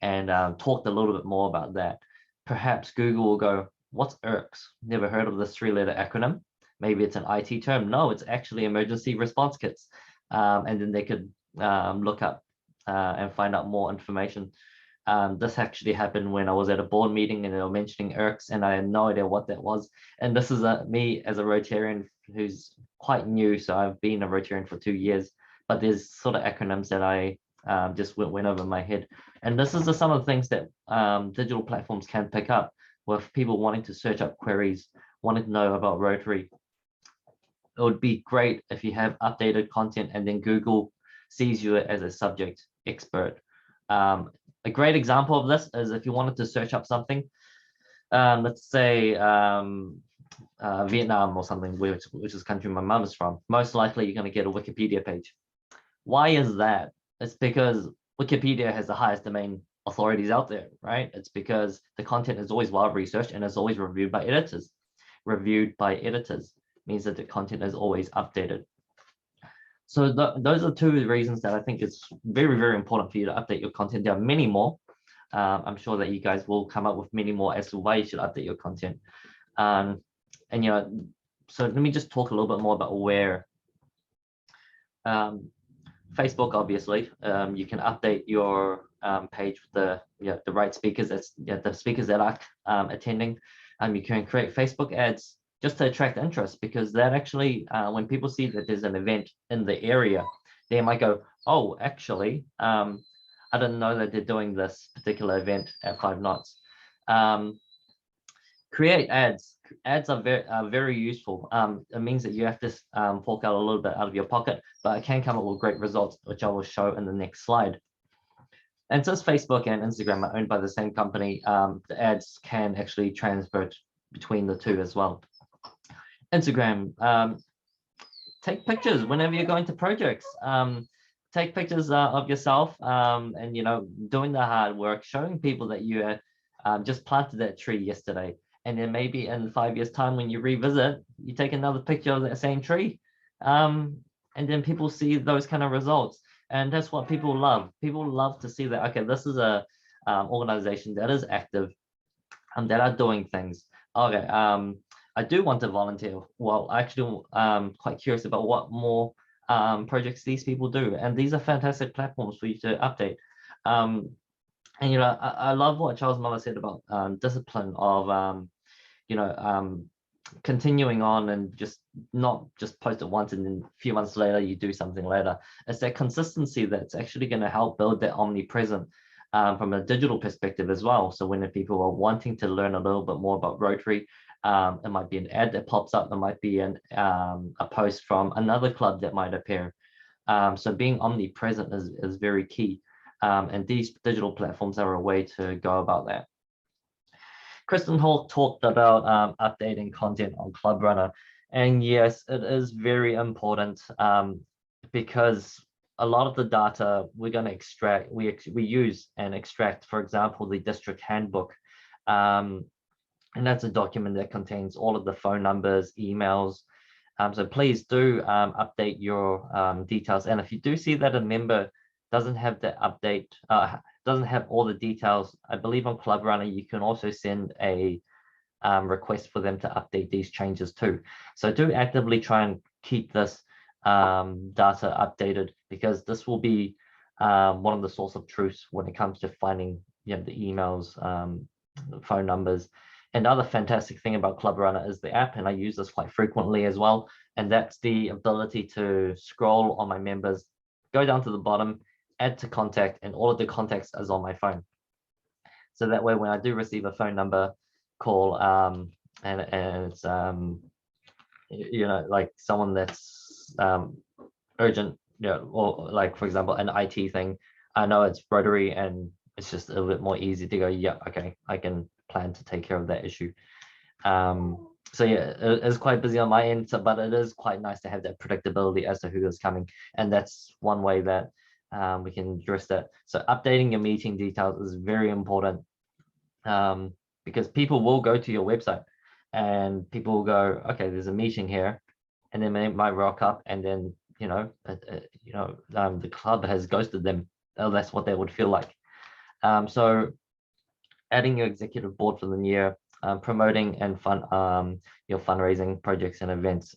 and talked a little bit more about that, perhaps Google will go, what's ERKs? Never heard of this 3-letter acronym. Maybe it's an IT term. No, it's actually emergency response kits. And then they could look up and find out more information. This actually happened when I was at a board meeting and they were mentioning ERKs and I had no idea what that was. And this is me as a Rotarian who's quite new. So I've been a Rotarian for 2 years, but there's sort of acronyms that I just went over my head. And this is some of the things that digital platforms can pick up with people wanting to search up queries, wanting to know about Rotary. It would be great if you have updated content and then Google sees you as a subject expert. A great example of this is if you wanted to search up something, let's say Vietnam or something, which is the country my mum is from, most likely you're going to get a Wikipedia page. Why is that? It's because Wikipedia has the highest domain authorities out there, right? It's because the content is always well researched and is always reviewed by editors. Reviewed by editors means that the content is always updated. So those are 2 reasons that I think it's very, very important for you to update your content. There are many more. I'm sure that you guys will come up with many more as to why you should update your content. So let me just talk a little bit more about where. Facebook, obviously, you can update your page with the right speakers. That's the speakers that are attending. You can create Facebook ads just to attract interest, because that actually, when people see that there's an event in the area, they might go, oh, actually, I didn't know that they're doing this particular event at 5 knots. Create ads. Ads are very useful. It means that you have to fork out a little bit out of your pocket, but it can come up with great results, which I will show in the next slide. And since Facebook and Instagram are owned by the same company, the ads can actually transfer between the 2 as well. Instagram, take pictures whenever you're going to projects. Take pictures of yourself and, doing the hard work, showing people that you just planted that tree yesterday. And then maybe in 5 years' time, when you revisit, you take another picture of that same tree. And then people see those kind of results. And that's what people love. People love to see that, okay, this is a organization that is active, that are doing things. Okay, I do want to volunteer. Well, actually, I'm quite curious about what more projects these people do. And these are fantastic platforms for you to update. And, I love what Charles Muller said about discipline of, continuing on and just not just post it once and then a few months later you do something later. It's that consistency that's actually going to help build that omnipresent from a digital perspective as well. So when the people are wanting to learn a little bit more about Rotary, it might be an ad that pops up, there might be a post from another club that might appear. So being omnipresent is very key. And these digital platforms are a way to go about that. Kristen Hall talked about updating content on Club Runner. And yes, it is very important because a lot of the data we're going to extract, we use and extract, for example, the district handbook. And that's a document that contains all of the phone numbers, emails. So please do update your details. And if you do see that a member doesn't have the update, doesn't have all the details, I believe on Club Runner, you can also send a request for them to update these changes too. So do actively try and keep this data updated, because this will be one of the source of truth when it comes to finding the emails, the phone numbers. And the other fantastic thing about Club Runner is the app, and I use this quite frequently as well. And that's the ability to scroll on my members, go down to the bottom, add to contact, and all of the contacts is on my phone. So that way, when I do receive a phone number, call, and it's you know, like someone that's urgent, you know, or like for example an IT thing. I know it's Rotary, and it's just a little bit more easy to go, yeah, okay, I can plan to take care of that issue. So yeah, it's quite busy on my end, but it is quite nice to have that predictability as to who is coming, and that's one way that we can address that. So updating your meeting details is very important, because people will go to your website and people will go, okay, there's a meeting here, and then they might rock up, and then the club has ghosted them. Oh, that's what that would feel like. So adding your executive board for the new year, promoting and your fundraising projects and events.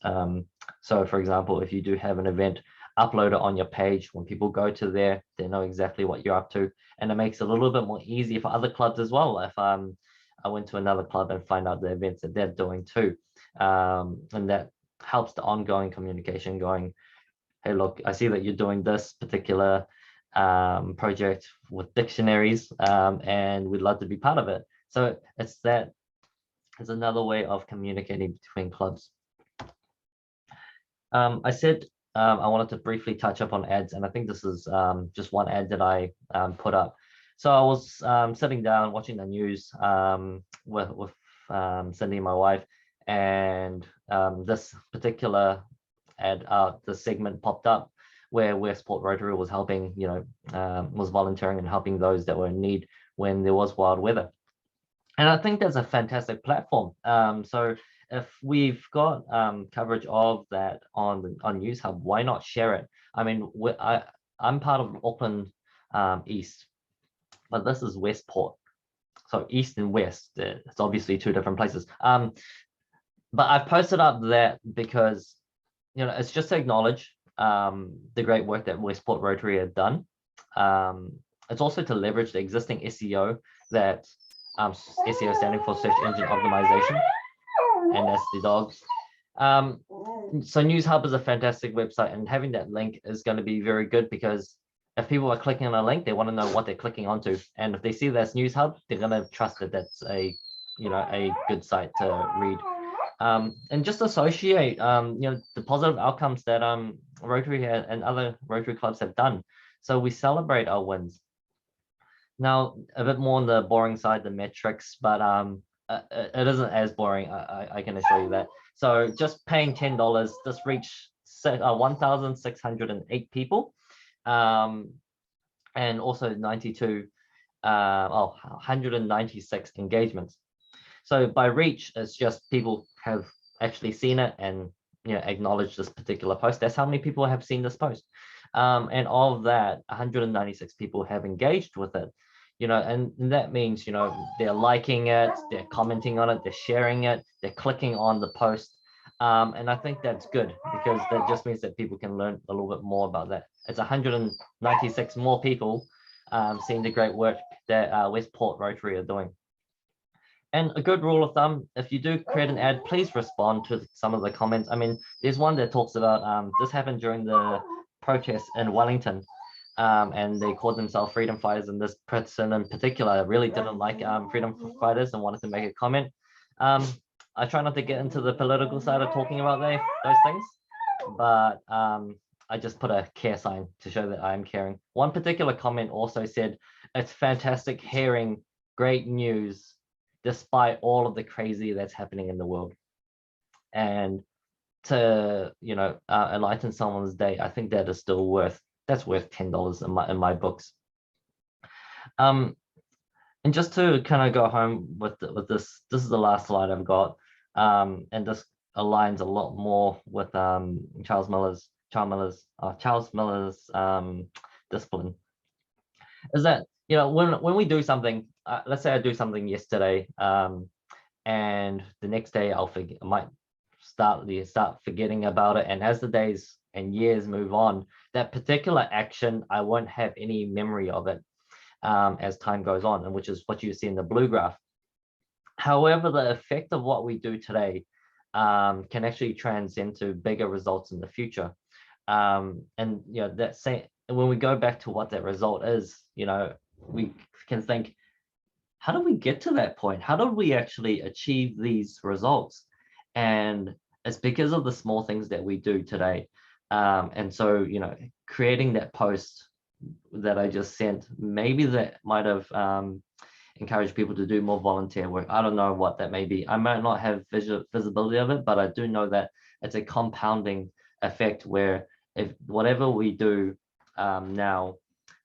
So for example, if you do have an event, upload it on your page. When people go to there, they know exactly what you're up to, and it makes it a little bit more easy for other clubs as well. If I went to another club and find out the events that they're doing too, and that helps the ongoing communication going, hey, look, I see that you're doing this particular project with dictionaries, and we'd love to be part of it. So it's another way of communicating between clubs. I said I wanted to briefly touch up on ads, and I think this is just one ad that I put up. So I was sitting down watching the news with Cindy, my wife, and this particular ad, the segment popped up where Westport Rotary was helping, was volunteering and helping those that were in need when there was wild weather. And I think that's a fantastic platform. So if we've got coverage of that on NewsHub, why not share it? I mean, I'm part of Auckland East, but this is Westport. So East and West, it's obviously two different places. But I've posted up that because, it's just to acknowledge the great work that Westport Rotary have done. It's also to leverage the existing SEO that SEO standing for Search Engine Optimization, and that's the dogs. So NewsHub is a fantastic website, and having that link is going to be very good, because if people are clicking on a link, they want to know what they're clicking onto, and if they see that's NewsHub, they're going to trust that that's a good site to read. And just associate the positive outcomes that Rotary and other Rotary clubs have done. So we celebrate our wins. Now, a bit more on the boring side, the metrics, but it isn't as boring, I can assure you that. So just paying $10, this reached 1,608 people, and also 196 engagements. So by reach, it's just people have actually seen it and acknowledged this particular post. That's how many people have seen this post. And of that, 196 people have engaged with it, and that means, they're liking it, they're commenting on it, they're sharing it, they're clicking on the post. And I think that's good, because that just means that people can learn a little bit more about that. It's 196 more people seeing the great work that Westport Rotary are doing. And a good rule of thumb, if you do create an ad, please respond to some of the comments. I mean, there's one that talks about this happened during the protest in Wellington, and they called themselves freedom fighters, and this person in particular really didn't like freedom fighters and wanted to make a comment. I try not to get into the political side of talking about those things, but I just put a care sign to show that I am caring. One particular comment also said, "It's fantastic hearing great news despite all of the crazy that's happening in the world." And to enlighten someone's day, I think that is still worth $10 in my books. And just to kind of go home with this is the last slide I've got, and this aligns a lot more with Charles Miller's discipline. Is that when we do something, let's say I do something yesterday, and the next day I might start forgetting about it, and as the days and years move on, that particular action, I won't have any memory of it as time goes on, and which is what you see in the blue graph. However, the effect of what we do today can actually transcend to bigger results in the future. And when we go back to what that result is, we can think, how do we get to that point? How do we actually achieve these results? And it's because of the small things that we do today. And so, you know, creating that post that I just sent, maybe that might have encouraged people to do more volunteer work. I don't know what that may be. I might not have visibility of it, but I do know that it's a compounding effect where if whatever we do now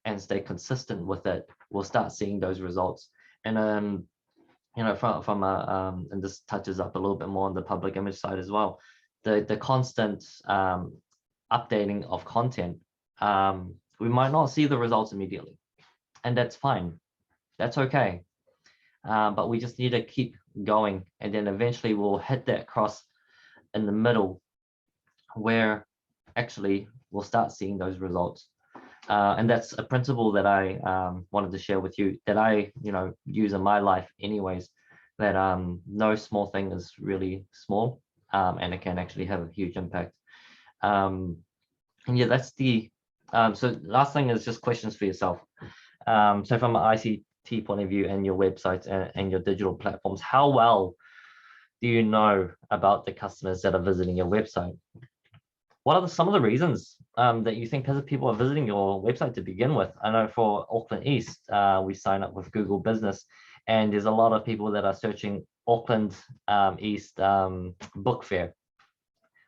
and stay consistent with it, we'll start seeing those results. And you know, from a and this touches up a little bit more on the public image side as well. The constant updating of content, we might not see the results immediately, and that's fine. That's okay. But we just need to keep going, and then eventually we'll hit that cross in the middle where actually we'll start seeing those results. And that's a principle that I wanted to share with you, that I, you know, use in my life anyways, that no small thing is really small, and it can actually have a huge impact. And yeah, that's the, so last thing is just questions for yourself. So from an ICT point of view and your websites and your digital platforms, how well do you know about the customers that are visiting your website? What are some of the reasons that you think people are visiting your website to begin with? I know for Auckland East, we sign up with Google Business, and there's a lot of people that are searching Auckland East book fair.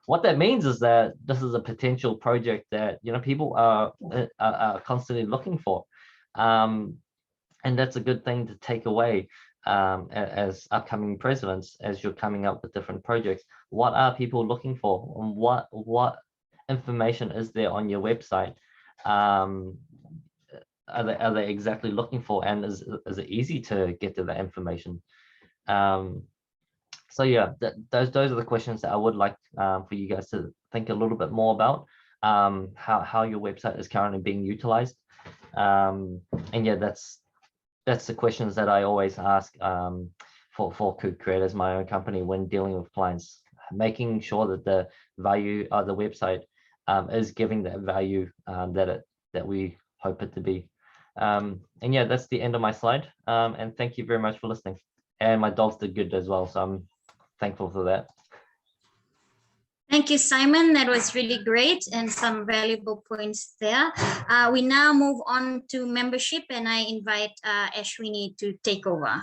What that means is that this is a potential project that, you know, people are constantly looking for. And that's a good thing to take away as upcoming presidents, as you're coming up with different projects. What are people looking for, and what information is there on your website? Are they exactly looking for, and is it easy to get to that information? So yeah, those are the questions that I would like for you guys to think a little bit more about, how your website is currently being utilized. And yeah, that's the questions that I always ask for Coop Creators, my own company, when dealing with clients, making sure that the value of the website is giving that value that we hope it to be. And yeah, that's the end of my slide. And thank you very much for listening. And my dogs did good as well, so I'm thankful for that. Thank you, Simon. That was really great and some valuable points there. We now move on to membership, and I invite Ashwini to take over.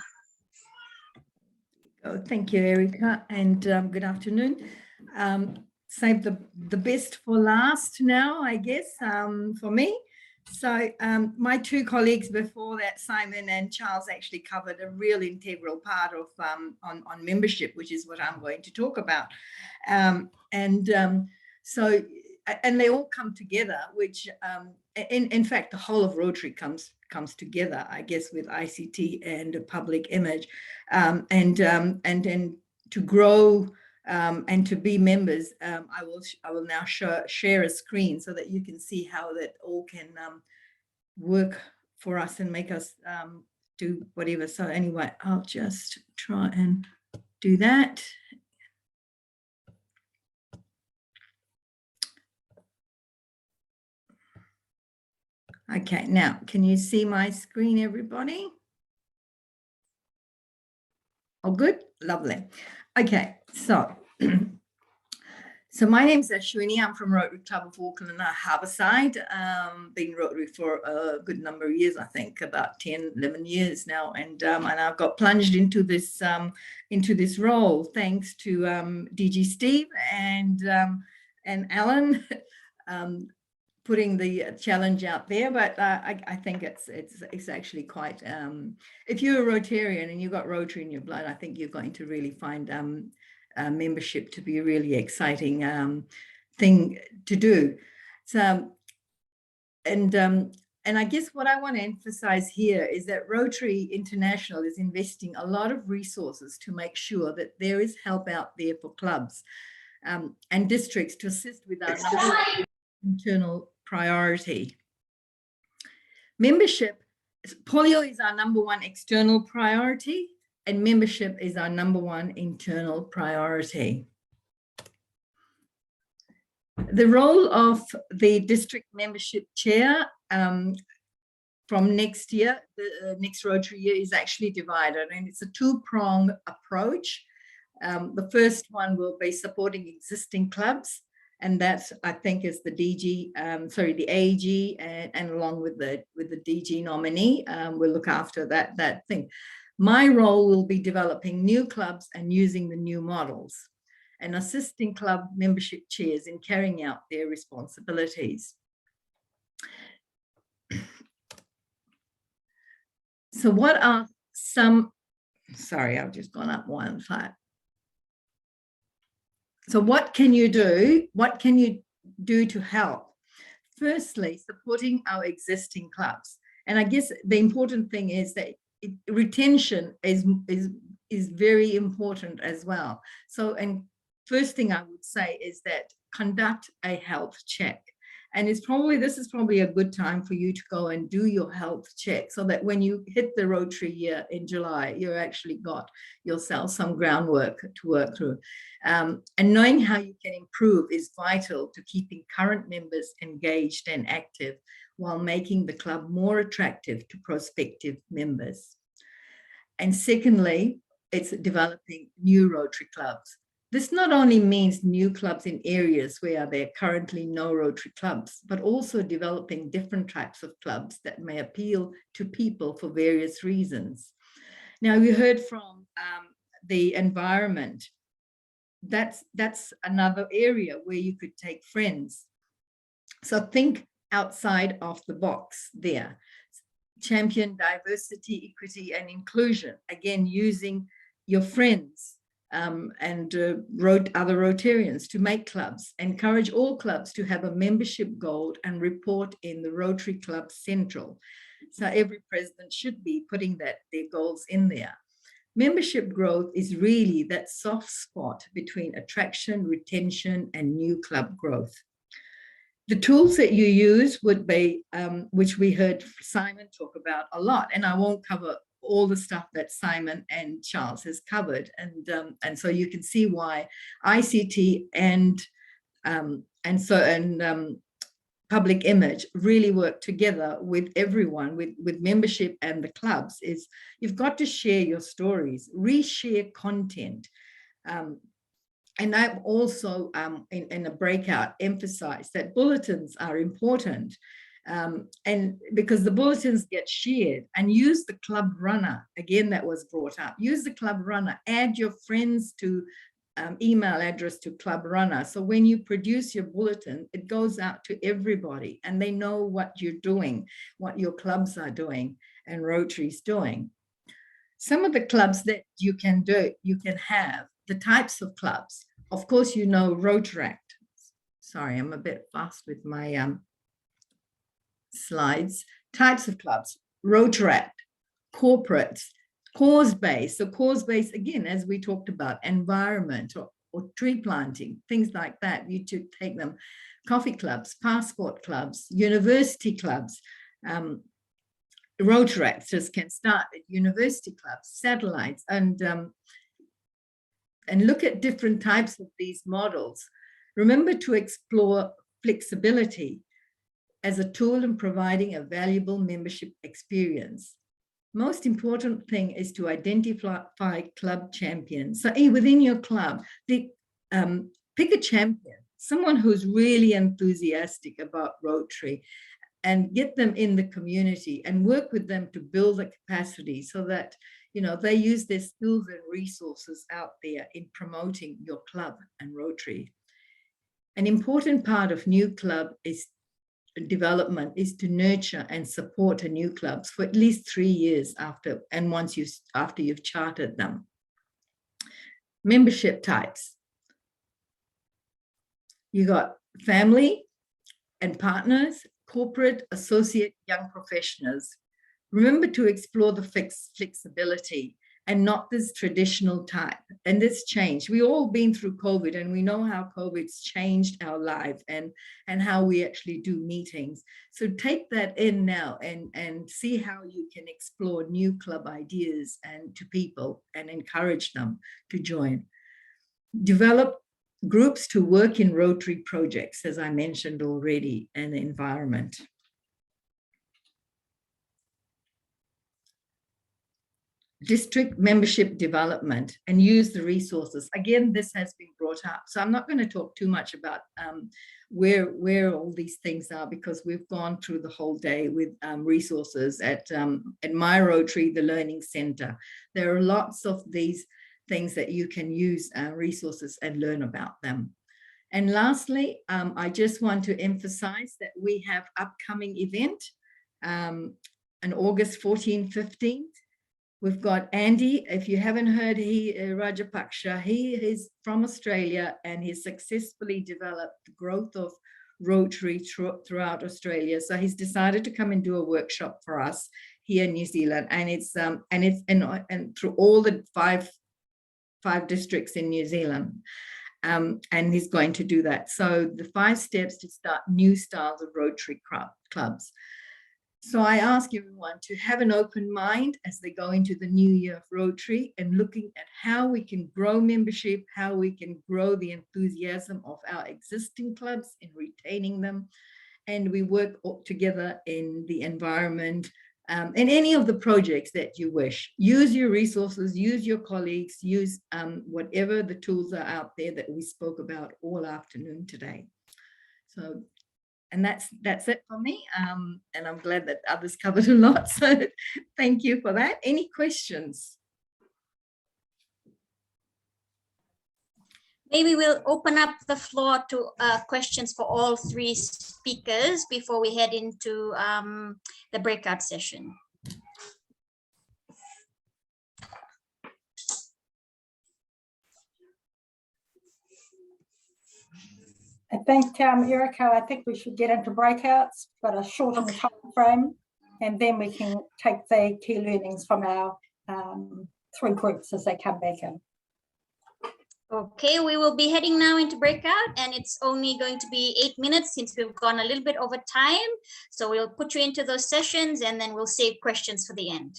Oh, thank you, Erica, and good afternoon. Save the best for last now, I guess, for me. So my two colleagues before that, Simon and Charles, actually covered a real integral part of on membership, which is what I'm going to talk about. So they all come together, which in fact the whole of Rotary comes together, I guess, with ICT and public image, and then to grow and to be members. I will now share a screen so that you can see how that all can work for us and make us do whatever. So anyway, I'll just try and do that. Okay, now can you see my screen, everybody? Oh, good, lovely. Okay, so my name's Ashwini. I'm from Rotary Club of Auckland Harbourside. Been Rotary for a good number of years, I think about 10, 11 years now, and I've got plunged into this role thanks to DG Steve and Alan putting the challenge out there. But I think it's actually quite. If you're a Rotarian and you've got Rotary in your blood, I think you're going to really find membership to be a really exciting thing to do. So, and I guess what I want to emphasize here is that Rotary International is investing a lot of resources to make sure that there is help out there for clubs and districts to assist with our internal priority. Membership, polio is our #1 external priority, and membership is our #1 internal priority. The role of the district membership chair from next year, the next Rotary year is actually divided, and it's a two-pronged approach. The first one will be supporting existing clubs, and that I think is the DG, the AG, and along with the DG nominee, we'll look after that thing. My role will be developing new clubs and using the new models, and assisting club membership chairs in carrying out their responsibilities. So what are some, sorry, I've just gone up one slide. So what can you do? What can you do to help? Firstly, supporting our existing clubs. And I guess the important thing is that retention is very important as well. So, and first thing I would say is that conduct a health check. And this is probably a good time for you to go and do your health check, so that when you hit the Rotary year in July, you've actually got yourself some groundwork to work through. And knowing how you can improve is vital to keeping current members engaged and active, while making the club more attractive to prospective members. And secondly, it's developing new Rotary clubs. This not only means new clubs in areas where there are currently no Rotary clubs, but also developing different types of clubs that may appeal to people for various reasons. Now, you heard from the environment. That's another area where you could take friends. So think outside of the box there. Champion diversity, equity, and inclusion. Again, using your friends and other Rotarians to make clubs. Encourage all clubs to have a membership goal and report in the Rotary Club Central. So every president should be putting their goals in there. Membership growth is really that soft spot between attraction, retention, and new club growth. The tools that you use would be, which we heard Simon talk about a lot, and I won't cover all the stuff that Simon and Charles has covered, and so you can see why ICT and public image really work together with everyone, with membership and the clubs. Is you've got to share your stories, reshare content. And I've also, in a breakout, emphasized that bulletins are important. And because the bulletins get shared, and use the club runner, again, that was brought up. Use the club runner, add your friends to email address to club runner. So when you produce your bulletin, it goes out to everybody and they know what you're doing, what your clubs are doing and Rotary's doing. Some of the clubs that you can do, you can have the types of clubs. Of course, you know Rotaract. Sorry, I'm a bit fast with my slides. Types of clubs: Rotaract, corporates, cause-based. So cause-based, again, as we talked about, environment or tree planting, things like that. You should take them. Coffee clubs, passport clubs, university clubs. Rotaractors can start at university clubs, satellites, and look at different types of these models. Remember to explore flexibility as a tool in providing a valuable membership experience. Most important thing is to identify club champions. So within your club, pick a champion, someone who's really enthusiastic about Rotary, and get them in the community and work with them to build the capacity so that, you know, they use their skills and resources out there in promoting your club and Rotary. An important part of new club development is to nurture and support a new clubs for at least 3 years after you've chartered them. Membership types. You got family and partners, corporate, associate, young professionals. Remember to explore the flexibility and not this traditional type. And this changed. We've all been through COVID and we know how COVID's changed our life and how we actually do meetings. So take that in now and see how you can explore new club ideas and to people and encourage them to join. Develop groups to work in Rotary projects, as I mentioned already, and environment. district membership development and use the resources. Again, this has been brought up. So I'm not going to talk too much about where all these things are, because we've gone through the whole day with resources at my Rotary, the Learning Center. There are lots of these things that you can use resources and learn about them. And lastly, I just want to emphasize that we have upcoming event on August 14, 15th. We've got Andy, if you haven't heard, Rajapaksha, he is from Australia and he's successfully developed the growth of Rotary throughout Australia. So he's decided to come and do a workshop for us here in New Zealand. And it's through all the five districts in New Zealand. And he's going to do that. So the 5 steps to start new styles of Rotary clubs. So I ask everyone to have an open mind as they go into the new year of Rotary and looking at how we can grow membership, how we can grow the enthusiasm of our existing clubs in retaining them. And we work together in the environment in any of the projects that you wish. Use your resources, use your colleagues, use whatever the tools are out there that we spoke about all afternoon today. So, and that's it for me. And I'm glad that others covered a lot. So thank you for that. Any questions? Maybe we'll open up the floor to questions for all 3 speakers before we head into the breakout session. I think, Erica, I think we should get into breakouts, but a shorter time frame, and then we can take the key learnings from our 3 groups as they come back in. Okay, we will be heading now into breakout, and it's only going to be 8 minutes since we've gone a little bit over time. So we'll put you into those sessions and then we'll save questions for the end.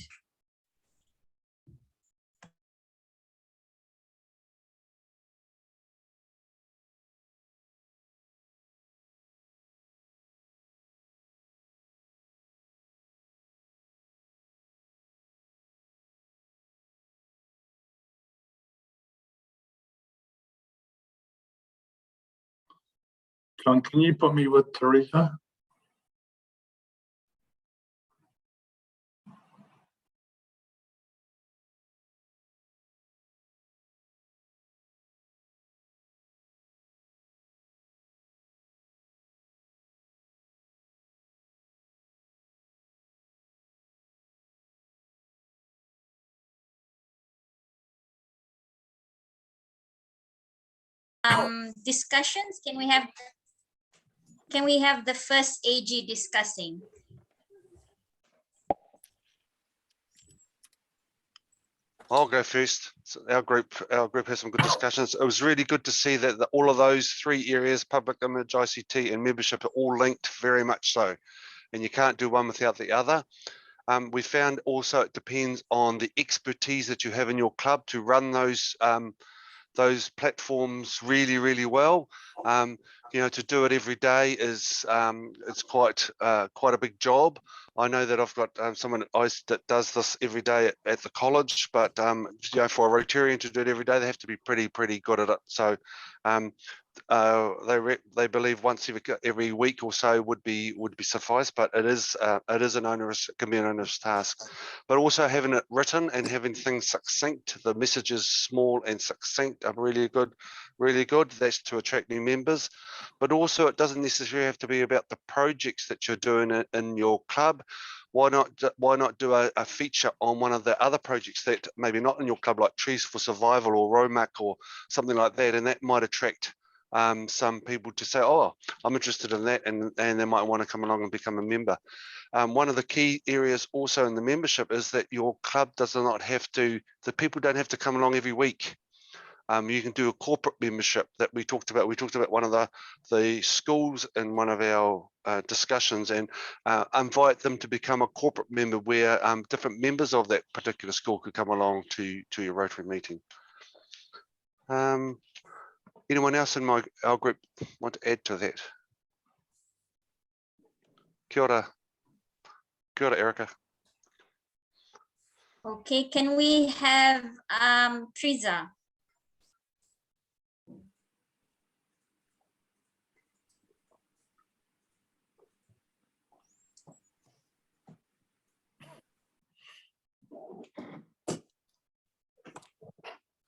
Can you put me with Teresa? Discussions, can we have the first AG discussing? I'll go first. So our group has some good discussions. It was really good to see that all of those 3 areas, public image, ICT and membership, are all linked, very much so. And you can't do one without the other. We found also it depends on the expertise that you have in your club to run those platforms really, really well. You know, to do it every day is it's quite a big job. I know that I've got someone that does this every day at the college, but you know, for a Rotarian to do it every day, they have to be pretty good at it. So they believe once every week or so would be suffice, but it is an onerous, can be an onerous task. But also having it written and having things succinct, the messages small and succinct are really good. That's to attract new members. But also it doesn't necessarily have to be about the projects that you're doing in your club. Why not do a feature on one of the other projects that maybe not in your club, like Trees for Survival or Romac or something like that, and that might attract some people to say, oh, I'm interested in that, and they might want to come along and become a member. One of the key areas also in the membership is that your club does not have to, the people don't have to come along every week. You can do a corporate membership that we talked about. We talked about one of the schools in one of our discussions, and invite them to become a corporate member where different members of that particular school could come along to your Rotary meeting. Anyone else in our group want to add to that? Kia ora. Kia ora, Erica. Okay, can we have Teresa?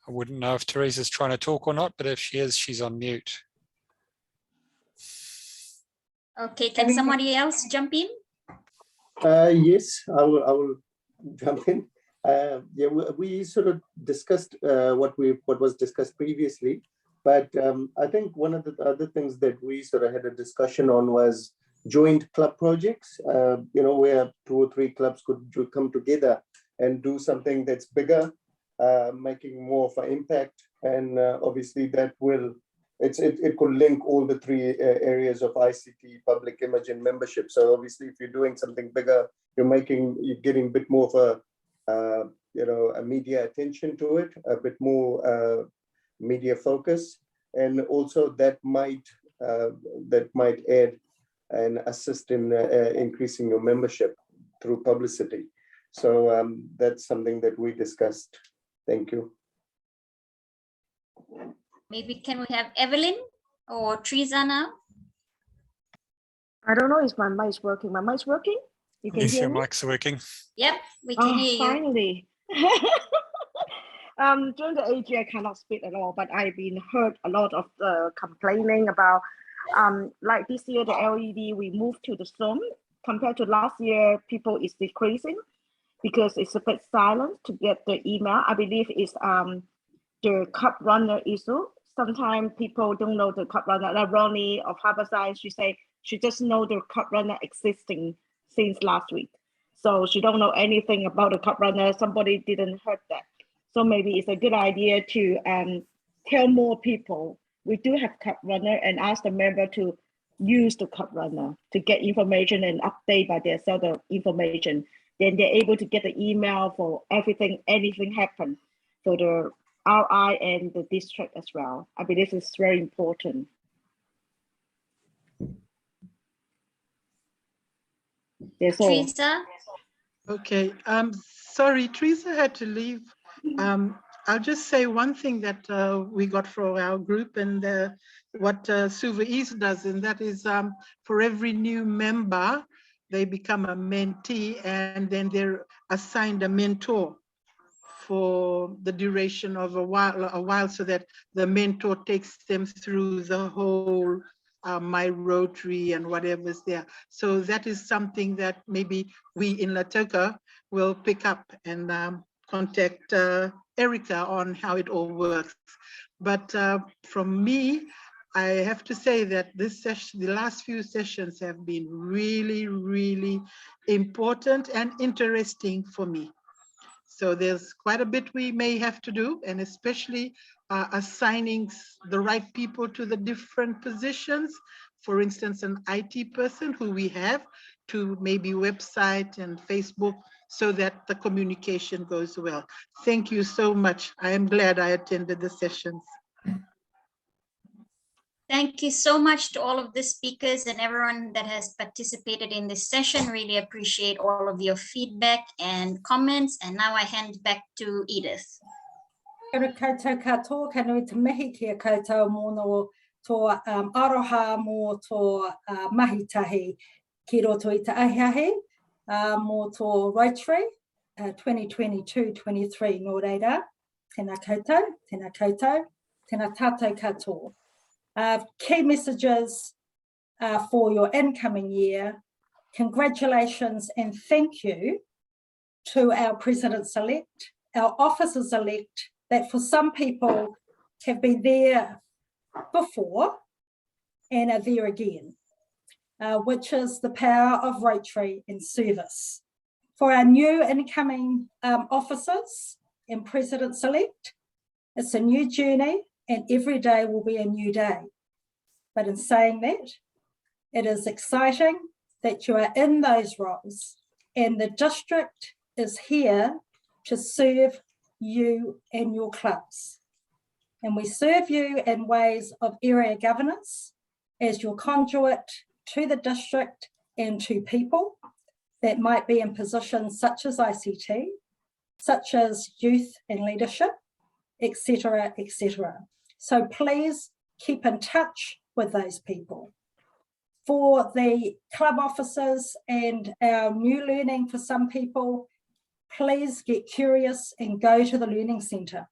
I wouldn't know if Teresa's trying to talk or not, but if she is, she's on mute. Okay, can somebody else jump in? Yes, I will jump in. Yeah, we sort of discussed what was discussed previously, but I think one of the other things that we sort of had a discussion on was joint club projects. You know, where 2 or 3 clubs could come together and do something that's bigger, making more of an impact, and obviously that will. It could link all the 3 areas of ICT, public image, and membership. So obviously, if you're doing something bigger, you're getting a bit more of a you know, a media attention to it, a bit more media focus, and also that might add and assist in increasing your membership through publicity. So that's something that we discussed. Thank you. Maybe can we have Evelyn or Teresa now? I don't know if my mic is working. My mic is working? You can Yes, hear your me? mic's working. Yep, we can hear you. Finally. During the AG, I cannot speak at all, but I've been heard a lot of complaining about, like this year, the LED, we moved to the Zoom. Compared to last year, people is decreasing because it's a bit silent to get the email. I believe it's the cup runner issue. Sometimes people don't know the cup runner. Like Ronnie of Harborside, she just know the cup runner existing since last week. So she don't know anything about the cup runner. Somebody didn't heard that. So maybe it's a good idea to tell more people we do have cup runner and ask the member to use the cup runner to get information and update by themselves the information. Then they're able to get the email for anything happen for the RI and the district as well. I believe it's very important. Teresa? Okay, sorry, Teresa had to leave. I'll just say one thing that we got for our group and what Suva East does, and that is for every new member, they become a mentee and then they're assigned a mentor for the duration of a while so that the mentor takes them through the whole My Rotary and whatever's there. So that is something that maybe we in Lautoka will pick up and contact Erica on how it all works. But from me, I have to say that this session, the last few sessions have been really, really important and interesting for me. So there's quite a bit we may have to do, and especially assigning the right people to the different positions. For instance, an IT person who we have to maybe website and Facebook so that the communication goes well. Thank you so much. I am glad I attended the sessions. Thank you so much to all of the speakers and everyone that has participated in this session. Really appreciate all of your feedback and comments. And now I hand back to Edith. Kia koutou katoa, ka nui te mihi kia koutou mō tō aroha mō tō mahitahi ki roto i te ahiahi mō tō Rotary 2022-23 nō reira. Tēnā koutou, tēnā koutou, tēnā tātou katoa. Key messages for your incoming year. Congratulations and thank you to our presidents-elect, our officers-elect, that for some people have been there before and are there again, which is the power of Rotary and service. For our new incoming officers and presidents-elect, it's a new journey, and every day will be a new day. But in saying that, it is exciting that you are in those roles and the district is here to serve you and your clubs. And we serve you in ways of area governance as your conduit to the district and to people that might be in positions such as ICT, such as youth and leadership, etc., etc. So please keep in touch with those people. For the club officers and our new learning for some people, please get curious and go to the Learning Centre.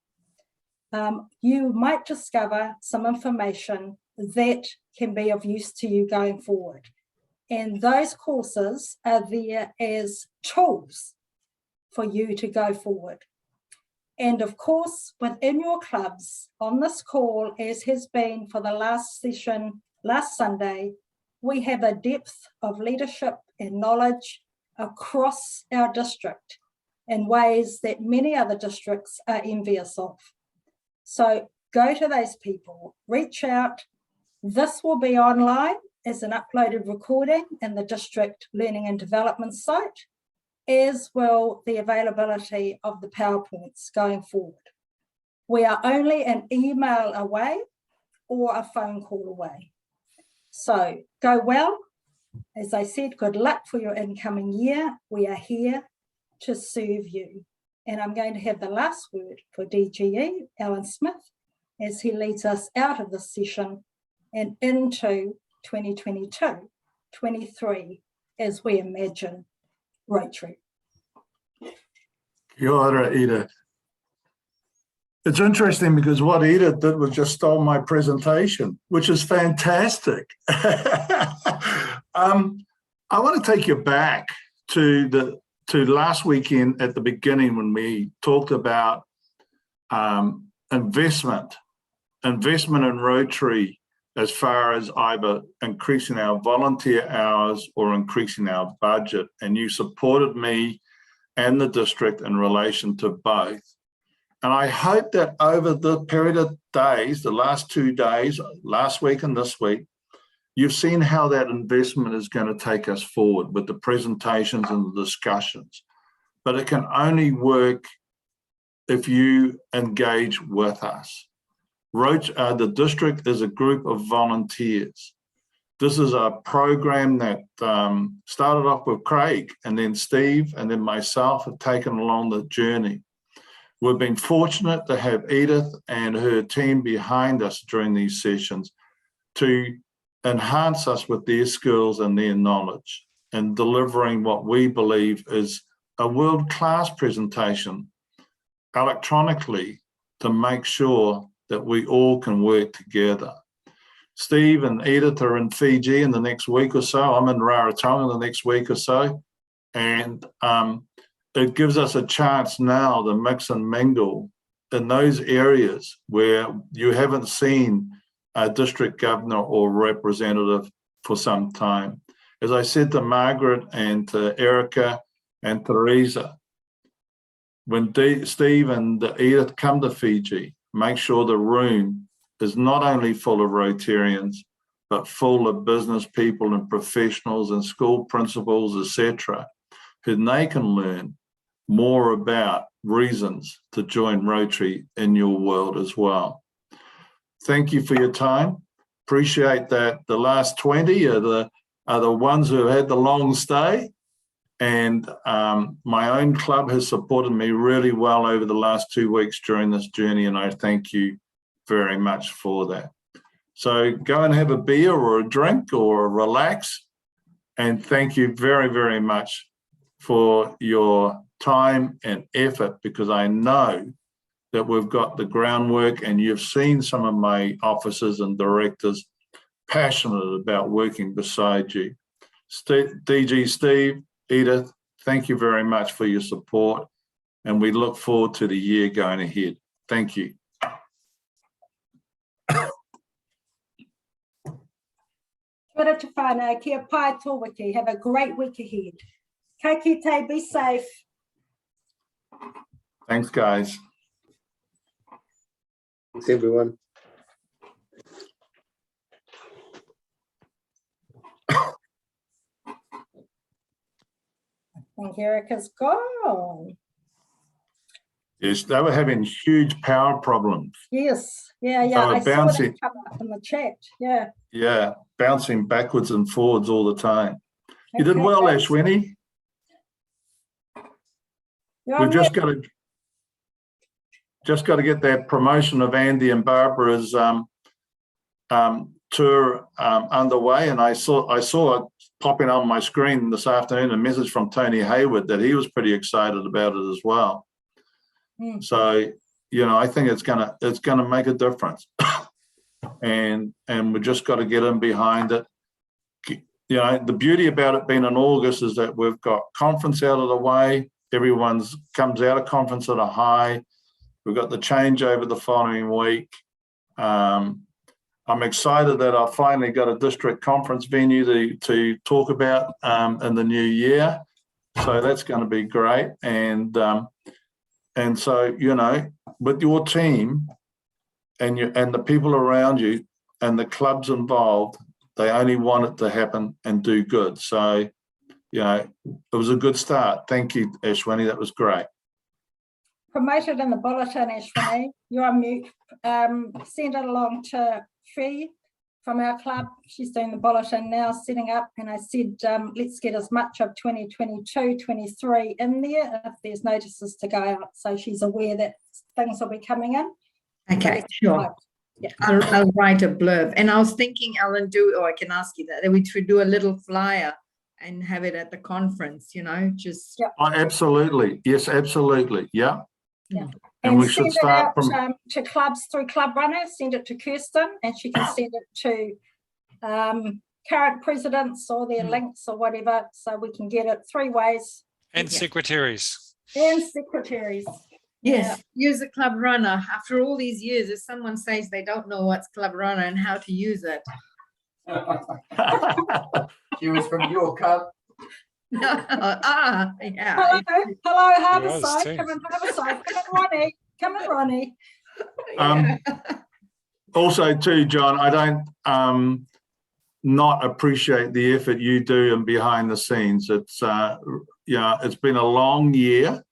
You might discover some information that can be of use to you going forward. And those courses are there as tools for you to go forward. And of course, within your clubs, on this call, as has been for the last session, last Sunday, we have a depth of leadership and knowledge across our district in ways that many other districts are envious of. So go to those people, reach out. This will be online as an uploaded recording in the district learning and development site, as will the availability of the PowerPoints going forward. We are only an email away or a phone call away. So go well. As I said, good luck for your incoming year. We are here to serve you. And I'm going to have the last word for DGE, Alan Smith, as he leads us out of this session and into 2022-23 as we imagine Rotary. Kia ora, Edith. It's interesting because what Edith did was just stole my presentation, which is fantastic. I want to take you back to last weekend at the beginning when we talked about investment in Rotary as far as either increasing our volunteer hours or increasing our budget. And you supported me and the district in relation to both. And I hope that over the period of days, the last 2 days, last week and this week, you've seen how that investment is going to take us forward with the presentations and the discussions. But it can only work if you engage with us. The district is a group of volunteers. This is a program that started off with Craig, and then Steve, and then myself have taken along the journey. We've been fortunate to have Edith and her team behind us during these sessions to enhance us with their skills and their knowledge in delivering what we believe is a world-class presentation electronically to make sure that we all can work together. Steve and Edith are in Fiji in the next week or so. I'm in Rarotonga the next week or so. And it gives us a chance now to mix and mingle in those areas where you haven't seen a district governor or representative for some time. As I said to Margaret and to Erica and Teresa, when Steve and Edith come to Fiji, make sure the room is not only full of Rotarians, but full of business people and professionals and school principals, etc., who they can learn more about reasons to join Rotary in your world as well. Thank you for your time. Appreciate that the last 20 are the ones who have had the long stay. And my own club has supported me really well over the last 2 weeks during this journey, and I thank you very much for that. So go and have a beer or a drink or relax, and thank you very, very much for your time and effort, because I know that we've got the groundwork, and you've seen some of my officers and directors passionate about working beside you. DG Steve, Edith, thank you very much for your support, and we look forward to the year going ahead. Thank you. Kia ora te whānau, kia pai tō wiki. Have a great week ahead. Ka kite, be safe. Thanks, guys. Thanks, everyone. I think Erica's gone. Yes, they were having huge power problems. Yes, yeah. They were I saw bouncing. that come up in the chat. Yeah. Yeah, bouncing backwards and forwards all the time. You did Okay, well, thanks. Ashwini. You're We've on just mute. just got to get that promotion of Andy and Barbara's tour underway, and I saw it popping on my screen this afternoon, a message from Tony Hayward that he was pretty excited about it as well. So, you know, I think it's gonna make a difference, and we just got to get in behind it. You know, the beauty about it being in August is that we've got conference out of the way. Everyone's comes out of conference at a high. We've got the changeover the following week. I'm excited that I've finally got a district conference venue to talk about in the new year. So that's going to be great. And so, you know, with your team and the people around you and the clubs involved, they only want it to happen and do good. So, you know, it was a good start. Thank you, Ashwini. That was great. Promoted in the bulletin, Ashwini. You're on mute. Send it along to Fee from our club. She's doing the bulletin now, setting up. And I said, let's get as much of 2022-23 in there if there's notices to go out. So she's aware that things will be coming in. Okay, sure. Yeah. I'll write a blurb. And I was thinking, Alan, I can ask you that we should do a little flyer and have it at the conference, you know, just. Yeah. Oh, absolutely. Yes, absolutely. Yeah. Yeah. And we should send start it out from to clubs through Club Runner. Send it to Kirsten, and she can send it to current presidents or their links or whatever, so we can get it 3 ways. And secretaries. And secretaries. Yes, use the Club Runner. After all these years, if someone says they don't know what's Club Runner and how to use it. She was from your club. Yeah. Hello, Harborside. Come in, Harborside. Come in, Ronnie. Also too, John, I don't not appreciate the effort you do and behind the scenes. It's yeah, it's been a long year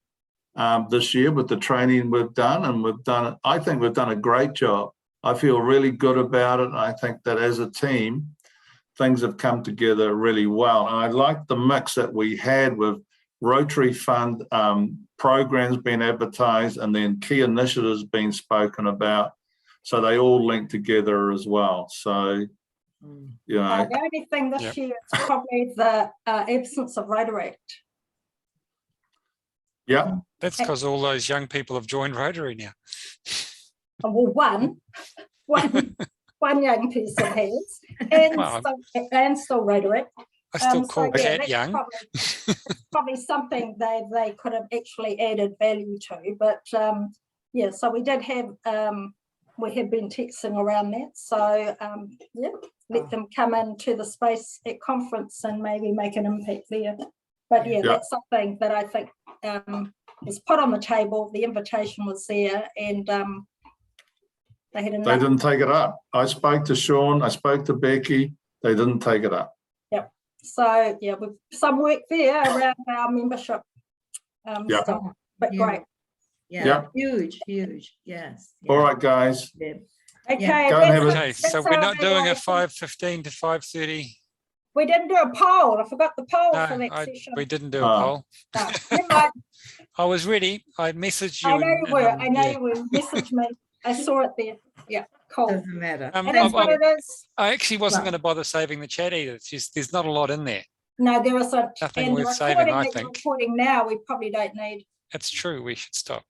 this year with the training we've done, and I think we've done a great job. I feel really good about it. I think that as a team, things have come together really well. And I like the mix that we had with Rotary Fund programs being advertised and then key initiatives being spoken about. So they all link together as well. So, you know. The only thing this year is probably the absence of Rotary. Yeah. That's because all those young people have joined Rotary now. Well, one young person has, and still Rotary. I still call Cat that's young. Probably something they could have actually added value to, but yeah. So we did have we have been texting around that. So yeah, let them come into the space at conference and maybe make an impact there. But yeah, that's something that I think is put on the table. The invitation was there, and they didn't take it up. I spoke to Sean, I spoke to Becky, they didn't take it up. Yep. So yeah, with some work there around our membership stuff, but great. Yeah, huge. Yes. All right, guys. Okay. Okay, so we're not doing a 5:15 to 5:30. We didn't do a poll. I forgot the poll for that session. We didn't do a poll. No, I was ready. I messaged you. I know you were. I know you were. Message me. I saw it there. Yeah, cool. Doesn't matter. It is what it is. I actually wasn't going to bother saving the chat either. It's just there's not a lot in there. No, there was nothing worth saving. I think. Recording now, we probably don't need. That's true. We should stop.